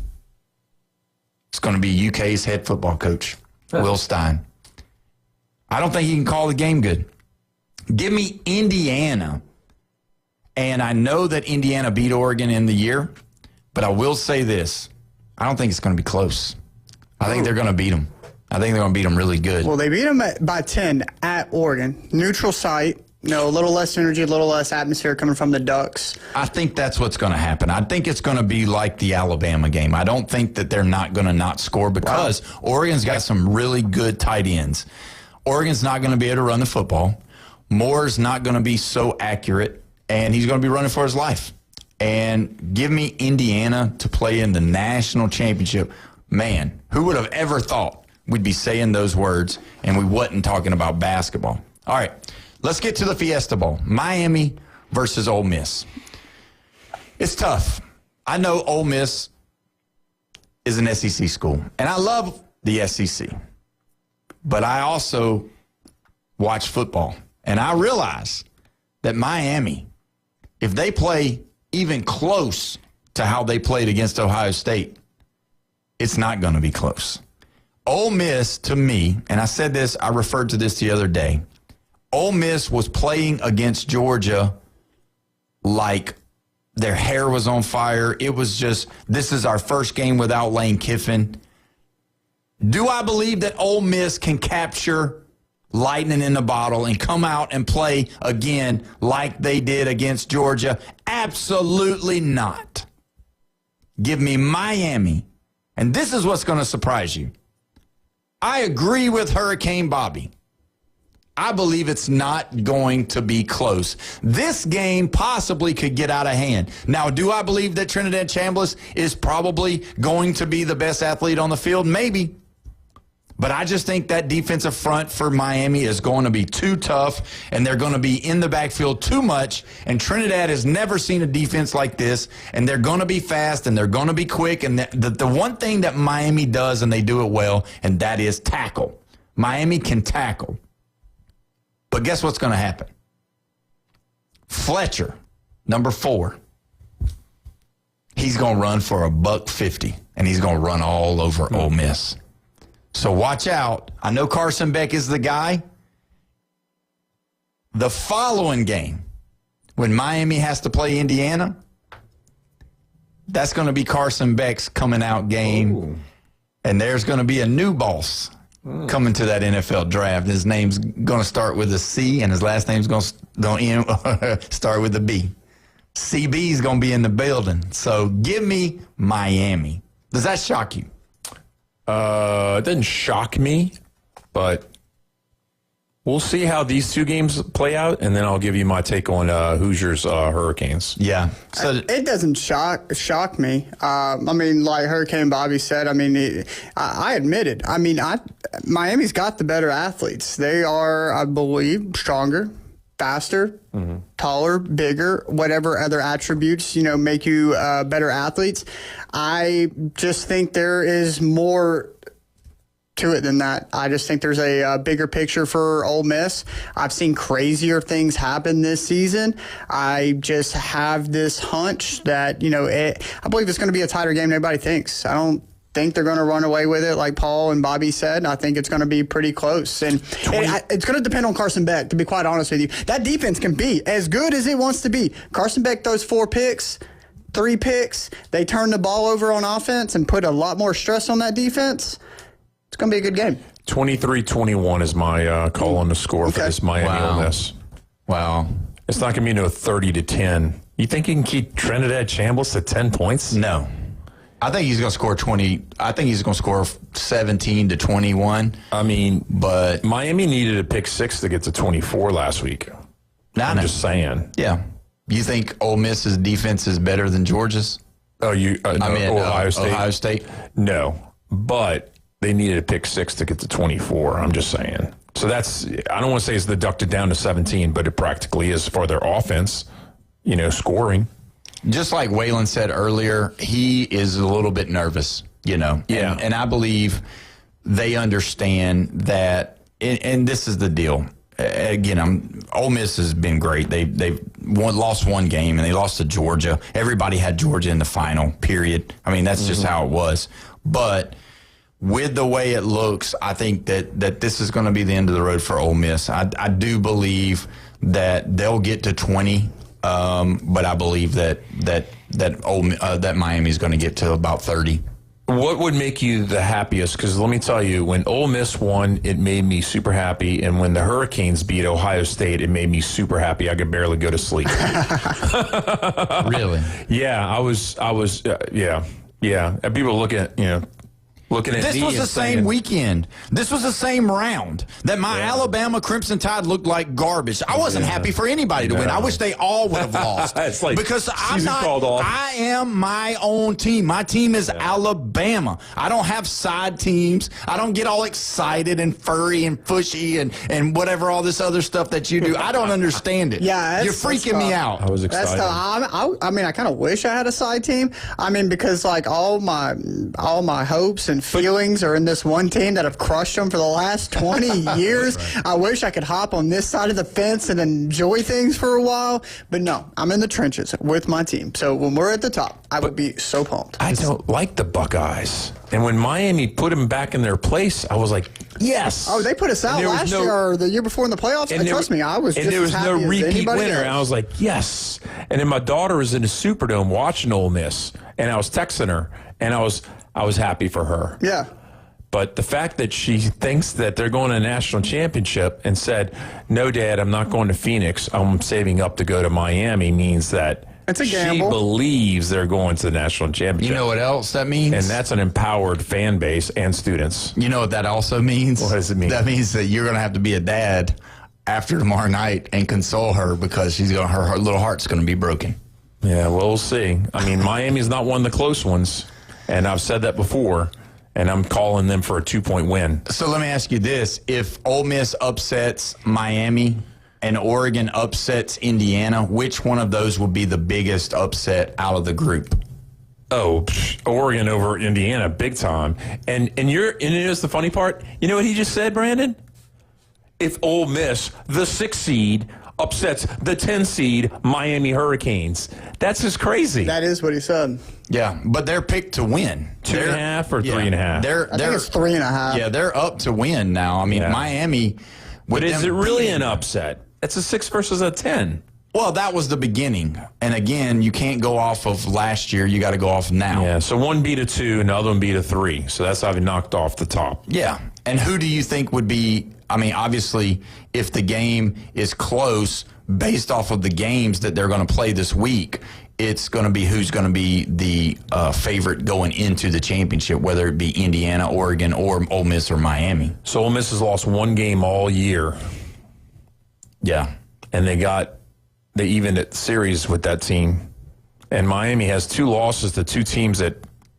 It's going to be UK's head football coach, Will Stein. I don't think he can call the game good. Give me Indiana. And I know that Indiana beat Oregon in the year, but I will say this. I don't think it's going to be close. I think they're going to beat them. I think they're going to beat them really good. Well, they beat them by 10 at Oregon. Neutral site. A little less energy, a little less atmosphere coming from the Ducks. I think that's what's going to happen. I think it's going to be like the Alabama game. I don't think that they're not going to not score because Oregon's got some really good tight ends. Oregon's not going to be able to run the football. Moore's not going to be so accurate, and he's going to be running for his life. And give me Indiana to play in the national championship. Man, who would have ever thought we'd be saying those words and we wasn't talking about basketball? All right. Let's get to the Fiesta Bowl. Miami versus Ole Miss. It's tough. I know Ole Miss is an SEC school, and I love the SEC. But I also watch football, and I realize that Miami, if they play even close to how they played against Ohio State, it's not going to be close. Ole Miss, to me, and I said this, I referred to this the other day, Ole Miss was playing against Georgia like their hair was on fire. It was just, this is our first game without Lane Kiffin. Do I believe that Ole Miss can capture lightning in the bottle and come out and play again like they did against Georgia? Absolutely not. Give me Miami. And this is what's going to surprise you. I agree with Hurricane Bobby. I believe it's not going to be close. This game possibly could get out of hand. Now, do I believe that Trinidad Chambliss is probably going to be the best athlete on the field? Maybe. But I just think that defensive front for Miami is going to be too tough, and they're going to be in the backfield too much, and Trinidad has never seen a defense like this, and they're going to be fast, and they're going to be quick, and the one thing that Miami does, and they do it well, and that is tackle. Miami can tackle. But guess what's going to happen? Fletcher, number 4, he's going to run for $150, and he's going to run all over Ole Miss. So watch out. I know Carson Beck is the guy. The following game, when Miami has to play Indiana, that's going to be Carson Beck's coming out game. Ooh. And there's going to be a new boss coming to that NFL draft. His name's going to start with a C, and his last name's going to start with a B. CB's going to be in the building. So give me Miami. Does that shock you? It doesn't shock me, but we'll see how these two games play out, and then I'll give you my take on Hoosiers Hurricanes. Yeah. So it doesn't shock me. I mean, like Hurricane Bobby said, I mean, I admit it. I mean, Miami's got the better athletes. They are, I believe, stronger, faster, taller, bigger, whatever other attributes, make you better athletes. I just think there is more to it than that. I just think there's a bigger picture for Ole Miss. I've seen crazier things happen this season. I just have this hunch that, I believe it's going to be a tighter game than everybody thinks. I don't think they're going to run away with it like Paul and Bobby said. I think it's going to be pretty close. And it's going to depend on Carson Beck, to be quite honest with you. That defense can be as good as it wants to be. Carson Beck throws 4 picks, 3 picks. They turn the ball over on offense and put a lot more stress on that defense. It's going to be a good game. 23-21 is my call on the score for this Miami Ole Miss. Wow. It's not going to be no 30-10. You think you can keep Trinidad Chambliss to 10 points? No. I think he's going to score 20. I think he's going to score 17 to 21. I mean, but Miami needed a pick 6 to get to 24 last week. I'm just saying. Yeah. You think Ole Miss's defense is better than Georgia's? Ohio State. Ohio State? No. But they needed a pick 6 to get to 24. I'm just saying. So that's, I don't want to say it's deducted down to 17, but it practically is for their offense, scoring. Just like Waylon said earlier, he is a little bit nervous, Yeah. And I believe they understand that, and this is the deal. Again, Ole Miss has been great. They've lost one game, and they lost to Georgia. Everybody had Georgia in the final, period. I mean, that's just how it was. But with the way it looks, I think that this is going to be the end of the road for Ole Miss. I do believe that they'll get to 20, but I believe that Miami's going to get to about 30. What would make you the happiest? Because let me tell you, when Ole Miss won, it made me super happy. And when the Hurricanes beat Ohio State, it made me super happy. I could barely go to sleep. Really? Yeah, I was. Yeah. And people looking at me. This was the same weekend. This was the same round that my Alabama Crimson Tide looked like garbage. I wasn't happy for anybody to win. I wish they all would have lost. It's like because I'm season not. called off. I am my own team. My team is Alabama. I don't have side teams. I don't get all excited and furry and fushy and whatever all this other stuff that you do. I don't understand it. Yeah, you're freaking me out. I was excited. I mean, I kind of wish I had a side team. I mean, because like all my hopes and feelings are in this one team that have crushed them for the last 20 years. Right. I wish I could hop on this side of the fence and enjoy things for a while, but no, I'm in the trenches with my team. So when we're at the top, I would be so pumped. I don't like the Buckeyes. And when Miami put them back in their place, I was like, yes. Oh, they put us out last year or the year before in the playoffs? And trust me, I was just there was as no happy as repeat anybody winner. else. And I was like, yes. And then my daughter was in the Superdome watching Ole Miss, and I was texting her, and I was happy for her. Yeah. But the fact that she thinks that they're going to a national championship and said, no, Dad, I'm not going to Phoenix. I'm saving up to go to Miami means that it's a gamble. She believes they're going to the national championship. You know what else that means? And that's an empowered fan base and students. You know what that also means? What does it mean? That means that you're going to have to be a dad after tomorrow night and console her because her little heart's going to be broken. Yeah, well, we'll see. I mean, Miami's not one of the close ones, and I've said that before. And I'm calling them for a 2-point win. So let me ask you this. If Ole Miss upsets Miami and Oregon upsets Indiana, which one of those will be the biggest upset out of the group? Oh, Oregon over Indiana, big time. And here's the funny part. You know what he just said, Brandon? If Ole Miss, the 6th seed, upsets the 10 seed Miami Hurricanes. That's just crazy. That is what he said. Yeah, but they're picked to win. 2.5 or 3.5? I think it's 3.5. Yeah, they're up to win now. I mean, Miami. But is it really an upset? It's a 6 versus a 10. Well, that was the beginning. And again, you can't go off of last year. You got to go off now. Yeah, so one beat a 2 and the other one beat a 3. So that's how they knocked off the top. Yeah. And who do you think would be, I mean, obviously, if the game is close based off of the games that they're going to play this week, it's going to be who's going to be the favorite going into the championship, whether it be Indiana, Oregon, or Ole Miss or Miami. So Ole Miss has lost one game all year. Yeah. And they evened it series with that team. And Miami has 2 losses to 2 teams that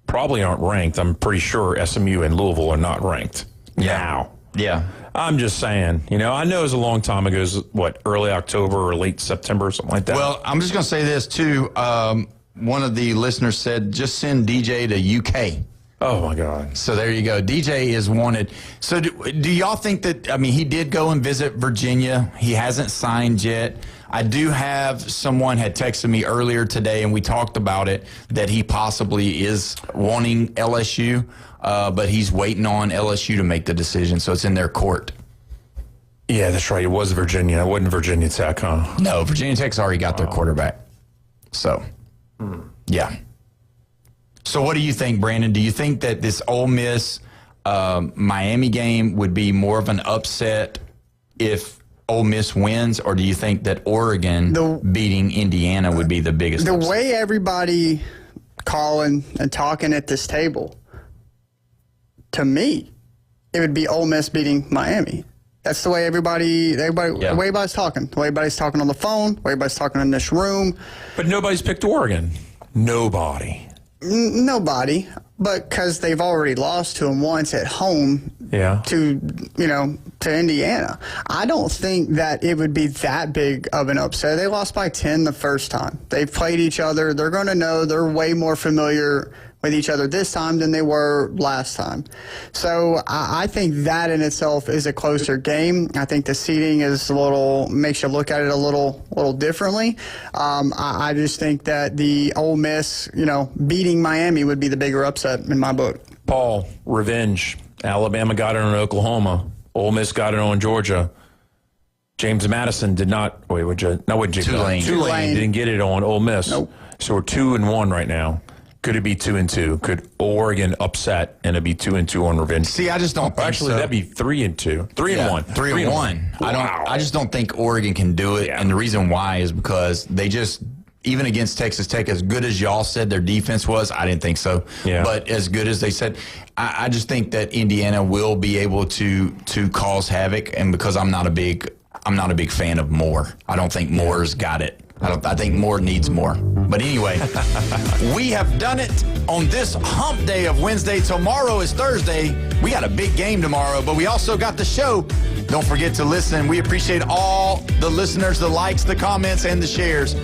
probably aren't ranked. I'm pretty sure SMU and Louisville are not ranked now. Yeah. I'm just saying, I know it was a long time ago. It was, early October or late September or something like that? Well, I'm just going to say this, too. One of the listeners said, just send DJ to UK. Oh, my God. So there you go. DJ is wanted. So do y'all think that, I mean, he did go and visit Virginia. He hasn't signed yet. I do have someone had texted me earlier today, and we talked about it, that he possibly is wanting LSU, but he's waiting on LSU to make the decision, so it's in their court. Yeah, that's right. It was Virginia. It wasn't Virginia Tech, huh? No, Virginia Tech's already got their quarterback. So, yeah. So what do you think, Brandon? Do you think that this Ole Miss Miami game would be more of an upset if Ole Miss wins, or do you think that Oregon beating Indiana would be the biggest upset? The way everybody calling and talking at this table, to me, it would be Ole Miss beating Miami. That's the way the way everybody's talking. The way everybody's talking on the phone, the way everybody's talking in this room. But nobody's picked Oregon. Nobody. Nobody, but because they've already lost to them once at home to Indiana. I don't think that it would be that big of an upset. They lost by 10 the first time. They've played each other. They're going to know. They're way more familiar with each other this time than they were last time. So I think that in itself is a closer game. I think the seeding is makes you look at it a little differently. I just think that the Ole Miss, beating Miami would be the bigger upset in my book. Paul, revenge. Alabama got it on Oklahoma. Ole Miss got it on Georgia. James Madison did not. Tulane didn't get it on Ole Miss. Nope. So we're 2-1 right now. Could it be 2-2? Could Oregon upset and it'd be 2-2 on revenge? See, I just don't think Actually, so. that'd be 3-2. 3-1. 3-1. Wow. I just don't think Oregon can do it. And the reason why is because they just, even against Texas Tech, as good as y'all said their defense was, I didn't think so. Yeah. But as good as they said, I just think that Indiana will be able to cause havoc. And because I'm not a big fan of Moore. I don't think Moore's got it. I think Moore needs more. But anyway, we have done it on this hump day of Wednesday. Tomorrow is Thursday. We got a big game tomorrow, but we also got the show. Don't forget to listen. We appreciate all the listeners, the likes, the comments, and the shares.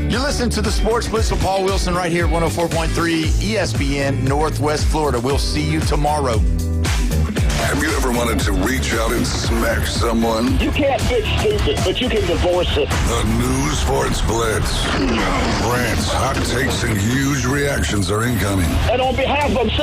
You're listening to the Sports Blitz with Paul Wilson right here at 104.3 ESPN Northwest Florida. We'll see you tomorrow. Have you ever wanted to reach out and smack someone? You can't fix stupid, but you can divorce it. The new Sports Blitz. Rants, hot takes, and huge reactions are incoming. And on behalf of 7